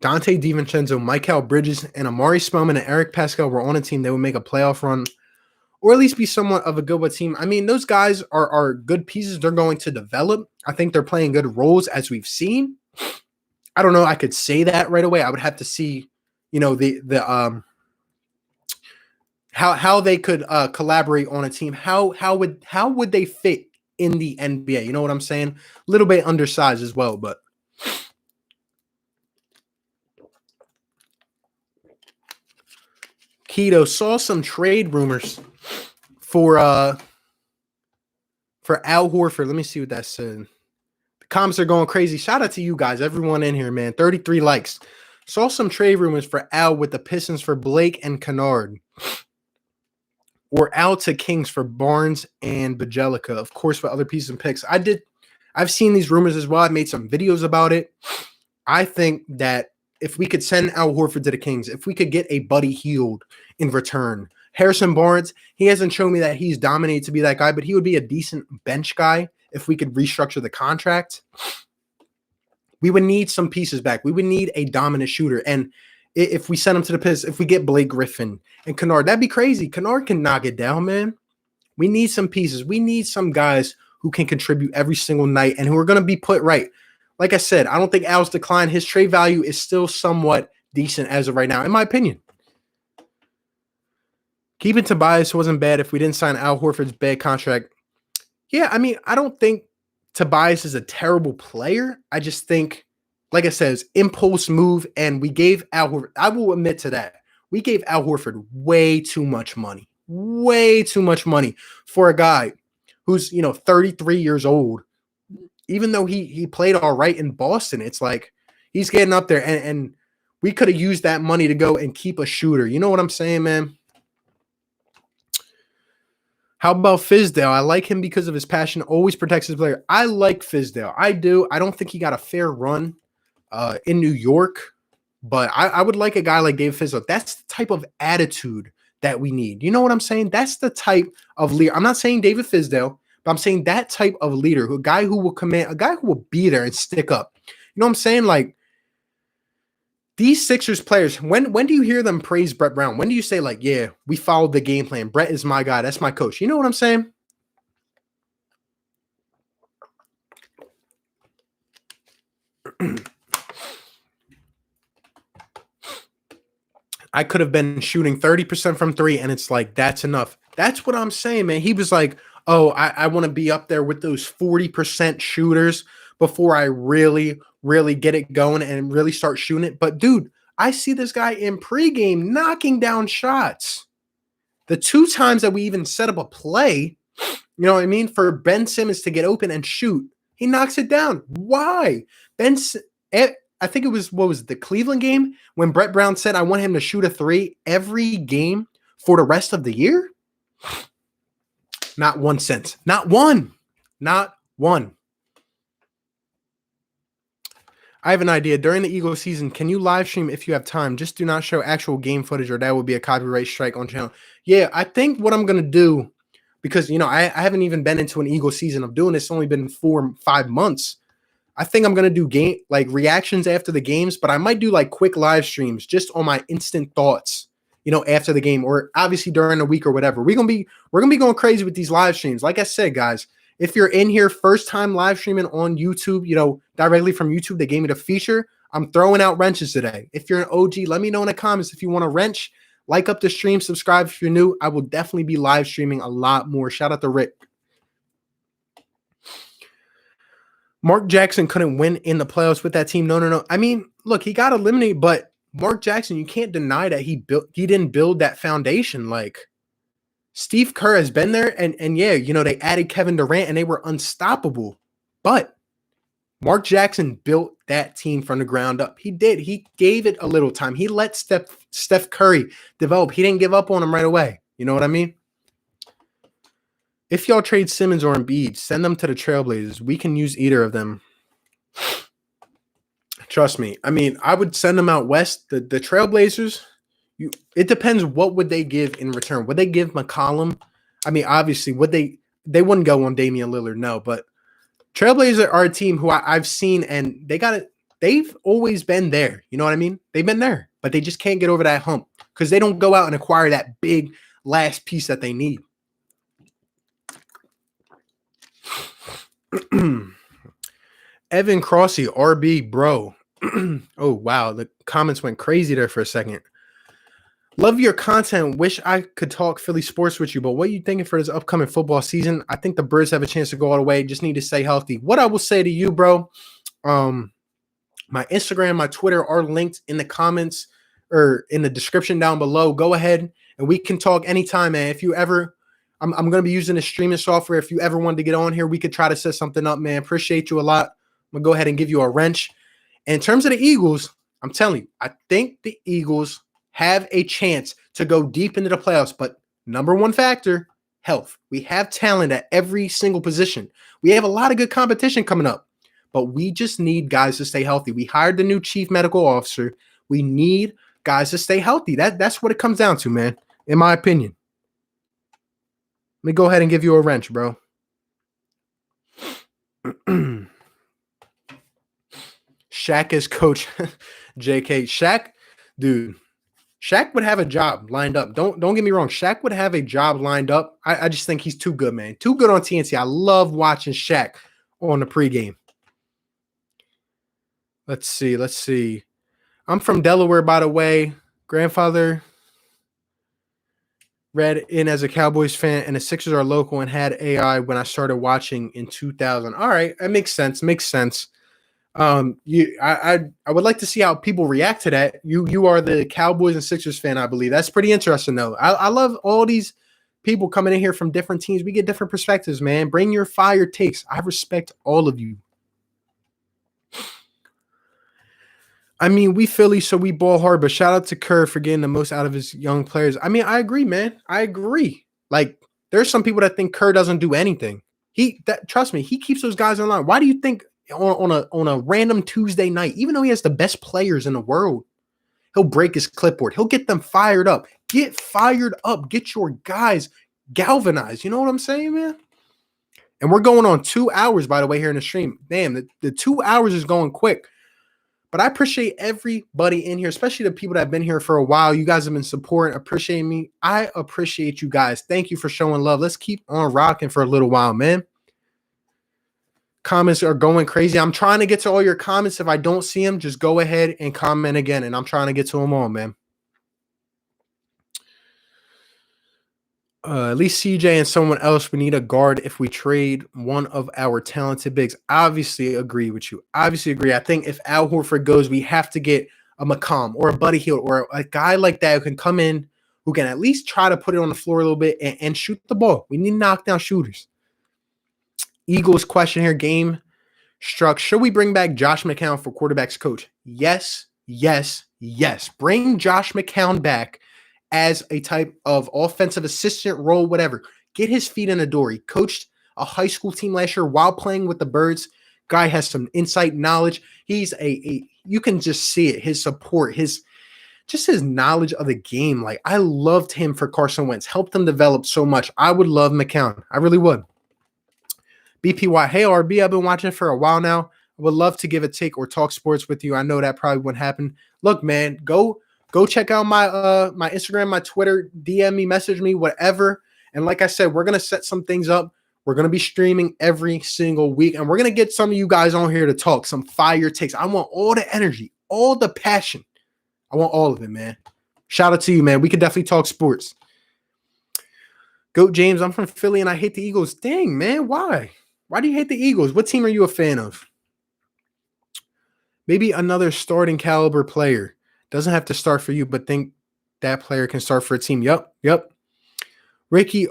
Dante DiVincenzo, Mikal Bridges, and Amari Spellman and Eric Pascal were on a team, they would make a playoff run or at least be somewhat of a good team? I mean, those guys are good pieces. They're going to develop. I think they're playing good roles as we've seen. I don't know. I could say that right away. I would have to see, you know, how they could collaborate on a team. How would they fit in the NBA? You know what I'm saying? A little bit undersized as well, but Keto saw some trade rumors for Al Horford. Let me see what that said. The comments are going crazy. Shout out to you guys, everyone in here, man. 33 likes. Saw some trade rumors for Al with the Pistons for Blake and Kennard. Or Al to Kings for Barnes and Bjelica, of course, for other pieces and picks. I've seen these rumors as well. I made some videos about it. I think that if we could send Al Horford to the Kings, if we could get a Buddy Hield in return, Harrison Barnes, he hasn't shown me that he's dominated to be that guy, but he would be a decent bench guy if we could restructure the contract. We would need some pieces back. We would need a dominant shooter. And if we send him to the Pistons, if we get Blake Griffin and Kennard, that'd be crazy. Kennard can knock it down, man. We need some pieces. We need some guys who can contribute every single night and who are going to be put right. Like I said, I don't think Al's decline. His trade value is still somewhat decent as of right now, in my opinion. Keeping Tobias wasn't bad if we didn't sign Al Horford's bad contract. Yeah, I mean, I don't think Tobias is a terrible player. I just think, like I said, it's impulse move, and we gave Al Horford, I will admit to that, we gave Al Horford way too much money. Way too much money for a guy who's, 33 years old. Even though he played all right in Boston, it's like he's getting up there, and we could have used that money to go and keep a shooter. You know what I'm saying, man? How about Fizdale? I like him because of his passion, always protects his player. I like Fizdale. I do. I don't think he got a fair run in New York, but I would like a guy like David Fizdale. That's the type of attitude that we need. You know what I'm saying? That's the type of leader. I'm not saying David Fizdale, but I'm saying that type of leader, a guy who will command, a guy who will be there and stick up. You know what I'm saying? Like, these Sixers players, when do you hear them praise Brett Brown? When do you say, like, yeah, we followed the game plan. Brett is my guy. That's my coach. You know what I'm saying? I could have been shooting 30% from three, and it's like, that's enough. That's what I'm saying, man. He was like, oh, I want to be up there with those 40% shooters before I really get it going and really start shooting it. But, dude, I see this guy in pregame knocking down shots. The two times that we even set up a play, you know what I mean, for Ben Simmons to get open and shoot, he knocks it down. Why? I think it was, the Cleveland game when Brett Brown said, I want him to shoot a three every game for the rest of the year? Not 1 cent. Not one. Not one. I have an idea. During the Eagles season, can you live stream if you have time? Just do not show actual game footage, or that would be a copyright strike on channel. Yeah, I think what I'm going to do, because, I haven't even been into an Eagles season of doing this. It's only been 4-5 months. I think I'm gonna do game like reactions after the games, but I might do like quick live streams just on my instant thoughts, after the game or obviously during the week or whatever. We're gonna be going crazy with these live streams. Like I said, guys, if you're in here first time live streaming on YouTube, directly from YouTube, they gave me the feature. I'm throwing out wrenches today. If you're an OG, let me know in the comments if you want a wrench. Like up the stream, subscribe if you're new. I will definitely be live streaming a lot more. Shout out to Rick. Mark Jackson couldn't win in the playoffs with that team. No. I mean, look, he got eliminated, but Mark Jackson, you can't deny that he didn't build that foundation. Like Steve Kerr has been there, and yeah, they added Kevin Durant and they were unstoppable. But Mark Jackson built that team from the ground up. He did. He gave it a little time. He let Steph Curry develop. He didn't give up on him right away. You know what I mean? If y'all trade Simmons or Embiid, send them to the Trailblazers. We can use either of them. Trust me. I mean, I would send them out west. The Trailblazers, it depends what would they give in return. Would they give McCollum? I mean, obviously, they wouldn't go on Damian Lillard, no. But Trailblazers are a team who I've seen, and they've always been there. You know what I mean? They've been there, but they just can't get over that hump because they don't go out and acquire that big last piece that they need. Evan Crossy, RB, bro. Oh, wow. The comments went crazy there for a second. Love your content. Wish I could talk Philly sports with you, but what are you thinking for this upcoming football season? I think the Birds have a chance to go all the way. Just need to stay healthy. What I will say to you, bro, my Instagram, my Twitter are linked in the comments or in the description down below. Go ahead and we can talk anytime, man. If you ever... I'm going to be using the streaming software. If you ever wanted to get on here, we could try to set something up, man. Appreciate you a lot. I'm going to go ahead and give you a wrench. And in terms of the Eagles, I'm telling you, I think the Eagles have a chance to go deep into the playoffs. But number one factor, health. We have talent at every single position. We have a lot of good competition coming up. But we just need guys to stay healthy. We hired the new chief medical officer. We need guys to stay healthy. That's what it comes down to, man, in my opinion. Let me go ahead and give you a wrench, bro. Shaq is coach. JK. Shaq would have a job lined up. Don't get me wrong. Shaq would have a job lined up. I just think he's too good, man. Too good on TNT. I love watching Shaq on the pregame. Let's see. I'm from Delaware, by the way. Grandfather read in as a Cowboys fan, and the Sixers are local and had AI when I started watching in 2000. All right, that makes sense. I would like to see how people react to that. You are the Cowboys and Sixers fan, I believe. That's pretty interesting, though. I love all these people coming in here from different teams. We get different perspectives, man. Bring your fire takes. I respect all of you. I mean, we Philly, so we ball hard, but shout out to Kerr for getting the most out of his young players. I mean, I agree, man. I agree. Like, there's some people that think Kerr doesn't do anything. Trust me, he keeps those guys in line. Why do you think on a random Tuesday night, even though he has the best players in the world, he'll break his clipboard. He'll get them fired up. Get fired up. Get your guys galvanized. You know what I'm saying, man? And we're going on 2 hours, by the way, here in the stream. Damn, the 2 hours is going quick. But I appreciate everybody in here, especially the people that have been here for a while. You guys have been supporting, appreciating me. I appreciate you guys. Thank you for showing love. Let's keep on rocking for a little while, man. Comments are going crazy. I'm trying to get to all your comments. If I don't see them, just go ahead and comment again. And I'm trying to get to them all, man. At least CJ and someone else. We need a guard if we trade one of our talented bigs. Obviously agree with you. Obviously agree. I think if Al Horford goes, we have to get a McCollum or a Buddy Hield or a guy like that who can come in, who can at least try to put it on the floor a little bit and shoot the ball. We need knockdown shooters. Eagles question here. Game struck. Should we bring back Josh McCown for quarterbacks coach? Yes. Bring Josh McCown back as a type of offensive assistant role, whatever. Get his feet in the door. He coached a high school team last year while playing with the Birds. Guy has some insight, knowledge. He's you can just see it. His support, his knowledge of the game. Like, I loved him for Carson Wentz. Helped him develop so much. I would love McCown. I really would. BPY, hey RB, I've been watching for a while now. I would love to give a take or talk sports with you. I know that probably wouldn't happen. Look, man, go check out my Instagram, my Twitter, DM me, message me, whatever. And like I said, we're gonna set some things up. We're gonna be streaming every single week, and we're gonna get some of you guys on here to talk some fire takes. I want all the energy, all the passion. I want all of it, man. Shout out to you, man. We could definitely talk sports. Goat James, I'm from Philly and I hate the Eagles. Dang, man, why? Why do you hate the Eagles? What team are you a fan of? Maybe another starting caliber player. Doesn't have to start for you, but think that player can start for a team. Yep. Ricky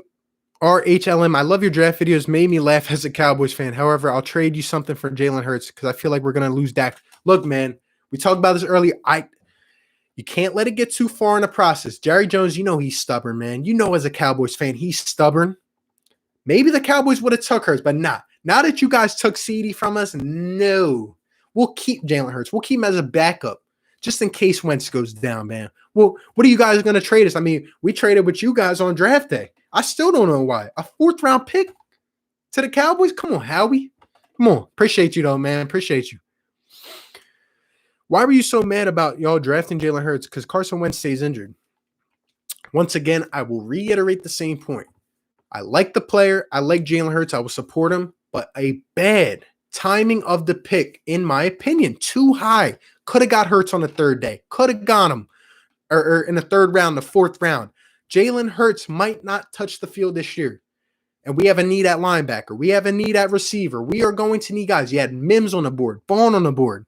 RHLM, I love your draft videos. Made me laugh as a Cowboys fan. However, I'll trade you something for Jalen Hurts because I feel like we're going to lose Dak. Look, man, we talked about this earlier. You can't let it get too far in the process. Jerry Jones, you know he's stubborn, man. You know as a Cowboys fan, he's stubborn. Maybe the Cowboys would have took Hurts, but not. Now that you guys took CD from us, no. We'll keep Jalen Hurts. We'll keep him as a backup just in case Wentz goes down, man. Well, what are you guys going to trade us? I mean, we traded with you guys on draft day. I still don't know why. A 4th-round pick to the Cowboys? Come on, Howie. Come on. Appreciate you, though, man. Appreciate you. Why were you so mad about y'all drafting Jalen Hurts? Because Carson Wentz stays injured. Once again, I will reiterate the same point. I like the player. I like Jalen Hurts. I will support him. But a bad timing of the pick, in my opinion, too high. Could have got Hurts on the 3rd day. Could have got him or in the 3rd round, the 4th round. Jalen Hurts might not touch the field this year. And we have a need at linebacker. We have a need at receiver. We are going to need guys. You had Mims on the board, Vaughn on the board.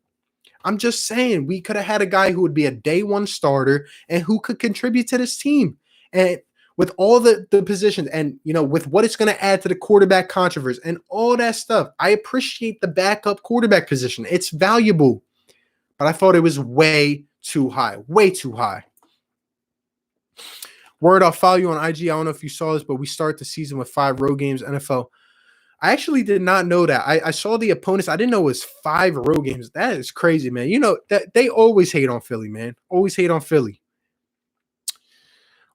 I'm just saying we could have had a guy who would be a day 1 starter and who could contribute to this team. And with all the positions and, you know, with what it's going to add to the quarterback controversy and all that stuff, I appreciate the backup quarterback position. It's valuable. But I thought it was way too high. Way too high. Word, I'll follow you on IG. I don't know if you saw this, but we start the season with 5 road games, NFL. I actually did not know that. I saw the opponents. I didn't know it was 5 road games. That is crazy, man. You know, that they always hate on Philly, man. Always hate on Philly.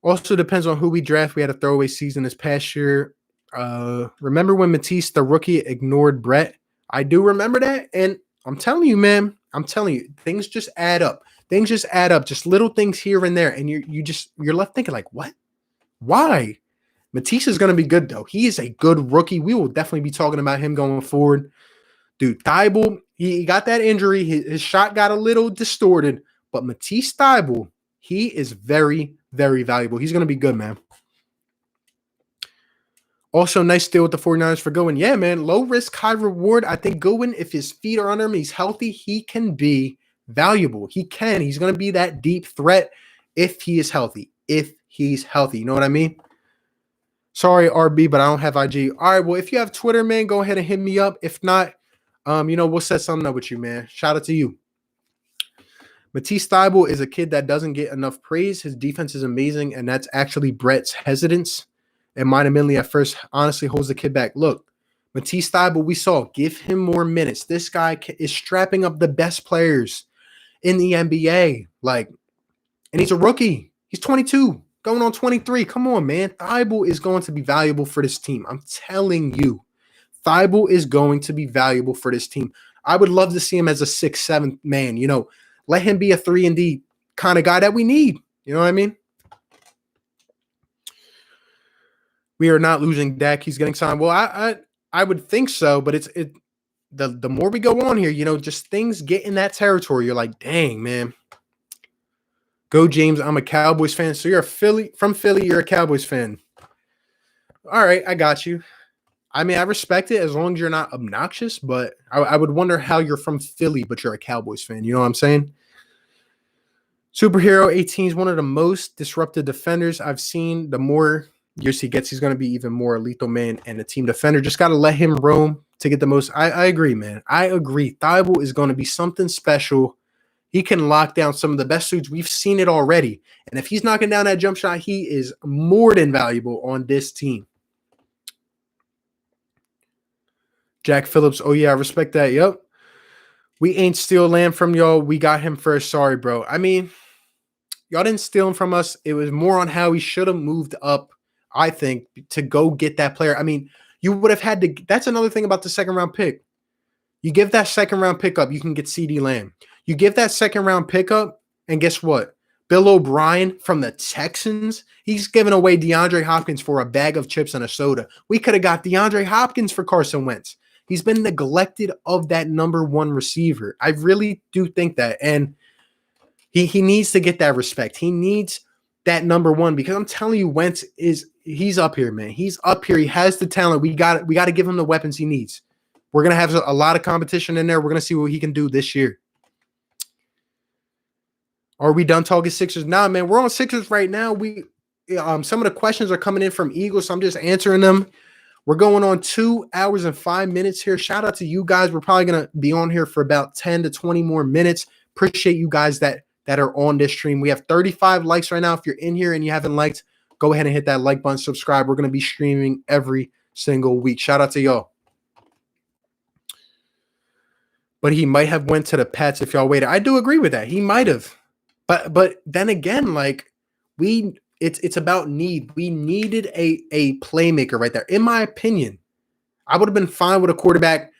Also depends on who we draft. We had a throwaway season this past year. Remember when Matisse, the rookie, ignored Brett? I do remember that. And I'm telling you, man, things just add up. Things just add up. Just little things here and there. And you're left thinking like, what? Why? Matisse is going to be good, though. He is a good rookie. We will definitely be talking about him going forward. Dude, Thibault, he got that injury. His shot got a little distorted. But Matisse Thibault, he is very, very valuable. He's going to be good, man. Also, nice deal with the 49ers for Goodwin. Yeah, man, low risk, high reward. I think Goodwin, if his feet are under him, he's healthy, he can be valuable. He can. He's going to be that deep threat if he is healthy. If he's healthy. You know what I mean? Sorry, RB, but I don't have IG. All right, well, if you have Twitter, man, go ahead and hit me up. If not, we'll set something up with you, man. Shout out to you. Matisse Thybulle is a kid that doesn't get enough praise. His defense is amazing, and that's actually Brett's hesitance. And mine admittedly at first honestly holds the kid back. Look, Matisse Thybulle, we saw, give him more minutes. This guy is strapping up the best players in the NBA. And he's a rookie. He's 22. Going on 23. Come on, man. Thibault is going to be valuable for this team. I'm telling you. Thibault is going to be valuable for this team. I would love to see him as a 6th, 7th man. You know, let him be a 3-and-D kind of guy that we need. You know what I mean? We are not losing Dak. He's getting signed. Well, I would think so, but the more we go on here, you know, just things get in that territory. You're like, dang, man. Go James, I'm a Cowboys fan. So you're from Philly, you're a Cowboys fan. All right, I got you. I mean, I respect it as long as you're not obnoxious, but I would wonder how you're from Philly, but you're a Cowboys fan. You know what I'm saying? Superhero 18 is one of the most disruptive defenders I've seen. The more years he gets, he's going to be even more lethal man and a team defender. Just got to let him roam to get the most. I agree, man. I agree. Thibault is going to be something special. He can lock down some of the best suits. We've seen it already. And if he's knocking down that jump shot, he is more than valuable on this team. Jack Phillips. Oh, yeah, I respect that. Yep. We ain't steal land from y'all. We got him first. Sorry, bro. I mean, y'all didn't steal him from us. It was more on how he should have moved up, I think, to go get that player. I mean, you would have had to – that's another thing about the second-round pick. You give that second round pickup, you can get CeeDee Lamb. You give that second round pickup, and guess what? Bill O'Brien from the Texans, he's giving away DeAndre Hopkins for a bag of chips and a soda. We could have got DeAndre Hopkins for Carson Wentz. He's been neglected of that number one receiver. I really do think that. And he needs to get that respect. He needs that number one, because I'm telling you, Wentz he's up here, man. He's up here. He has the talent. We got to give him the weapons he needs. We're going to have a lot of competition in there. We're going to see what he can do this year. Are we done talking Sixers? Nah, man, we're on Sixers right now. Some of the questions are coming in from Eagles, so I'm just answering them. We're going on 2 hours and 5 minutes here. Shout out to you guys. We're probably going to be on here for about 10 to 20 more minutes. Appreciate you guys that are on this stream. We have 35 likes right now. If you're in here and you haven't liked, go ahead and hit that like button, subscribe. We're going to be streaming every single week. Shout out to y'all. But he might have went to the Pats if y'all waited. I do agree with that. He might have. But then again, like it's about need. We needed a playmaker right there. In my opinion, I would have been fine with a quarterback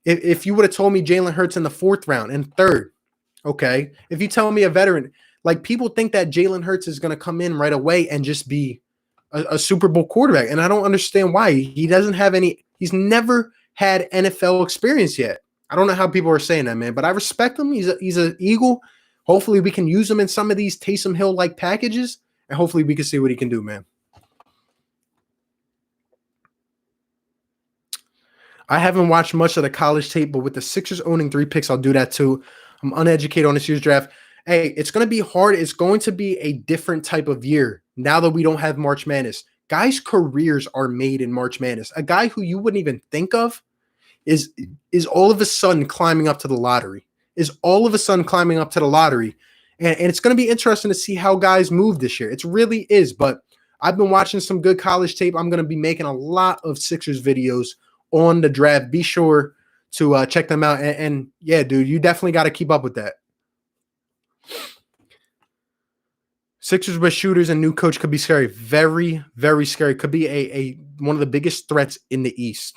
if you would have told me Jalen Hurts in the 4th round and 3rd. Okay. If you tell me a veteran, like people think that Jalen Hurts is going to come in right away and just be a Super Bowl quarterback. And I don't understand why. He doesn't have he's never had NFL experience yet. I don't know how people are saying that, man, but I respect him. He's an Eagle. Hopefully we can use him in some of these Taysom Hill-like packages, and hopefully we can see what he can do, man. I haven't watched much of the college tape, but with the Sixers owning 3 picks, I'll do that too. I'm uneducated on this year's draft. Hey, it's going to be hard. It's going to be a different type of year now that we don't have March Madness. Guys' careers are made in March Madness. A guy who you wouldn't even think of is all of a sudden climbing up to the lottery. And it's going to be interesting to see how guys move this year. It really is. But I've been watching some good college tape. I'm going to be making a lot of Sixers videos on the draft. Be sure to check them out. And yeah, dude, you definitely got to keep up with that. Sixers with shooters and new coach could be scary. Very, very scary. Could be a one of the biggest threats in the East.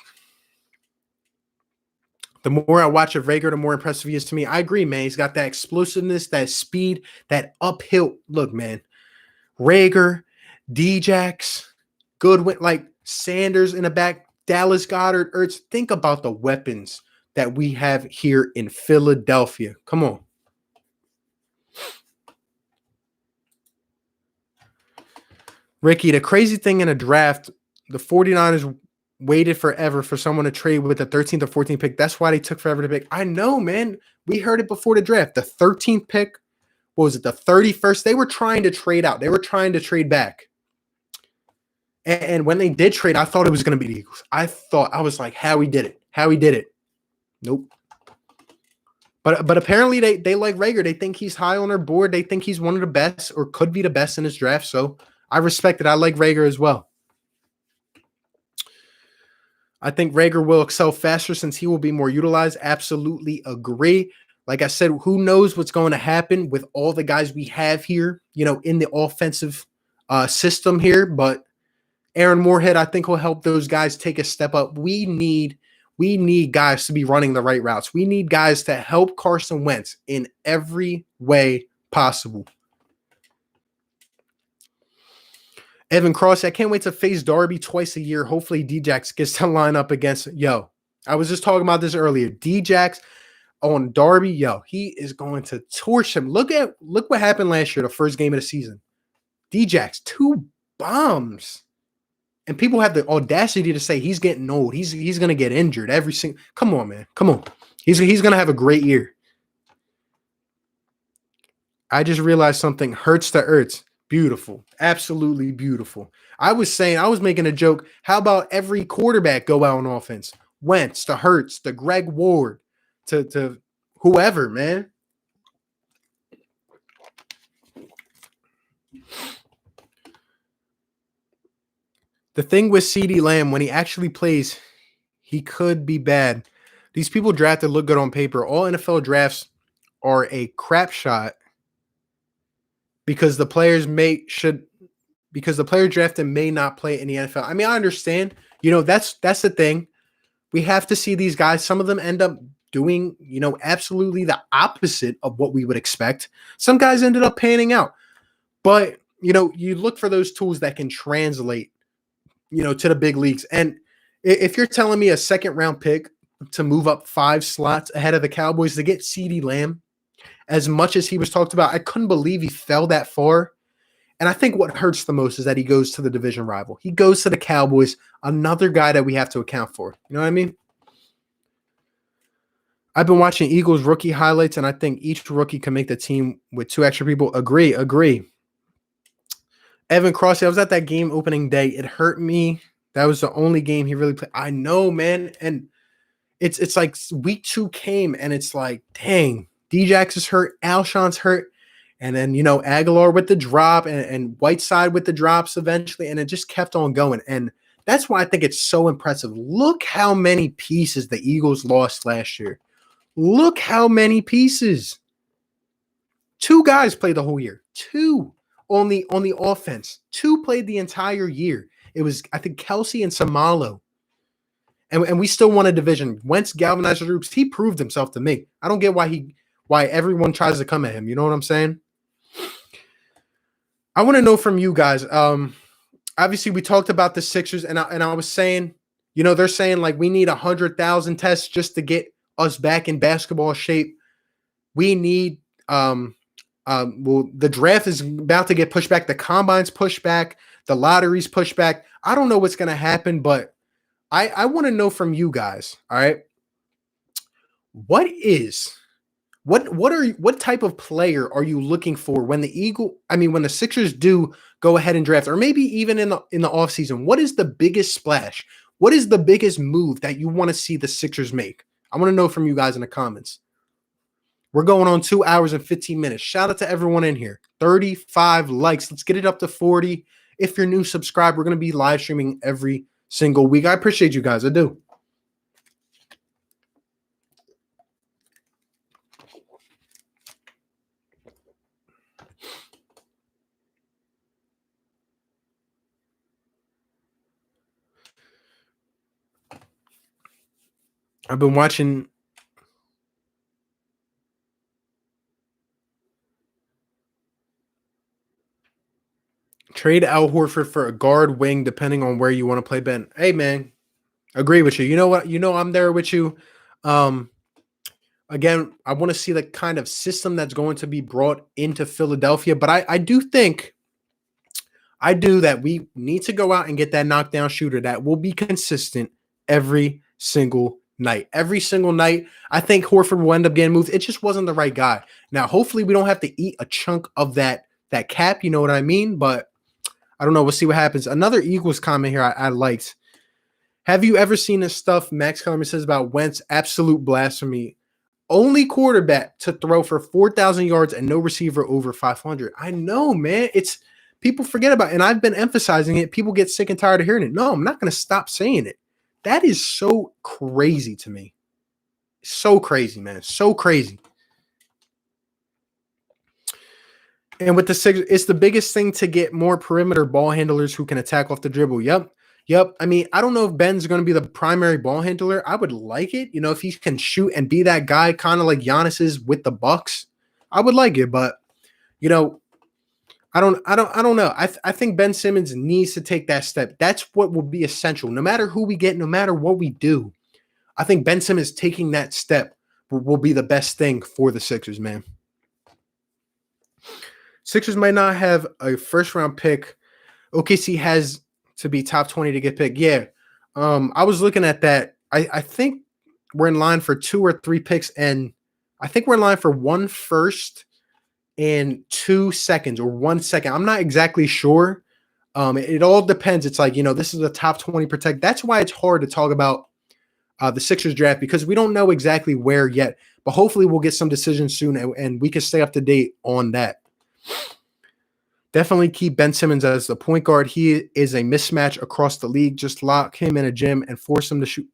The more I watch of Rager, the more impressive he is to me. I agree, man. He's got that explosiveness, that speed, that uphill. Look, man. Rager, Djax, Goodwin, like Sanders in the back, Dallas Goedert, Ertz. Think about the weapons that we have here in Philadelphia. Come on. Ricky, the crazy thing in a draft, the 49ers waited forever for someone to trade with the 13th or 14th pick. That's why they took forever to pick. I know, man. We heard it before the draft. The 13th pick, what was it, the 31st? They were trying to trade out. They were trying to trade back. And when they did trade, I thought it was going to be the Eagles. I was like, Howie did it. Nope. But apparently they like Rager. They think he's high on their board. They think he's one of the best or could be the best in his draft. So I respect it. I like Rager as well. I think Rager will excel faster since he will be more utilized. Absolutely agree. Like I said, who knows what's going to happen with all the guys we have here, in the offensive system here. But Aaron Moorhead, I think, will help those guys take a step up. We need guys to be running the right routes. We need guys to help Carson Wentz in every way possible. Evan Cross, I can't wait to face Darby twice a year. Hopefully Djax gets to line up against I was just talking about this earlier. Djax on Darby, he is going to torch him. Look what happened last year, the first game of the season. Djax, 2 bombs. And people have the audacity to say he's getting old. He's going to get injured every single. Come on, man. Come on. He's going to have a great year. I just realized something. Hurts to Ertz. Beautiful. Absolutely beautiful. I was making a joke. How about every quarterback go out on offense? Wentz to Hurts to Greg Ward to whoever, man. The thing with CeeDee Lamb, when he actually plays, he could be bad. These people drafted look good on paper. All NFL drafts are a crap shot because the player drafted may not play in the NFL. I mean, I understand. That's the thing. We have to see these guys. Some of them end up doing, absolutely the opposite of what we would expect. Some guys ended up panning out. But, you look for those tools that can translate, to the big leagues. And if you're telling me a second round pick to move up 5 slots ahead of the Cowboys to get CeeDee Lamb, as much as he was talked about, I couldn't believe he fell that far. And I think what hurts the most is that he goes to the division rival. He goes to the Cowboys, another guy that we have to account for. You know what I mean? I've been watching Eagles rookie highlights, and I think each rookie can make the team with 2 extra people. Agree. Evan Crossley, I was at that game opening day. It hurt me. That was the only game he really played. I know, man. And it's like week 2 came, and it's like, dang, Djax is hurt. Alshon's hurt. And then, Aguilar with the drop and Whiteside with the drops eventually. And it just kept on going. And that's why I think it's so impressive. Look how many pieces the Eagles lost last year. Look how many pieces. 2 guys played the whole year. 2 on the offense. 2 played the entire year. It was, I think, Kelsey and Samalo. And we still won a division. Wentz galvanized the troops. He proved himself to me. I don't get why everyone tries to come at him. You know what I'm saying? I want to know from you guys. Obviously, we talked about the Sixers, and I was saying, they're saying like we need 100,000 tests just to get us back in basketball shape. We need the draft is about to get pushed back. The combine's pushed back. The lottery's pushed back. I don't know what's going to happen, but I want to know from you guys. All right. What type of player are you looking for when the Sixers do go ahead and draft, or maybe even in the offseason? What is the biggest splash? What is the biggest move that you want to see the Sixers make? I want to know from you guys in the comments. We're going on 2 hours and 15 minutes. Shout out to everyone in here. 35 likes. Let's get it up to 40. If you're new, subscribe. We're going to be live streaming every single week. I appreciate you guys. I do. I've been watching trade Al Horford for a guard wing, depending on where you want to play Ben. Hey, man, agree with you. You know what? I'm there with you. Again, I want to see the kind of system that's going to be brought into Philadelphia, but I do that we need to go out and get that knockdown shooter that will be consistent every single night. Every single night, I think Horford will end up getting moved. It just wasn't the right guy. Now, hopefully we don't have to eat a chunk of that cap, you know what I mean? But I don't know. We'll see what happens. Another Eagles comment here I liked. Have you ever seen this stuff Max Kellerman says about Wentz? Absolute blasphemy. Only quarterback to throw for 4,000 yards and no receiver over 500. I know, man. It's people forget about it, and I've been emphasizing it. People get sick and tired of hearing it. No, I'm not going to stop saying it. That is so crazy to me. So crazy, man. So crazy. And with the Sixers, it's the biggest thing to get more perimeter ball handlers who can attack off the dribble. Yep. I mean, I don't know if Ben's going to be the primary ball handler. I would like it. If he can shoot and be that guy, kind of like Giannis is with the Bucks, I would like it. But, I don't know. I think Ben Simmons needs to take that step. That's what will be essential. No matter who we get, no matter what we do, I think Ben Simmons taking that step will be the best thing for the Sixers, man. Sixers might not have a first-round pick. OKC has to be top 20 to get picked. Yeah. I was looking at that. I think we're in line for 2 or 3 picks, and I think we're in line for 1 first and 2 seconds or 1 second. I'm not exactly sure. It all depends. It's like, this is a top 20 protect. That's why it's hard to talk about the Sixers draft, because we don't know exactly where yet. But hopefully we'll get some decisions soon, and we can stay up to date on that. Definitely keep Ben Simmons as the point guard. He is a mismatch across the league. Just lock him in a gym and force him to shoot.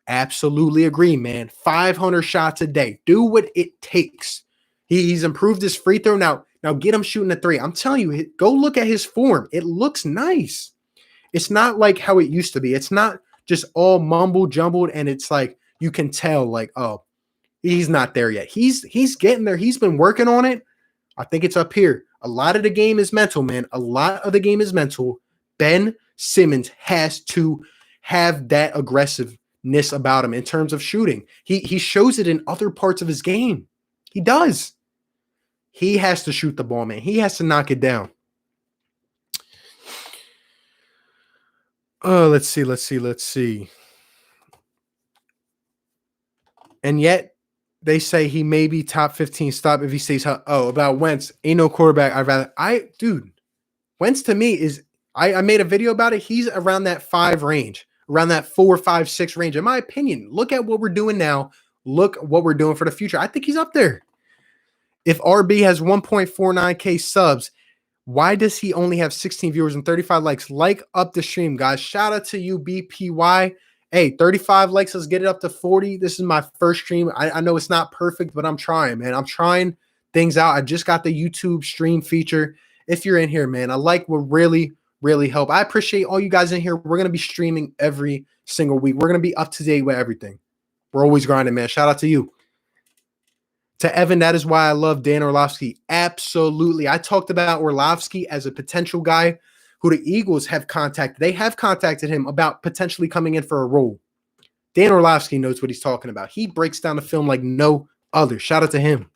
Absolutely agree, man. 500 shots a day. Do what it takes. He's improved his free throw. Now get him shooting a 3. I'm telling you, go look at his form. It looks nice. It's not like how it used to be. It's not just all mumble jumbled, and it's like you can tell, like, oh, He's not there yet. He's getting there. He's been working on it. I think it's up here. A lot of the game is mental, man. A lot of the game is mental. Ben Simmons has to have that aggressiveness about him in terms of shooting. He shows it in other parts of his game. He does. He has to shoot the ball, man. He has to knock it down. Oh, let's see. And yet, they say he may be top 15 stop if he stays hot. Oh, about Wentz. Ain't no quarterback. Dude, Wentz to me is, I made a video about it. He's around that 5 range, around that 4, 5, 6 range. In my opinion, look at what we're doing now. Look what we're doing for the future. I think he's up there. If RB has 1.49K subs, why does he only have 16 viewers and 35 likes? Like up the stream, guys. Shout out to you, BPY. Hey, 35 likes. Let's get it up to 40. This is my first stream. I know it's not perfect, but I'm trying, man. I'm trying things out. I just got the YouTube stream feature. If you're in here, man, I like what really help. I appreciate all you guys in here. We're going to be streaming every single week. We're going to be up to date with everything. We're always grinding, man. Shout out to you. To Evan, that is why I love Dan Orlovsky. Absolutely. I talked about Orlovsky as a potential guy who the Eagles have contacted. They have contacted him about potentially coming in for a role. Dan Orlovsky knows what he's talking about. He breaks down the film like no other. Shout out to him.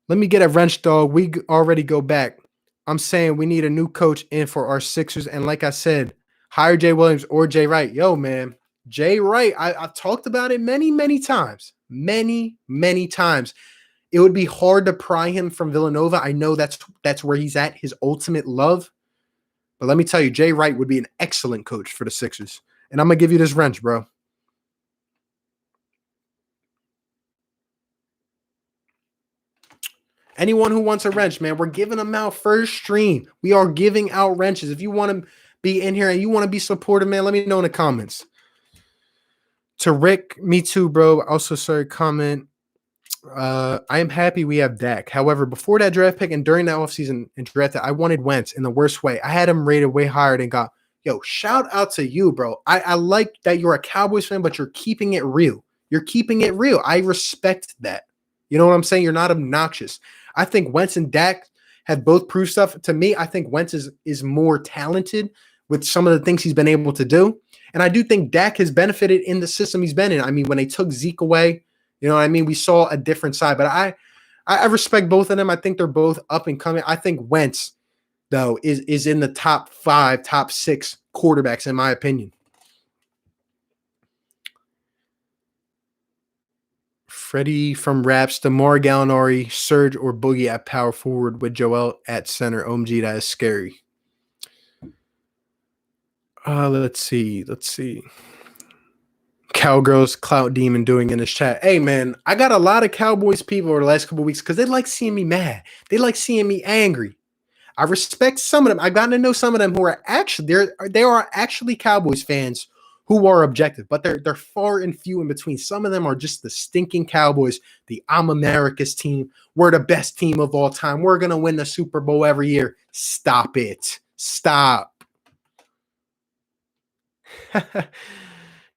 Let me get a wrench, dog. We already go back. I'm saying we need a new coach in for our Sixers. And like I said, hire Jay Williams or Jay Wright. Yo, man, Jay Wright, I've talked about it many times. Many times. It would be hard to pry him from Villanova. I know that's where he's at, his ultimate love. But let me tell you, Jay Wright would be an excellent coach for the Sixers. And I'm going to give you this wrench, bro. Anyone who wants a wrench, man, we're giving them out first stream. We are giving out wrenches. If you want to be in here and you want to be supportive, man, let me know in the comments. To Rick, me too, bro. Also, sorry, comment. I am happy we have Dak. However, before that draft pick and during that offseason and drafted, I wanted Wentz in the worst way. I had him rated way higher than got. Yo, shout out to you, bro. I like that you're a Cowboys fan, but you're keeping it real. You're keeping it real. I respect that. You know what I'm saying? You're not obnoxious. I think Wentz and Dak have both proved stuff. To me, I think Wentz is more talented with some of the things he's been able to do. And I do think Dak has benefited in the system he's been in. I mean, when they took Zeke away, you know what I mean? We saw a different side. But I respect both of them. I think they're both up and coming. I think Wentz, though, is in the top 5, top 6 quarterbacks, in my opinion. Freddie from Raps, DeMar Gallinari, Serge or Boogie at power forward with Joel at center. OMG, that is scary. Let's see. Cowgirls Clout Demon doing in this chat. Hey, man, I got a lot of Cowboys people over the last couple of weeks because they like seeing me mad. They like seeing me angry. I respect some of them. I've gotten to know some of them who are actually they are actually Cowboys fans who are objective, but they're far and few in between. Some of them are just the stinking Cowboys, the I'm America's team. We're the best team of all time. We're gonna win the Super Bowl every year. Stop it. Stop.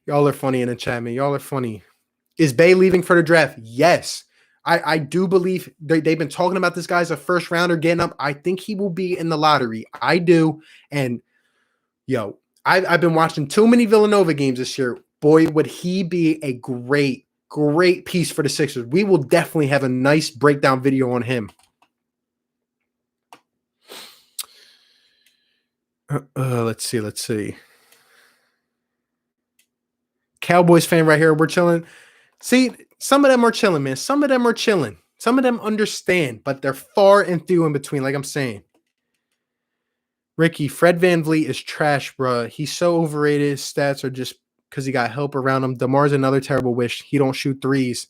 Y'all are funny in the chat, man. Y'all are funny. Is Bay leaving for the draft? Yes. I do believe they've been talking about this guy as a first rounder getting up. I think he will be in the lottery. I do. And, yo, I've been watching too many Villanova games this year. Boy, would he be a great piece for the Sixers. We will definitely have a nice breakdown video on him. Let's see. Cowboys fan right here. We're chilling. See, some of them are chilling, man. Some of them are chilling. Some of them understand, but they're far and few in between, like I'm saying. Ricky, Fred VanVleet is trash, bro. He's so overrated. His stats are just because he got help around him. DeMar's another terrible wish. He don't shoot threes.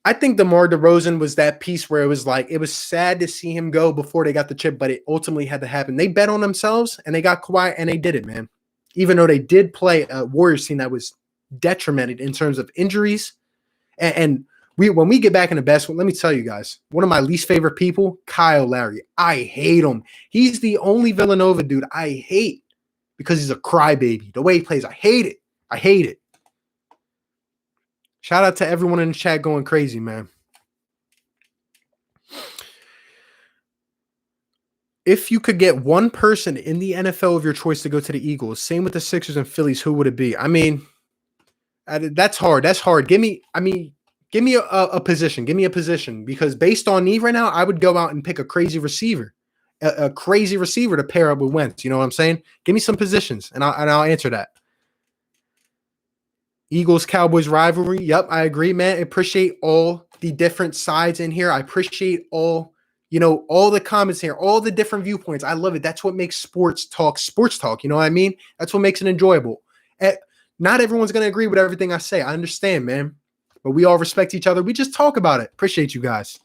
I think DeMar DeRozan was that piece where it was like, it was sad to see him go before they got the chip, but it ultimately had to happen. They bet on themselves, and they got quiet, and they did it, man. Even though they did play a Warriors team that was detrimented in terms of injuries. And when we get back into basketball, let me tell you guys, one of my least favorite people, Kyle Lowry. I hate him. He's the only Villanova dude I hate because he's a crybaby. The way he plays, I hate it. Shout out to everyone in the chat going crazy, man. If you could get one person in the NFL of your choice to go to the Eagles, same with the Sixers and Phillies, who would it be? I mean, that's hard. That's hard. Give me a position. Give me a position because based on need right now, I would go out and pick a crazy receiver, a crazy receiver to pair up with Wentz. You know what I'm saying? Give me some positions, and I'll answer that. Eagles Cowboys rivalry. Yep, I agree, man. I appreciate all the different sides in here. I appreciate all all the comments here, all the different viewpoints. I love it. That's what makes sports talk. You know what I mean? That's what makes it enjoyable. Not everyone's going to agree with everything I say. I understand, man. But we all respect each other. We just talk about it. Appreciate you guys.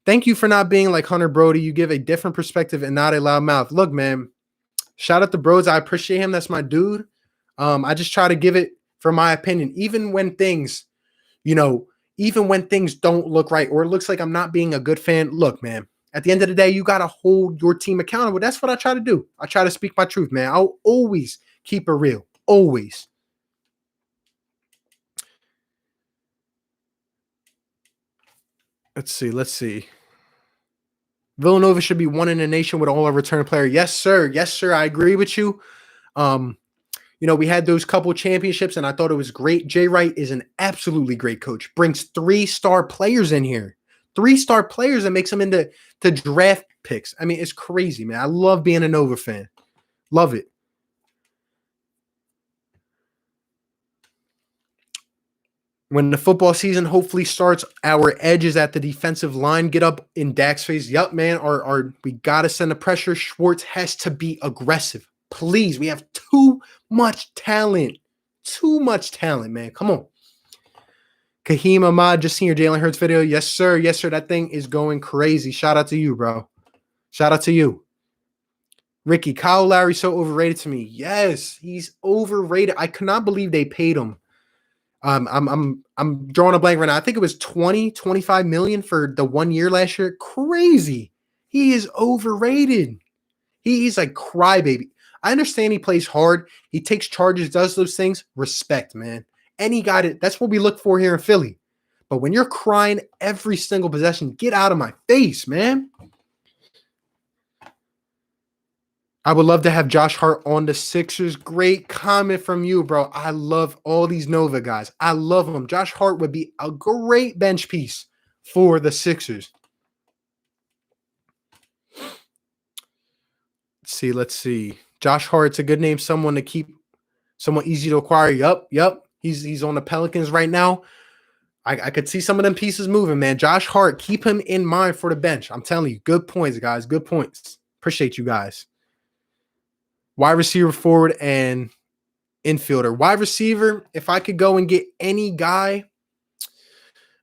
Thank you for not being like Hunter Brody. You give a different perspective and not a loud mouth. Look, man, shout out to Bros. I appreciate him. That's my dude. I just try to give it for my opinion, even when things, even when things don't look right or it looks like I'm not being a good fan. Look, man, at the end of the day, you got to hold your team accountable. That's what I try to do. I try to speak my truth, man. I'll always keep it real. Always. Let's see. Villanova should be one in the nation with all our return player. Yes, sir. Yes, sir. I agree with you. We had those couple championships, and I thought it was great. Jay Wright is an absolutely great coach. Brings 3-star players in here. 3-star players and makes them into draft picks. I mean, it's crazy, man. I love being a Nova fan. Love it. When the football season hopefully starts, our edges at the defensive line get up in Dak's face. Yup, man. We got to send the pressure. Schwartz has to be aggressive. Please. We have too much talent. Too much talent, man. Come on. Kahim Ahmad, just seen your Jalen Hurts video. Yes, sir. Yes, sir. That thing is going crazy. Shout out to you, bro. Shout out to you. Ricky, Kyle Lowry's so overrated to me. Yes, he's overrated. I cannot believe they paid him. I'm drawing a blank right now. I think it was 25 million for the 1 year last year. Crazy. He is overrated. He's like crybaby. I understand he plays hard. He takes charges, does those things. Respect, man. And he got it. That's what we look for here in Philly. But when you're crying every single possession, get out of my face, man. I would love to have Josh Hart on the Sixers. Great comment from you, bro. I love all these Nova guys. I love them. Josh Hart would be a great bench piece for the Sixers. Let's see. Josh Hart's a good name. Someone to keep, someone easy to acquire. Yup. He's on the Pelicans right now. I could see some of them pieces moving, man. Josh Hart, keep him in mind for the bench. I'm telling you, good points, guys. Good points. Appreciate you guys. Wide receiver, forward, and infielder. Wide receiver, if I could go and get any guy,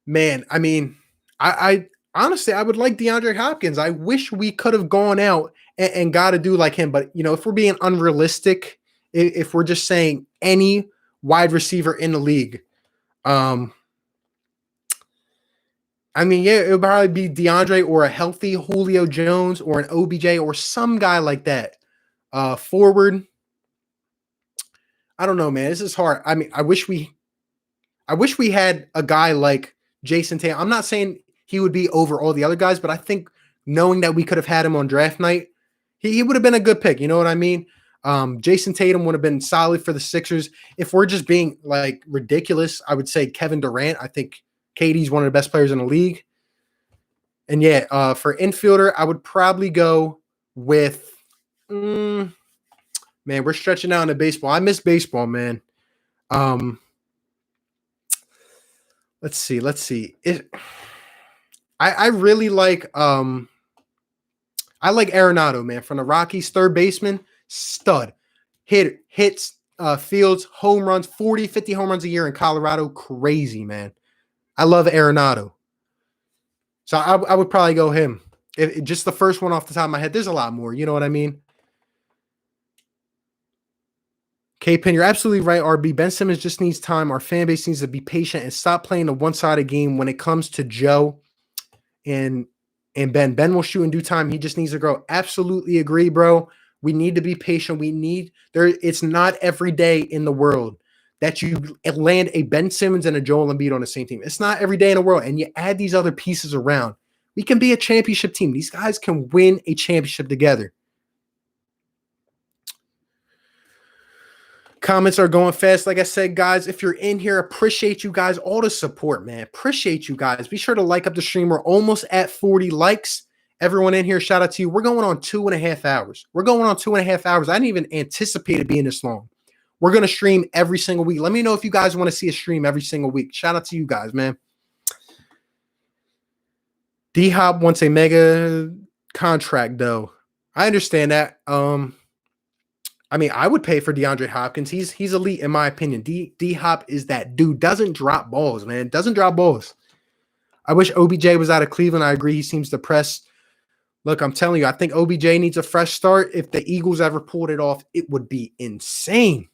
man, I mean, I honestly, I would like DeAndre Hopkins. I wish we could have gone out and got to do like him. But, if we're being unrealistic, if we're just saying any wide receiver in the league, I mean, yeah, it would probably be DeAndre or a healthy Julio Jones or an OBJ or some guy like that. Forward, I don't know, man. This is hard. I mean, I wish we had a guy like Jason Tatum. I'm not saying he would be over all the other guys, but I think knowing that we could have had him on draft night, he would have been a good pick. You know what I mean? Jason Tatum would have been solid for the Sixers. If we're just being like ridiculous, I would say Kevin Durant. I think KD's one of the best players in the league. And yeah, for infielder, I would probably go with man, we're stretching out into baseball. I miss baseball, man. Let's see. I really like I like Arenado, man, from the Rockies, third baseman, stud. Hits, fields, home runs, 40, 50 home runs a year in Colorado. Crazy, man. I love Arenado. So I would probably go him. Just the first one off the top of my head. There's a lot more. You know what I mean? K-Pin, you're absolutely right, RB. Ben Simmons just needs time. Our fan base needs to be patient and stop playing a one-sided game when it comes to Joe and Ben. Ben will shoot in due time. He just needs to grow. Absolutely agree, bro. We need to be patient. It's not every day in the world that you land a Ben Simmons and a Joel Embiid on the same team. It's not every day in the world. And you add these other pieces around. We can be a championship team. These guys can win a championship together. Comments are going fast. Like I said, guys, if you're in here, appreciate you guys. All the support, man. Appreciate you guys. Be sure to like up the stream. We're almost at 40 likes. Everyone in here, shout out to you. We're going on 2.5 hours. We're going on 2.5 hours. I didn't even anticipate it being this long. We're going to stream every single week. Let me know if you guys want to see a stream every single week. Shout out to you guys, man. D-Hop wants a mega contract, though. I understand that. I mean, I would pay for DeAndre Hopkins. He's elite, in my opinion. D-Hop is that dude. Doesn't drop balls, man. Doesn't drop balls. I wish OBJ was out of Cleveland. I agree. He seems depressed. Look, I'm telling you, I think OBJ needs a fresh start. If the Eagles ever pulled it off, it would be insane.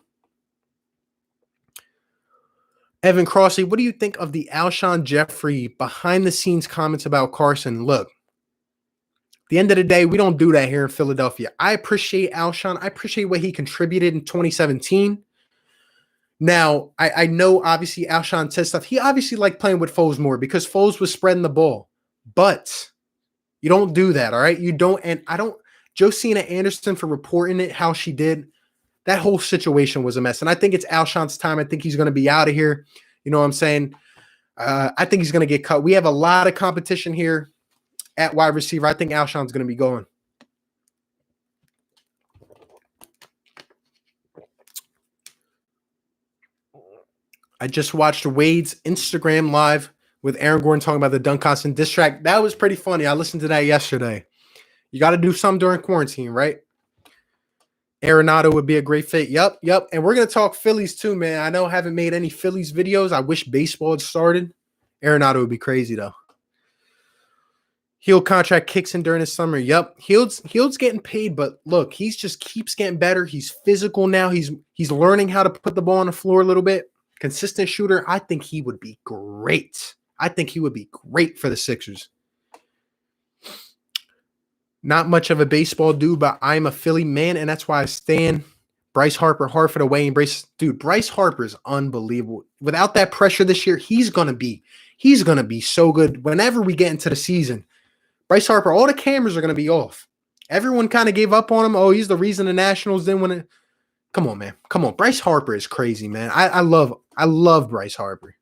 Evan Crossley, what do you think of the Alshon Jeffrey behind-the-scenes comments about Carson? Look, at the end of the day, we don't do that here in Philadelphia. I appreciate Alshon. I appreciate what he contributed in 2017. Now, I know, obviously, Alshon says stuff. He obviously liked playing with Foles more because Foles was spreading the ball. But you don't do that, all right? You don't. And I don't – Josina Anderson for reporting it how she did, that whole situation was a mess. And I think it's Alshon's time. I think he's going to be out of here. You know what I'm saying? I think he's going to get cut. We have a lot of competition here at wide receiver. I think Alshon's going to be going. I just watched Wade's Instagram live with Aaron Gordon talking about the Dunk Constant diss track. That was pretty funny. I listened to that yesterday. You got to do something during quarantine, right? Arenado would be a great fit. Yep. And we're going to talk Phillies too, man. I know I haven't made any Phillies videos. I wish baseball had started. Arenado would be crazy, though. Hield contract kicks in during the summer. Yep. Hield's getting paid, but look, he's just keeps getting better. He's physical now. He's learning how to put the ball on the floor a little bit. Consistent shooter. I think he would be great. I think he would be great for the Sixers. Not much of a baseball dude, but I'm a Philly man, and that's why I stand. Bryce Harper, Hartford away, embrace. Dude, Bryce Harper is unbelievable. Without that pressure this year, he's gonna be so good. Whenever we get into the season, Bryce Harper, all the cameras are gonna be off. Everyone kind of gave up on him. Oh, he's the reason the Nationals didn't win it. Come on, man. Come on. Bryce Harper is crazy, man. I love Bryce Harper.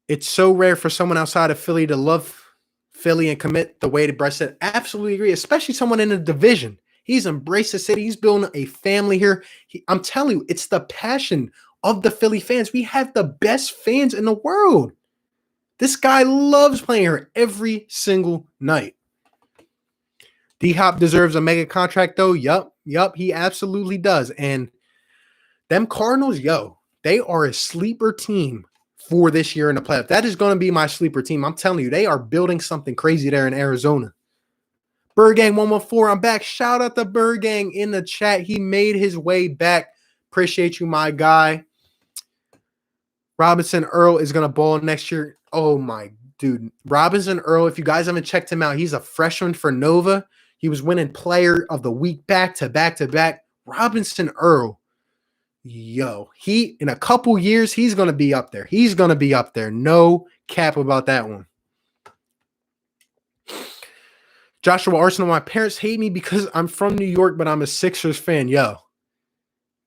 It's so rare for someone outside of Philly to love Philly and commit the way that Bryce said. Absolutely agree, especially someone in a division. He's embraced the city. He's building a family here. I'm telling you, it's the passion of the Philly fans. We have the best fans in the world. This guy loves playing here every single night. D-Hop deserves a mega contract, though. Yup, he absolutely does. And them Cardinals, they are a sleeper team for this year in the playoffs. That is going to be my sleeper team. I'm telling you, they are building something crazy there in Arizona. Bird Gang 114, I'm back. Shout out to Bird Gang in the chat. He made his way back. Appreciate you, my guy. Robinson Earl is going to ball next year. Oh, my dude. Robinson Earl, if you guys haven't checked him out, he's a freshman for Nova. He was winning player of the week back to back. Robinson Earl. He in a couple years, he's going to be up there. He's going to be up there. No cap about that one. Joshua Arsenal, my parents hate me because I'm from New York, but I'm a Sixers fan.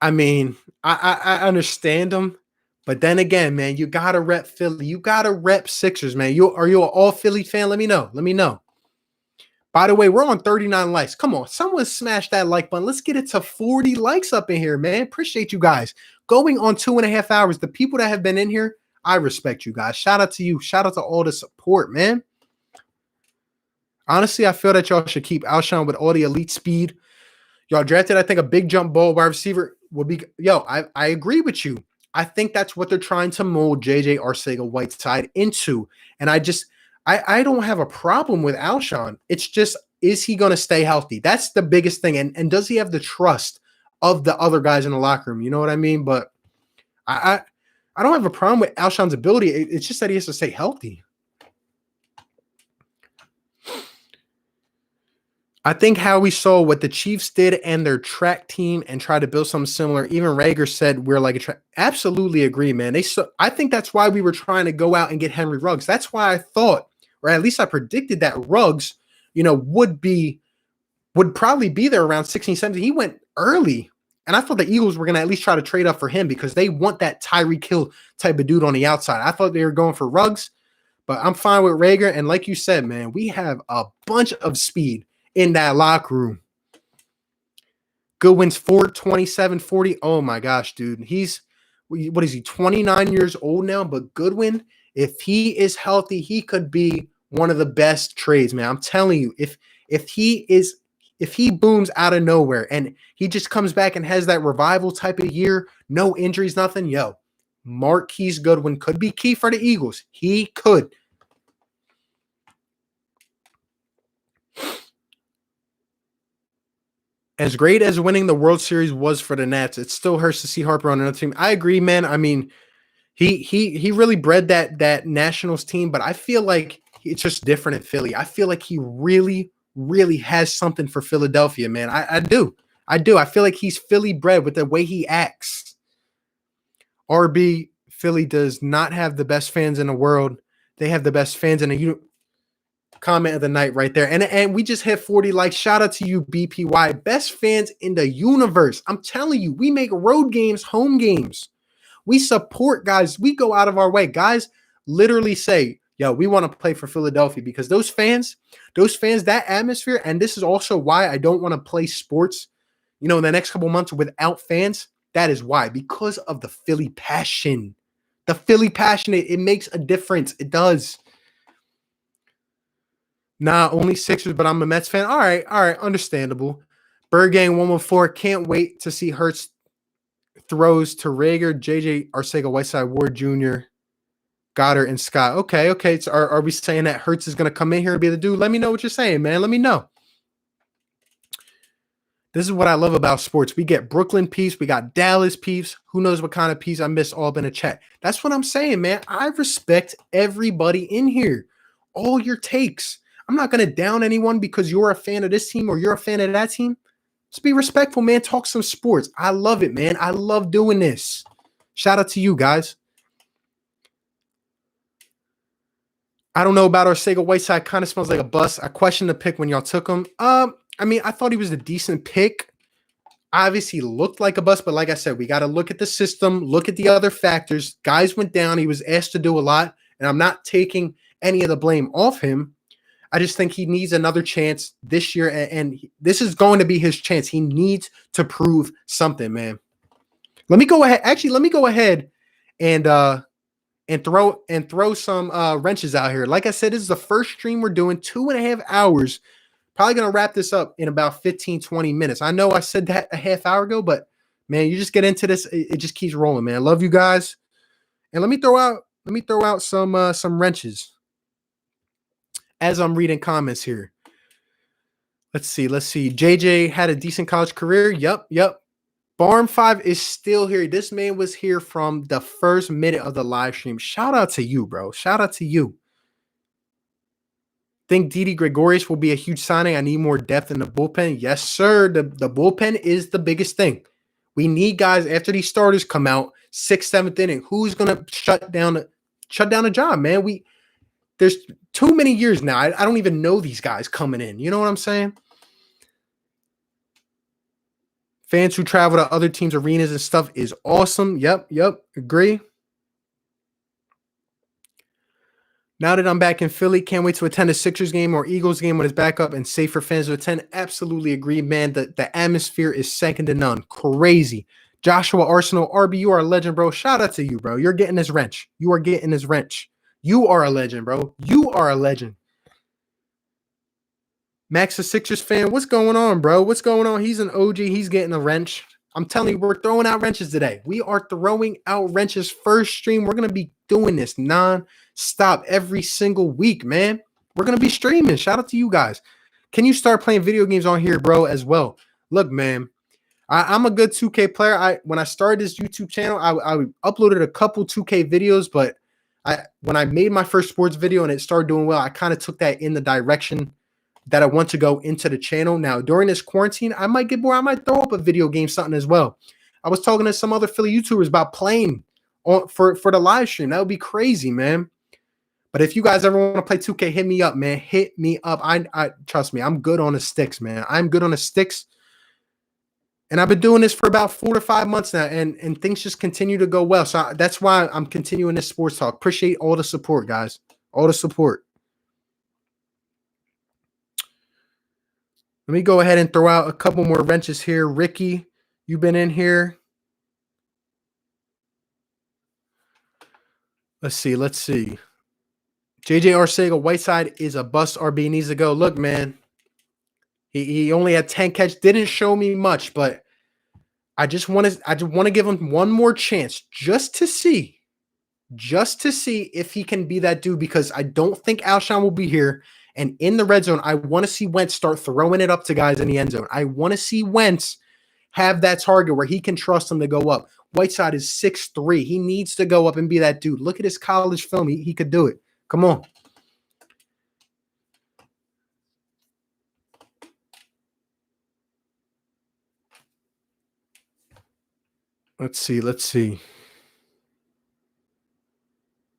I mean, I understand them, but then again, man, you got to rep Philly. You got to rep Sixers, man. Are you an all Philly fan? Let me know. By the way, we're on 39 likes. Come on, someone smash that like button. Let's get it to 40 likes up in here, man. Appreciate you guys. Going on 2.5 hours. The people that have been in here, I respect you guys. Shout out to you. Shout out to all the support, man. Honestly, I feel that y'all should keep Alshon with all the elite speed. Y'all drafted, I think, a big jump ball wide receiver will be. I agree with you. I think that's what they're trying to mold JJ Arcega-Whiteside into. And I don't have a problem with Alshon. It's just, is he going to stay healthy? That's the biggest thing. And does he have the trust of the other guys in the locker room? You know what I mean? But I don't have a problem with Alshon's ability. It's just that he has to stay healthy. I think how we saw what the Chiefs did and their track team and try to build something similar. Even Rager said we're like a track. Absolutely agree, man. I think that's why we were trying to go out and get Henry Ruggs. That's why I thought, or at least I predicted that Ruggs, would probably be there around 16, 17. He went early. And I thought the Eagles were going to at least try to trade up for him because they want that Tyreek Hill type of dude on the outside. I thought they were going for Ruggs, but I'm fine with Rager. And like you said, man, we have a bunch of speed in that locker room. Goodwin's 427, 40. Oh my gosh, dude. What is he, 29 years old now? But Goodwin, if he is healthy, he could be one of the best trades, man. I'm telling you, if he booms out of nowhere and he just comes back and has that revival type of year, no injuries, nothing, Marquise Goodwin could be key for the Eagles. He could. As great as winning the World Series was for the Nats, it still hurts to see Harper on another team. I agree, man. I mean, he really bred that Nationals team, but I feel like it's just different in Philly. I feel like he really, really has something for Philadelphia, man. I do. I feel like he's Philly bred with the way he acts. RB, Philly does not have the best fans in the world. They have the best fans in the comment of the night right there. And we just hit 40 likes. Shout out to you, BPY. Best fans in the universe. I'm telling you, we make road games, home games. We support guys. We go out of our way. Guys literally say, yo, we want to play for Philadelphia because those fans, that atmosphere, and this is also why I don't want to play sports, in the next couple months without fans. That is why, because of the Philly passion. The Philly passion, it makes a difference. It does. Nah, only Sixers, but I'm a Mets fan. All right, understandable. Bird Gang 114, can't wait to see Hurts throws to Rager, JJ, Arcega, Whiteside, Ward Jr., Goddard, and Scott. Okay. So are we saying that Hurts is going to come in here and be the dude? Let me know what you're saying, man. Let me know. This is what I love about sports. We get Brooklyn peeps. We got Dallas peeps. Who knows what kind of peeps I missed all in the chat. That's what I'm saying, man. I respect everybody in here. All your takes. I'm not going to down anyone because you're a fan of this team or you're a fan of that team. Just be respectful, man. Talk some sports. I love it, man. I love doing this. Shout out to you guys. I don't know about Arcega Whiteside. Kind of smells like a bust. I questioned the pick when y'all took him. I thought he was a decent pick. Obviously looked like a bust, but like I said, we got to look at the system, look at the other factors. Guys went down. He was asked to do a lot, and I'm not taking any of the blame off him. I just think he needs another chance this year, and this is going to be his chance. He needs to prove something, man. Let me go ahead. Actually, let me go ahead and throw some wrenches out here. Like I said, this is the first stream we're doing, 2.5 hours. Probably going to wrap this up in about 15, 20 minutes. I know I said that a half hour ago, but, man, you just get into this. It just keeps rolling, man. I love you guys. And let me throw out some wrenches as I'm reading comments here. Let's see. JJ had a decent college career. Yep. Barm 5 is still here. This man was here from the first minute of the live stream. Shout out to you, bro. Shout out to you. Think Didi Gregorius will be a huge signing. I need more depth in the bullpen. Yes, sir. The bullpen is the biggest thing. We need guys after these starters come out, 6th, 7th inning. Who's gonna shut down a job, man? There's too many years now. I don't even know these guys coming in. You know what I'm saying? Fans who travel to other teams' arenas and stuff is awesome. Yep. Agree. Now that I'm back in Philly, can't wait to attend a Sixers game or Eagles game when it's back up and safe for fans to attend. Absolutely agree, man. The atmosphere is second to none. Crazy. Joshua Arsenal, RB, you are a legend, bro. Shout out to you, bro. You're getting this wrench. You are getting this wrench. You are a legend, bro. You are a legend. Max, a Sixers fan. What's going on, bro? What's going on? He's an OG. He's getting a wrench. I'm telling you, we're throwing out wrenches today. We are throwing out wrenches. First stream. We're going to be doing this non-stop every single week, man. We're going to be streaming. Shout out to you guys. Can you start playing video games on here, bro, as well? Look, man, I'm a good 2K player. When I started this YouTube channel, I uploaded a couple 2K videos, but when I made my first sports video and it started doing well, I kind of took that in the direction that I want to go into the channel. Now, during this quarantine, I might get bored. I might throw up a video game, something as well. I was talking to some other Philly YouTubers about playing for the live stream. That would be crazy, man. But if you guys ever want to play 2K, hit me up, man. Hit me up. I trust me, I'm good on the sticks, man. I'm good on the sticks. And I've been doing this for about 4 to 5 months now, and things just continue to go well. So that's why I'm continuing this sports talk. Appreciate all the support, guys. All the support. Let me go ahead and throw out a couple more wrenches here. Ricky, you've been in here. Let's see. JJ Arcega, Whiteside is a bust. RB needs to go. Look, man. He only had 10 catches. Didn't show me much, but I just want to give him one more chance just to see if he can be that dude, because I don't think Alshon will be here. And in the red zone, I want to see Wentz start throwing it up to guys in the end zone. I want to see Wentz have that target where he can trust him to go up. Whiteside is 6'3". He needs to go up and be that dude. Look at his college film. He could do it. Come on. Let's see.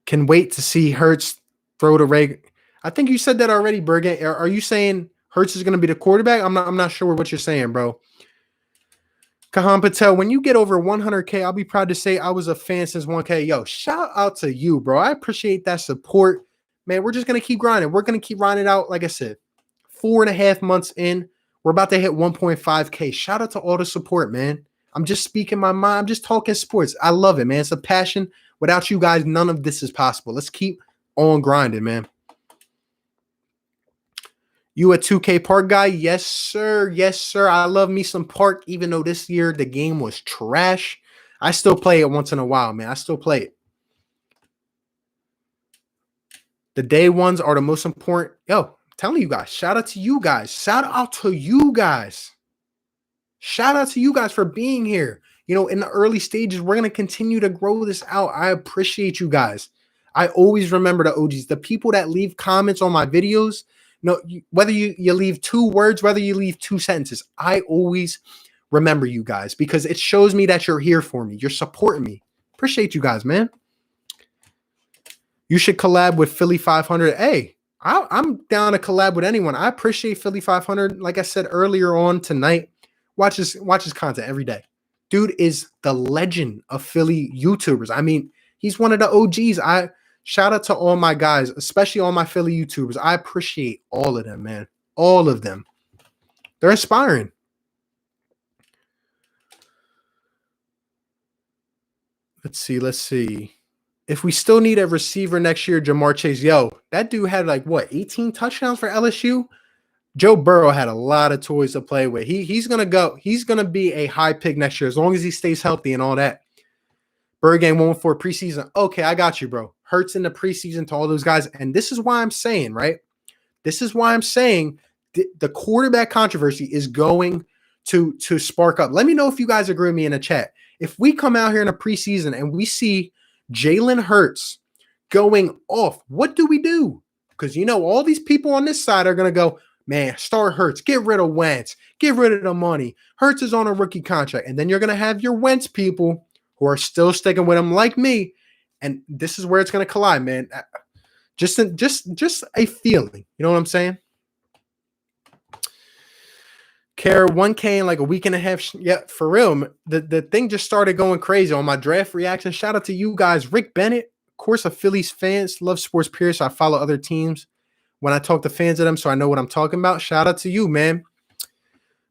Can wait to see Hurts throw to Ray. I think you said that already, Bergen. Are you saying Hurts is going to be the quarterback? I'm not sure what you're saying, bro. Kahan Patel, when you get over 100K, I'll be proud to say I was a fan since 1K. Yo, shout out to you, bro. I appreciate that support. Man, we're just going to keep grinding. We're going to keep grinding out, like I said, 4.5 months in. We're about to hit 1.5K. Shout out to all the support, man. I'm just speaking my mind. I'm just talking sports. I love it, man. It's a passion. Without you guys, none of this is possible. Let's keep on grinding, man. You a 2K Park guy? Yes, sir. Yes, sir. I love me some Park, even though this year the game was trash. I still play it once in a while, man. I still play it. The day ones are the most important. Yo, I'm telling you guys, shout out to you guys. Shout out to you guys. Shout out to you guys for being here. You know, in the early stages, we're going to continue to grow this out. I appreciate you guys. I always remember the OGs, the people that leave comments on my videos. No, whether you leave 2 words, whether you leave 2 sentences, I always remember you guys because it shows me that you're here for me. You're supporting me. Appreciate you guys, man. You should collab with Philly 500. Hey, I'm down to collab with anyone. I appreciate Philly 500. Like I said earlier on tonight, watch his content every day. Dude is the legend of Philly YouTubers. I mean, he's one of the OGs. Shout out to all my guys, especially all my Philly YouTubers. I appreciate all of them, man. All of them. They're inspiring. Let's see. If we still need a receiver next year, Jamar Chase. Yo, that dude had 18 touchdowns for LSU? Joe Burrow had a lot of toys to play with. He's going to go. He's going to be a high pick next year as long as he stays healthy and all that. Bird game 1-4 preseason. Okay, I got you, bro. Hurts in the preseason to all those guys. And this is why I'm saying, right? This is why I'm saying the quarterback controversy is going to spark up. Let me know if you guys agree with me in the chat. If we come out here in a preseason and we see Jalen Hurts going off, what do we do? Because, all these people on this side are going to go, man, start Hurts. Get rid of Wentz. Get rid of the money. Hurts is on a rookie contract. And then you're going to have your Wentz people who are still sticking with him like me. And this is where it's going to collide, man. Just a feeling. You know what I'm saying? Care 1K in like a week and a half. Yeah, for real. The thing just started going crazy on my draft reaction. Shout out to you guys. Rick Bennett, of course, a Phillies fan. Love sports period, so I follow other teams when I talk to fans of them, so I know what I'm talking about. Shout out to you, man.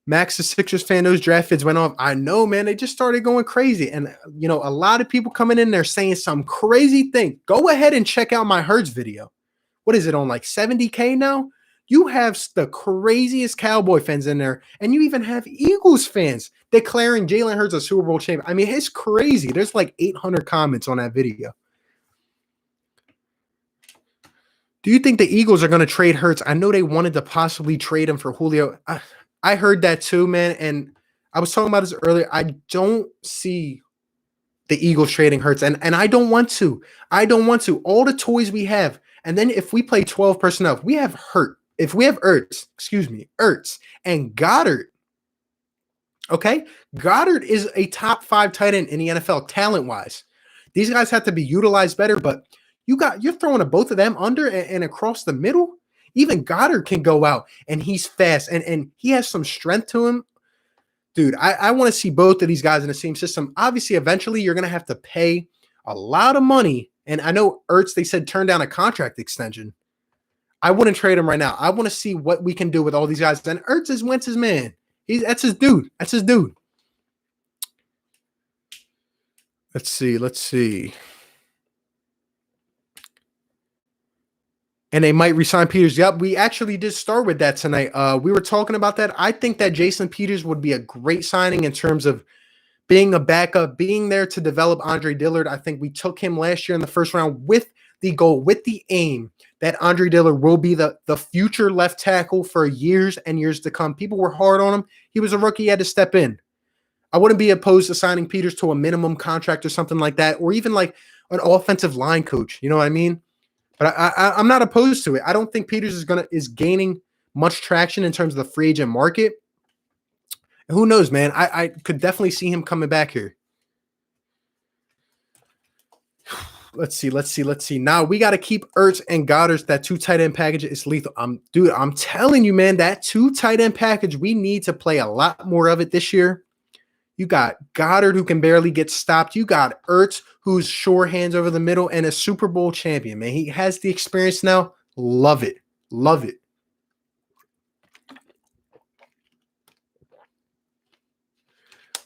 Max, the Sixers fan, those draft vids went off. I know, man. They just started going crazy. And, a lot of people coming in there saying some crazy thing. Go ahead and check out my Hurts video. What is it on, 70K now? You have the craziest Cowboy fans in there, and you even have Eagles fans declaring Jalen Hurts a Super Bowl champion. I mean, it's crazy. There's 800 comments on that video. Do you think the Eagles are going to trade Hurts? I know they wanted to possibly trade him for Julio. I heard that too, man, and I was talking about this earlier. I don't see the Eagles trading Hurts, and I don't want to. I don't want to. All the toys we have, and then if we play 12 personnel, we have Hurt. if we have Ertz and Goddard, okay, Goddard is a top 5 tight end in the NFL talent-wise. These guys have to be utilized better, but you're throwing both of them under and across the middle. Even Goddard can go out, and he's fast, and he has some strength to him. Dude, I want to see both of these guys in the same system. Obviously, eventually, you're going to have to pay a lot of money. And I know Ertz, they said, turn down a contract extension. I wouldn't trade him right now. I want to see what we can do with all these guys. And Ertz is Wentz's man. That's his dude. That's his dude. Let's see. And they might resign Peters. Yep, we actually did start with that tonight. We were talking about that. I think that Jason Peters would be a great signing in terms of being a backup, being there to develop Andre Dillard. I think we took him last year in the first round with the goal, with the aim that Andre Dillard will be the future left tackle for years and years to come. People were hard on him. He was a rookie. He had to step in. I wouldn't be opposed to signing Peters to a minimum contract or something like that, or even like an offensive line coach. You know what I mean? But I'm not opposed to it. I don't think Peters is gaining much traction in terms of the free agent market. Who knows, man? I could definitely see him coming back here. Let's see. Now we got to keep Ertz and Goddard. That 2 tight end package is lethal. I'm telling you, man, that 2 tight end package, we need to play a lot more of it this year. You got Goddard, who can barely get stopped. You got Ertz, who's sure hands over the middle, and a Super Bowl champion, man. He has the experience now. Love it. Love it.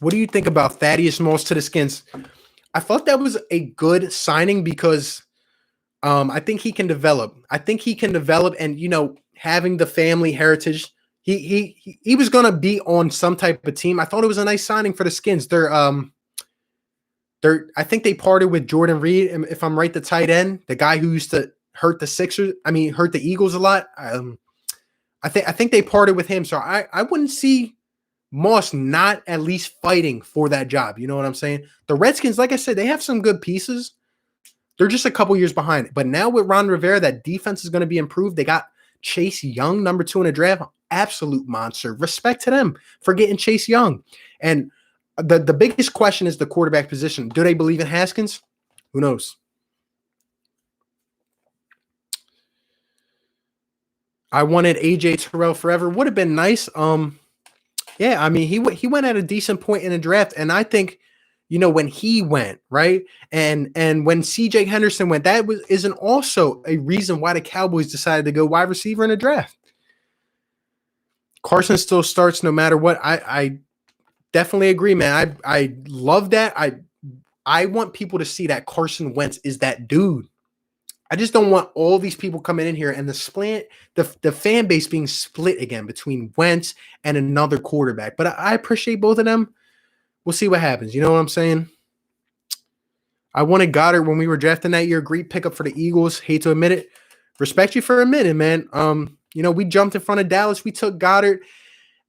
What do you think about Thaddeus Moss to the Skins? I thought that was a good signing because I think he can develop. And, you know, having the family heritage, he was going to be on some type of team. I thought it was a nice signing for the Skins. I think they parted with Jordan Reed, if I'm right, the tight end, the guy who used to hurt the Eagles a lot. I think they parted with him. So I wouldn't see Moss not at least fighting for that job. You know what I'm saying? The Redskins, like I said, they have some good pieces. They're just a couple years behind. But now with Ron Rivera, that defense is going to be improved. They got Chase Young, number 2 in the draft. Absolute monster. Respect to them for getting Chase Young. And the biggest question is the quarterback position. Do they believe in Haskins? Who knows? I wanted AJ Terrell forever. Would have been nice. Yeah, I mean, he went at a decent point in the draft, and I think, you know, when he went, right, and when CJ Henderson went, that isn't also a reason why the Cowboys decided to go wide receiver in the draft. Carson still starts no matter what. I definitely agree, man. I love that. I want people to see that Carson Wentz is that dude. I just don't want all these people coming in here and the fan base being split again between Wentz and another quarterback. But I appreciate both of them. We'll see what happens. You know what I'm saying? I wanted Goddard when we were drafting that year. Great pickup for the Eagles. Hate to admit it. Respect you for admitting, man. You know, we jumped in front of Dallas. We took Goddard.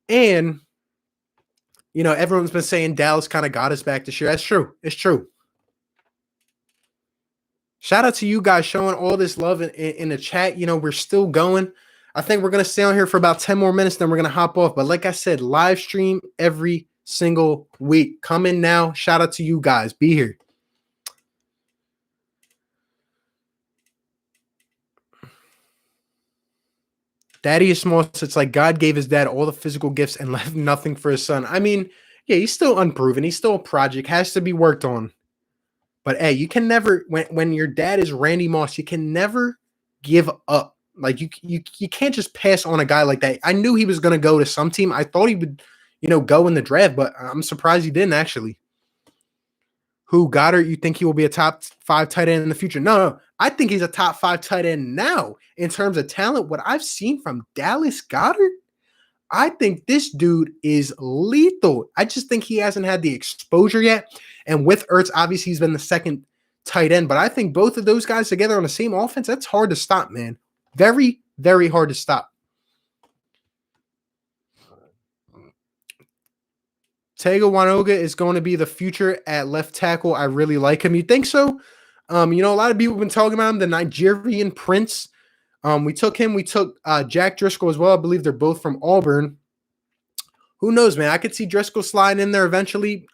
And, you know, everyone's been saying Dallas kind of got us back this year. That's true. It's true. Shout out to you guys showing all this love in the chat. You know, we're still going. I think we're going to stay on here for about 10 more minutes, then we're going to hop off. But like I said, live stream every single week. Come in now. Shout out to you guys. Be here. Thaddeus Moss, it's like God gave his dad all the physical gifts and left nothing for his son. I mean, yeah, he's still unproven. He's still a project. Has to be worked on. But hey, you can never, when your dad is Randy Moss, you can never give up. Like you can't just pass on a guy like that. I knew he was going to go to some team. I thought he would, you know, go in the draft, but I'm surprised he didn't actually. Who, Goddard, you think he will be a top 5 tight end in the future? No. I think he's a top 5 tight end now in terms of talent. What I've seen from Dallas Goddard, I think this dude is lethal. I just think he hasn't had the exposure yet. And with Ertz, obviously, he's been the second tight end. But I think both of those guys together on the same offense, that's hard to stop, man. Very, very hard to stop. Tagovailoa is going to be the future at left tackle. I really like him. You think so? You know, a lot of people have been talking about him, the Nigerian prince. We took him. We took Jack Driscoll as well. I believe they're both from Auburn. Who knows, man? I could see Driscoll sliding in there eventually.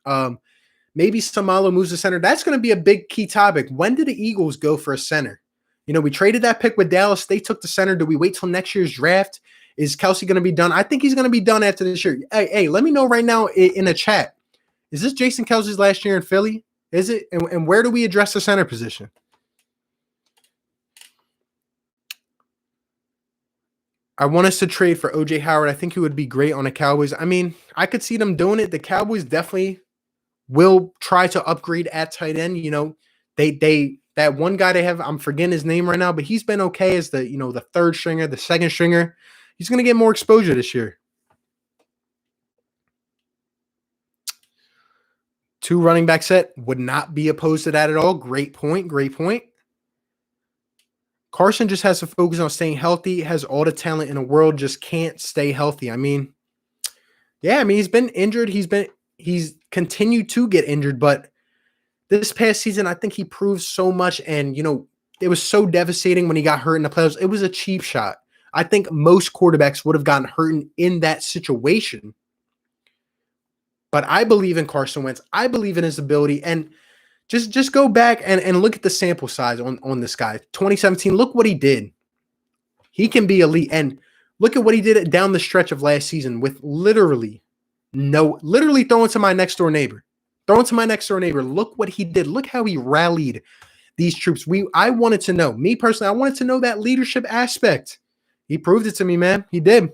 Maybe Samalo moves to center. That's going to be a big key topic. When do the Eagles go for a center? You know, we traded that pick with Dallas. They took the center. Do we wait till next year's draft? Is Kelsey going to be done? I think he's going to be done after this year. Hey, let me know right now in the chat. Is this Jason Kelsey's last year in Philly? Is it? And where do we address the center position? I want us to trade for O.J. Howard. I think he would be great on the Cowboys. I mean, I could see them doing it. The Cowboys definitely will try to upgrade at tight end. You know, they that one guy they have, I'm forgetting his name right now, but he's been okay as the third stringer, the second stringer. He's going to get more exposure this year. 2 running back set, would not be opposed to that at all. Great point. Great point. Carson just has to focus on staying healthy, has all the talent in the world, just can't stay healthy. I mean, he's been injured. He's continued to get injured, but this past season, I think he proved so much. And, it was so devastating when he got hurt in the playoffs. It was a cheap shot. I think most quarterbacks would have gotten hurt in that situation. But I believe in Carson Wentz. I believe in his ability. And just go back and look at the sample size on this guy. 2017, look what he did. He can be elite. And look at what he did down the stretch of last season with literally throwing to my next door neighbor. Look what he did. Look how he rallied these troops. I wanted to know. Me personally, I wanted to know that leadership aspect. He proved it to me, man. He did.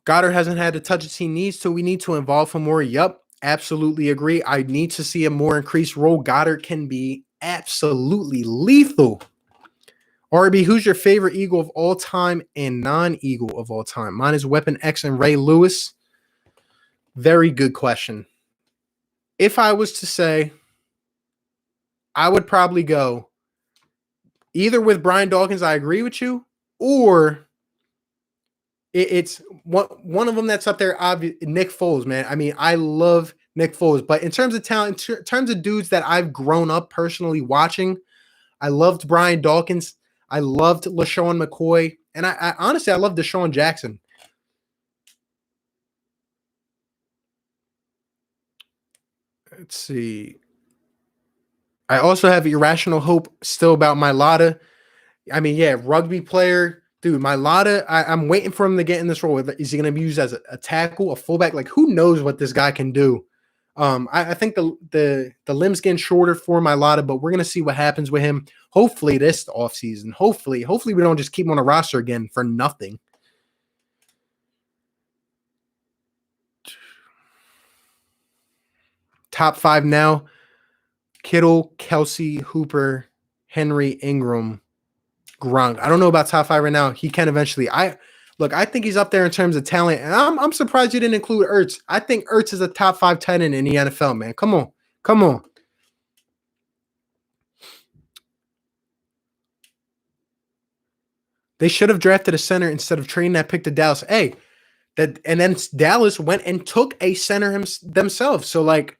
Goddard hasn't had the touches he needs, so we need to involve him more. Yup, absolutely agree. I need to see a more increased role. Goddard can be absolutely lethal. RB, who's your favorite Eagle of all time and non-Eagle of all time? Mine is Weapon X and Ray Lewis. Very good question. If I was to say, I would probably go either with Brian Dawkins, I agree with you, or it's one of them that's up there, Nick Foles, man. I mean, I love Nick Foles, but in terms of talent, in terms of dudes that I've grown up personally watching, I loved Brian Dawkins. I loved LaShawn McCoy, and I honestly, I love Deshaun Jackson. Let's see. I also have irrational hope still about Mailata. I mean, yeah, rugby player. Dude, Mailata, I'm waiting for him to get in this role. Is he going to be used as a tackle, a fullback? Like, who knows what this guy can do? I think the limbs getting shorter for Mailata, but we're going to see what happens with him. Hopefully this offseason. Hopefully we don't just keep him on a roster again for nothing. Top 5 now. Kittle, Kelsey, Hooper, Henry, Ingram, Gronk. I don't know about top 5 right now. He can eventually. I think he's up there in terms of talent, and I'm surprised you didn't include Ertz. I think Ertz is a top 5 tight end in the NFL, man. Come on. They should have drafted a center instead of trading that pick to Dallas. And then Dallas went and took a center themselves. So, like,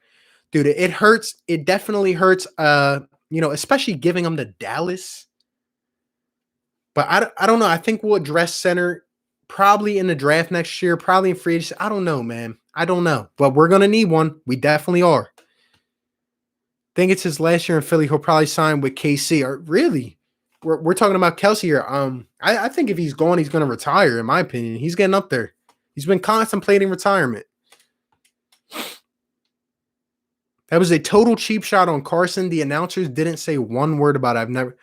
dude, it hurts. It definitely hurts. Especially giving them to Dallas. But I don't know. I think we'll address center probably in the draft next year, probably in free agency. I don't know, man. I don't know. But we're going to need one. We definitely are. I think it's his last year in Philly. He'll probably sign with KC. Or really? We're talking about Kelsey here. I think if he's gone, he's going to retire, in my opinion. He's getting up there. He's been contemplating retirement. That was a total cheap shot on Carson. The announcers didn't say one word about it.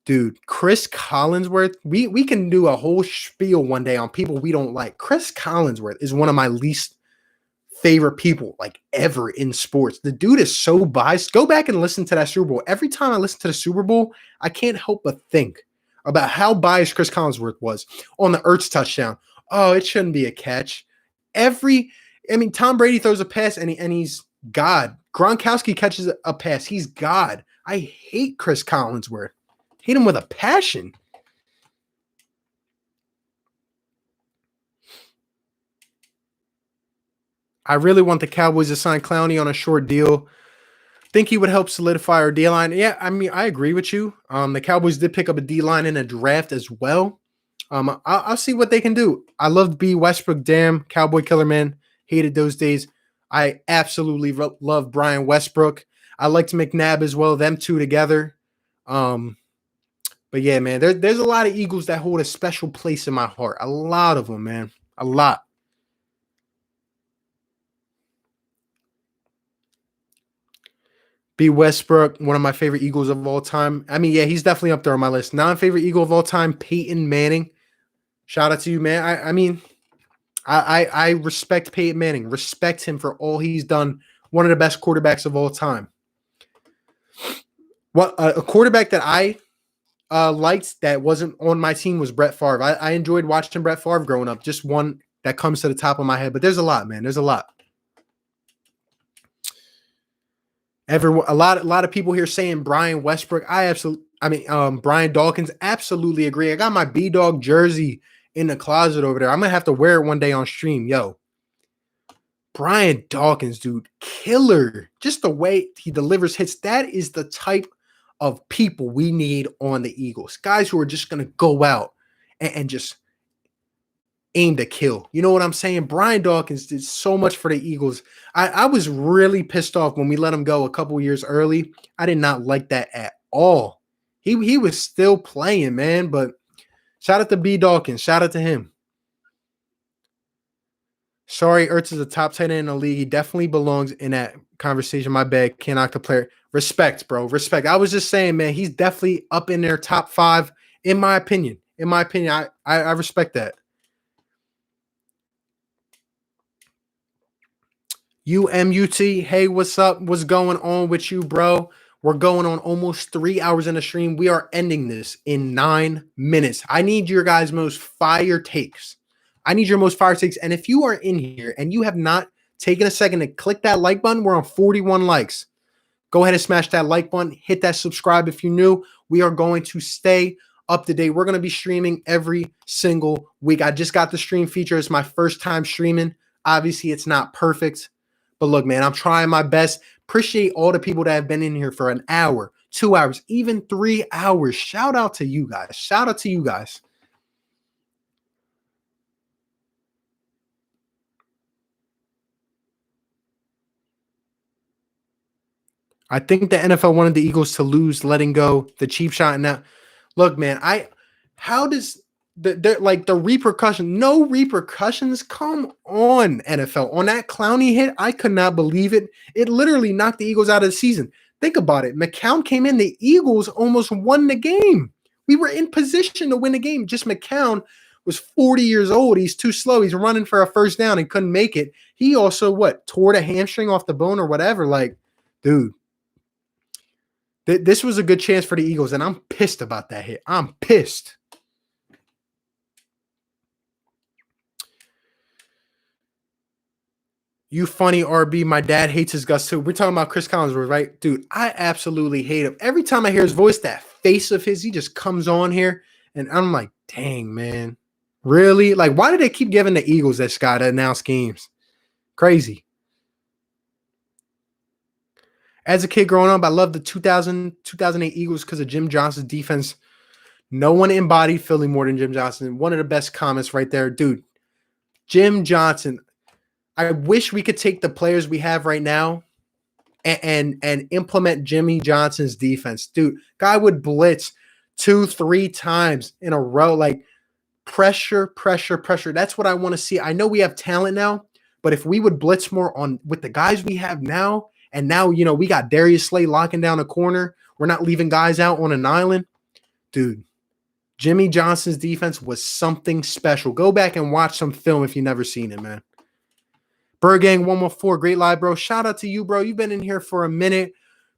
Dude, Chris Collinsworth, we can do a whole spiel one day on people we don't like. Chris Collinsworth is one of my least favorite people, like, ever in sports. The dude is so biased. Go back and listen to that Super Bowl. Every time I listen to the Super Bowl, I can't help but think about how biased Chris Collinsworth was on the Ertz touchdown. Oh, it shouldn't be a catch. Tom Brady throws a pass and he's God. Gronkowski catches a pass. He's God. I hate Chris Collinsworth. Hate him with a passion. I really want the Cowboys to sign Clowney on a short deal. Think he would help solidify our D line? Yeah, I mean, I agree with you. The Cowboys did pick up a D line in a draft as well. I'll see what they can do. I loved B. Westbrook. Damn, Cowboy killer, man. Hated those days. I absolutely love Brian Westbrook. I liked McNabb as well. Them two together. But yeah, man, there's a lot of Eagles that hold a special place in my heart. A lot of them, man. A lot. B. Westbrook, one of my favorite Eagles of all time. I mean, yeah, he's definitely up there on my list. Non-favorite Eagle of all time, Peyton Manning. Shout out to you, man. I mean, I respect Peyton Manning. Respect him for all he's done. One of the best quarterbacks of all time. What a quarterback that I liked that wasn't on my team was Brett Favre. I enjoyed watching Brett Favre growing up. Just one that comes to the top of my head. But there's a lot, man. There's a lot. A lot of people here saying Brian Westbrook. Brian Dawkins. Absolutely agree. I got my B Dog jersey in the closet over there. I'm gonna have to wear it one day on stream. Yo, Brian Dawkins, dude, killer. Just the way he delivers hits. That is the type of people we need on the Eagles. Guys who are just gonna go out and just aim to kill. You know what I'm saying? Brian Dawkins did so much for the Eagles. I was really pissed off when we let him go a couple years early. I did not like that at all. He was still playing, man, but shout out to B. Dawkins. Shout out to him. Sorry, Ertz is a top tight end in the league. He definitely belongs in that conversation. My bad. Can't knock the player. Respect, bro. Respect. I was just saying, man, he's definitely up in their top 5, in my opinion. In my opinion, I respect that. UMUT, hey, what's up? What's going on with you, bro? We're going on almost 3 hours in the stream. We are ending this in 9 minutes. I need your guys' most fire takes. I need your most fire takes. And if you are in here and you have not taken a second to click that like button, we're on 41 likes. Go ahead and smash that like button. Hit that subscribe if you're new. We are going to stay up to date. We're going to be streaming every single week. I just got the stream feature. It's my first time streaming. Obviously, it's not perfect. But look, man, I'm trying my best. Appreciate all the people that have been in here for an hour, 2 hours, even 3 hours. Shout out to you guys. Shout out to you guys. I think the NFL wanted the Eagles to lose, letting go the cheap shot. And now, look, man, how does the repercussion? No repercussions. Come on, NFL. On that Clowney hit, I could not believe it. It literally knocked the Eagles out of the season. Think about it. McCown came in. The Eagles almost won the game. We were in position to win the game. Just McCown was 40 years old. He's too slow. He's running for a first down and couldn't make it. He also, tore the hamstring off the bone or whatever. Like, dude. This was a good chance for the Eagles, and I'm pissed about that hit. I'm pissed. You funny, RB. My dad hates his guts too. We're talking about Chris Collinsworth, right? Dude, I absolutely hate him. Every time I hear his voice, that face of his, he just comes on here, and I'm like, dang, man. Really? Like, why do they keep giving the Eagles that guy to announce games? Crazy. As a kid growing up, I loved the 2008 Eagles because of Jim Johnson's defense. No one embodied Philly more than Jim Johnson. One of the best comments right there. Dude, Jim Johnson. I wish we could take the players we have right now and implement Jimmy Johnson's defense. Dude, guy would blitz 2-3 times in a row. Like pressure. That's what I want to see. I know we have talent now, but if we would blitz more on with the guys we have now, and now, we got Darius Slay locking down a corner. We're not leaving guys out on an island. Dude, Jimmy Johnson's defense was something special. Go back and watch some film if you've never seen it, man. Burgang 114, great live, bro. Shout out to you, bro. You've been in here for a minute.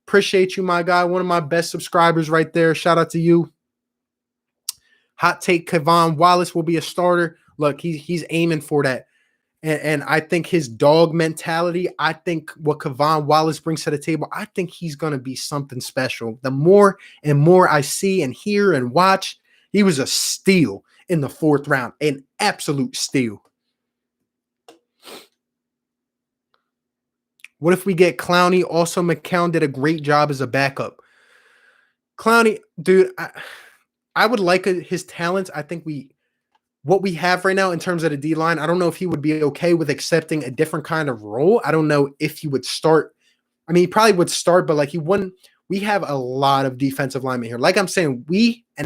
Appreciate you, my guy. One of my best subscribers right there. Shout out to you. Hot take, Kevon Wallace will be a starter. Look, he's aiming for that. And I think his dog mentality, I think what Kevon Wallace brings to the table, I think he's going to be something special. The more and more I see and hear and watch, he was a steal in the 4th round, an absolute steal. What if we get Clowney? Also, McCown did a great job as a backup. Clowney, dude, I would like his talents. I think what we have right now in terms of the D line, I don't know if he would be okay with accepting a different kind of role. I don't know if he would start. I mean, he probably would start, but like he wouldn't. We have a lot of defensive linemen here. Like I'm saying,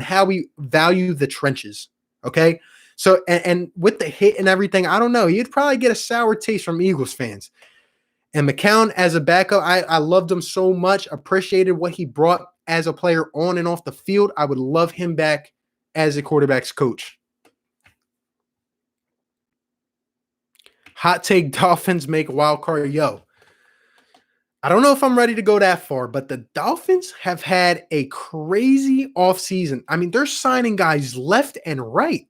how we value the trenches. Okay. So, and with the hit and everything, I don't know. You'd probably get a sour taste from Eagles fans. And McCown as a backup, I loved him so much, appreciated what he brought as a player on and off the field. I would love him back as a quarterback's coach. Hot take, Dolphins make a wild card. Yo, I don't know if I'm ready to go that far, but the Dolphins have had a crazy offseason. I mean, they're signing guys left and right.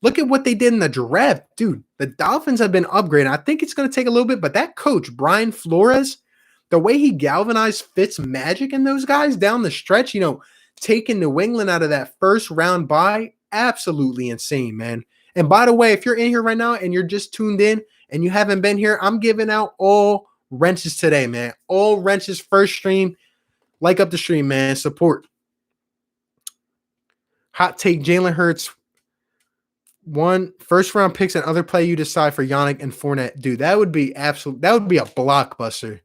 Look at what they did in the draft. Dude, the Dolphins have been upgraded. I think it's going to take a little bit, but that coach, Brian Flores, the way he galvanized Fitz Magic and those guys down the stretch, taking New England out of that first round bye, absolutely insane, man. And by the way, if you're in here right now and you're just tuned in and you haven't been here, I'm giving out all wrenches today, man. All wrenches, first stream. Like up the stream, man. Support. Hot take, Jalen Hurts. One first round picks and other play you decide for Yannick and Fournette. Dude, that would be absolute. That would be a blockbuster.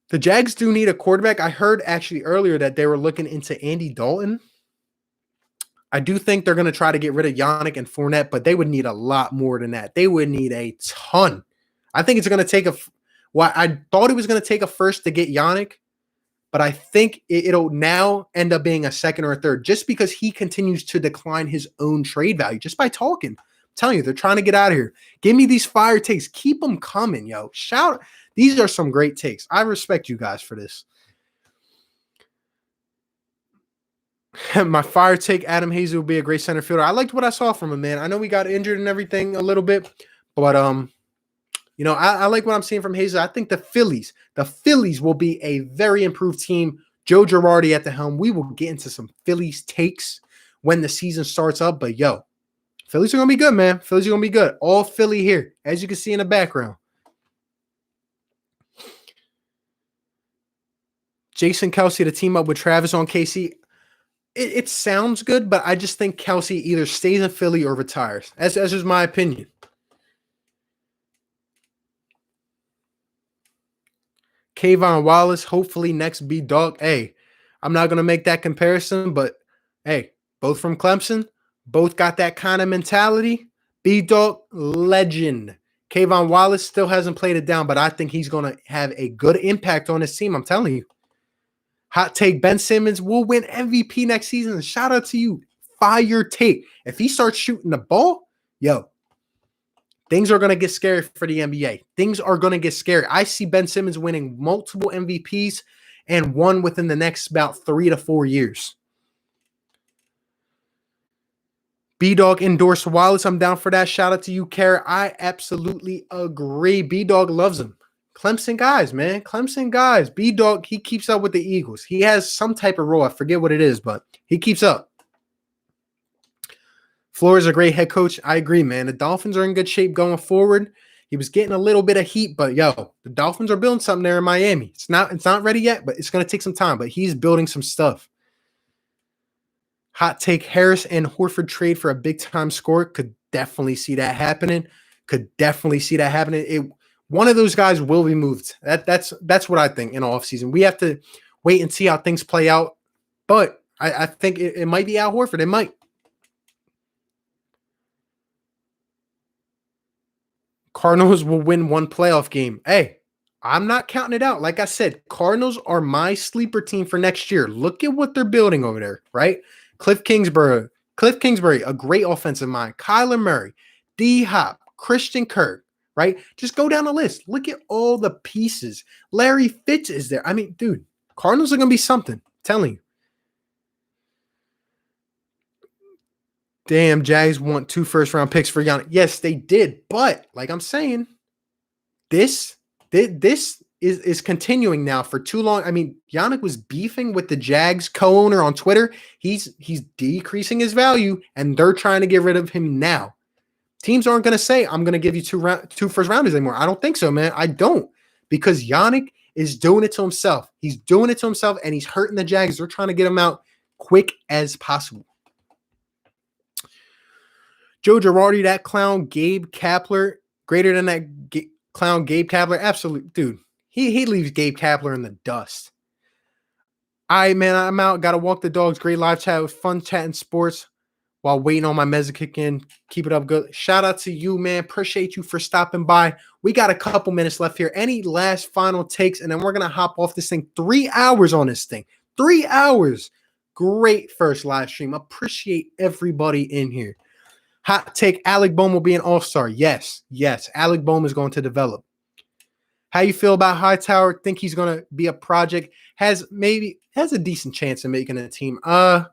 The Jags do need a quarterback. I heard actually earlier that they were looking into Andy Dalton. I do think they're going to try to get rid of Yannick and Fournette, but they would need a lot more than that. They would need a ton. I think it's going to take I thought it was going to take a first to get Yannick, but I think it'll now end up being a second or a third just because he continues to decline his own trade value just by talking. I'm telling you, they're trying to get out of here. Give me these fire takes. Keep them coming, yo. Shout. These are some great takes. I respect you guys for this. My fire take, Adam Hazell will be a great center fielder. I liked what I saw from him, man. I know we got injured and everything a little bit, but I like what I'm seeing from Hazell. I think the Phillies will be a very improved team. Joe Girardi at the helm. We will get into some Phillies takes when the season starts up. But, yo, Phillies are going to be good, man. Phillies are going to be good. All Philly here, as you can see in the background. Jason Kelce to team up with Travis on KC. It sounds good, but I just think Kelce either stays in Philly or retires. That's just my opinion. Kayvon Wallace, hopefully next B-Dog. Hey, I'm not going to make that comparison, but hey, both from Clemson, both got that kind of mentality. B-Dog, legend. Kayvon Wallace still hasn't played it down, but I think he's going to have a good impact on his team. I'm telling you. Hot take, Ben Simmons will win MVP next season. Shout out to you. Fire take. If he starts shooting the ball, yo, things are going to get scary for the NBA. Things are going to get scary. I see Ben Simmons winning multiple MVPs and one within the next about 3 to 4 years. B-Dog endorsed Wallace. I'm down for that. Shout out to you, Kara. I absolutely agree. B-Dog loves him. Clemson guys, man. Clemson guys. B-Dog, he keeps up with the Eagles. He has some type of role. I forget what it is, but he keeps up. Flores is a great head coach. I agree, man. The Dolphins are in good shape going forward. He was getting a little bit of heat, but yo, the Dolphins are building something there in Miami. It's not ready yet, but it's going to take some time, but he's building some stuff. Hot take, Harris and Horford trade for a big-time score. Could definitely see that happening. One of those guys will be moved. That's what I think in offseason. We have to wait and see how things play out. But I think it might be Al Horford. It might. Cardinals will win one playoff game. Hey, I'm not counting it out. Like I said, Cardinals are my sleeper team for next year. Look at what they're building over there, right? Cliff Kingsbury, a great offensive mind. Kyler Murray, D-Hop, Christian Kirk, right? Just go down the list. Look at all the pieces. Larry Fitz is there. I mean, dude, Cardinals are going to be something. I'm telling you. Damn, Jags want 2 first-round picks for Yannick. Yes, they did. But, like I'm saying, this is continuing now for too long. I mean, Yannick was beefing with the Jags co-owner on Twitter. He's decreasing his value, and they're trying to get rid of him now. Teams aren't going to say, I'm going to give you 2 first-rounders anymore. I don't think so, man. I don't. because Yannick is doing it to himself. He's doing it to himself, and he's hurting the Jags. They're trying to get him out quick as possible. Joe Girardi, that clown Gabe Kapler, greater than that clown Gabe Kapler. Absolutely, dude. He leaves Gabe Kapler in the dust. All right, man, I'm out. Got to walk the dogs. Great live chat. It was fun chatting sports while waiting on my mezz to kick in. Keep it up good. Shout out to you, man. Appreciate you for stopping by. We got a couple minutes left here. Any last final takes, and then we're going to hop off this thing. 3 hours on this thing. 3 hours. Great first live stream. Appreciate everybody in here. Hot take, Alec Bohm will be an all-star. Yes. Alec Bohm is going to develop. How you feel about Hightower? Think he's going to be a project? Has a decent chance of making a team. I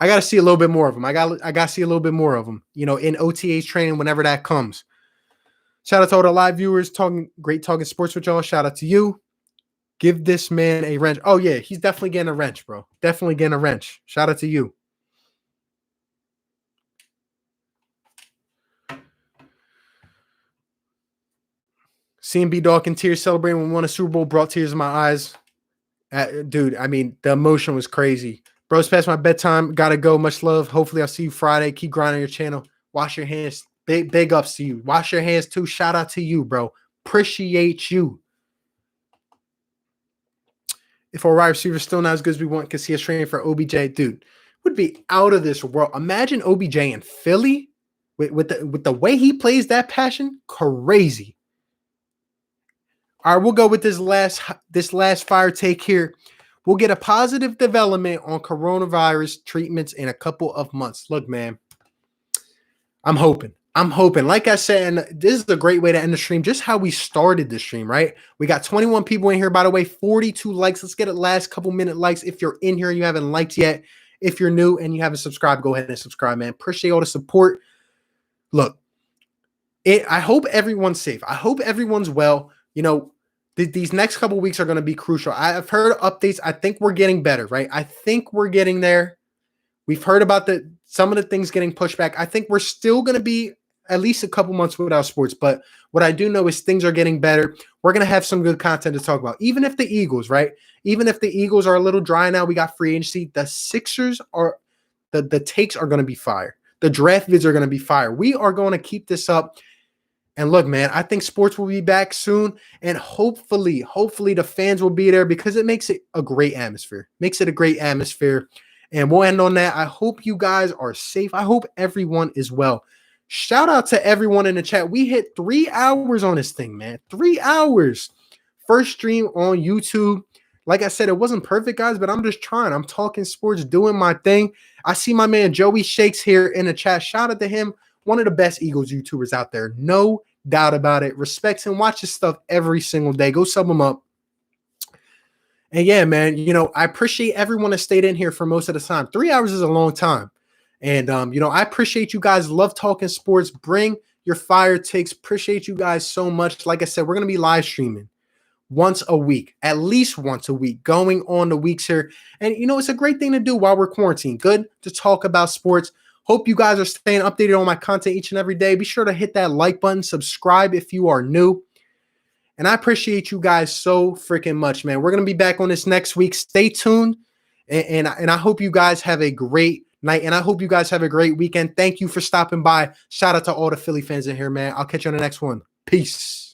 got to see a little bit more of him. I got to see a little bit more of him, in OTA's training whenever that comes. Shout out to all the live viewers. Great talking sports with y'all. Shout out to you. Give this man a wrench. Oh, yeah, he's definitely getting a wrench, bro. Definitely getting a wrench. Shout out to you. Seeing B Dog in tears celebrating when we won a Super Bowl brought tears in my eyes. Dude, I mean, the emotion was crazy. Bro, it's past my bedtime. Gotta go. Much love. Hopefully, I'll see you Friday. Keep grinding your channel. Wash your hands. Big ups to you. Wash your hands too. Shout out to you, bro. Appreciate you. If our wide receiver is still not as good as we want, can see us training for OBJ, dude, would be out of this world. Imagine OBJ in Philly with the way he plays that passion. Crazy. All right, we'll go with this last fire take here. We'll get a positive development on coronavirus treatments in a couple of months. Look, man, I'm hoping. Like I said, and this is a great way to end the stream, just how we started the stream, right? We got 21 people in here, by the way, 42 likes. Let's get it last couple minute likes. If you're in here and you haven't liked yet, if you're new and you haven't subscribed, go ahead and subscribe, man. Appreciate all the support. Look, I hope everyone's safe. I hope everyone's well. These next couple weeks are going to be crucial. I've heard updates. I think we're getting better, right? I think we're getting there. We've heard about some of the things getting pushed back. I think we're still going to be at least a couple months without sports. But what I do know is things are getting better. We're going to have some good content to talk about. Even if the Eagles, right? Even if the Eagles are a little dry now, we got free agency. The Sixers are the takes are going to be fire. The draft vids are going to be fire. We are going to keep this up. And look, man, I think sports will be back soon. And hopefully the fans will be there because it makes it a great atmosphere. And we'll end on that. I hope you guys are safe. I hope everyone is well. Shout out to everyone in the chat. We hit 3 hours on this thing, man. 3 hours. First stream on YouTube. Like I said, it wasn't perfect, guys, but I'm just trying. I'm talking sports, doing my thing. I see my man Joey Shakes here in the chat. Shout out to him. One of the best Eagles YouTubers out there. No doubt about it. Respects him. Watch his stuff every single day. Go sub him up. And yeah, man, I appreciate everyone that stayed in here for most of the time. 3 hours is a long time. And, I appreciate you guys. Love talking sports. Bring your fire takes. Appreciate you guys so much. Like I said, we're going to be live streaming once a week, at least once a week, going on the weeks here. And, it's a great thing to do while we're quarantined. Good to talk about sports. Hope you guys are staying updated on my content each and every day. Be sure to hit that like button, subscribe if you are new. And I appreciate you guys so freaking much, man. We're going to be back on this next week. Stay tuned. And I hope you guys have a great night. And I hope you guys have a great weekend. Thank you for stopping by. Shout out to all the Philly fans in here, man. I'll catch you on the next one. Peace.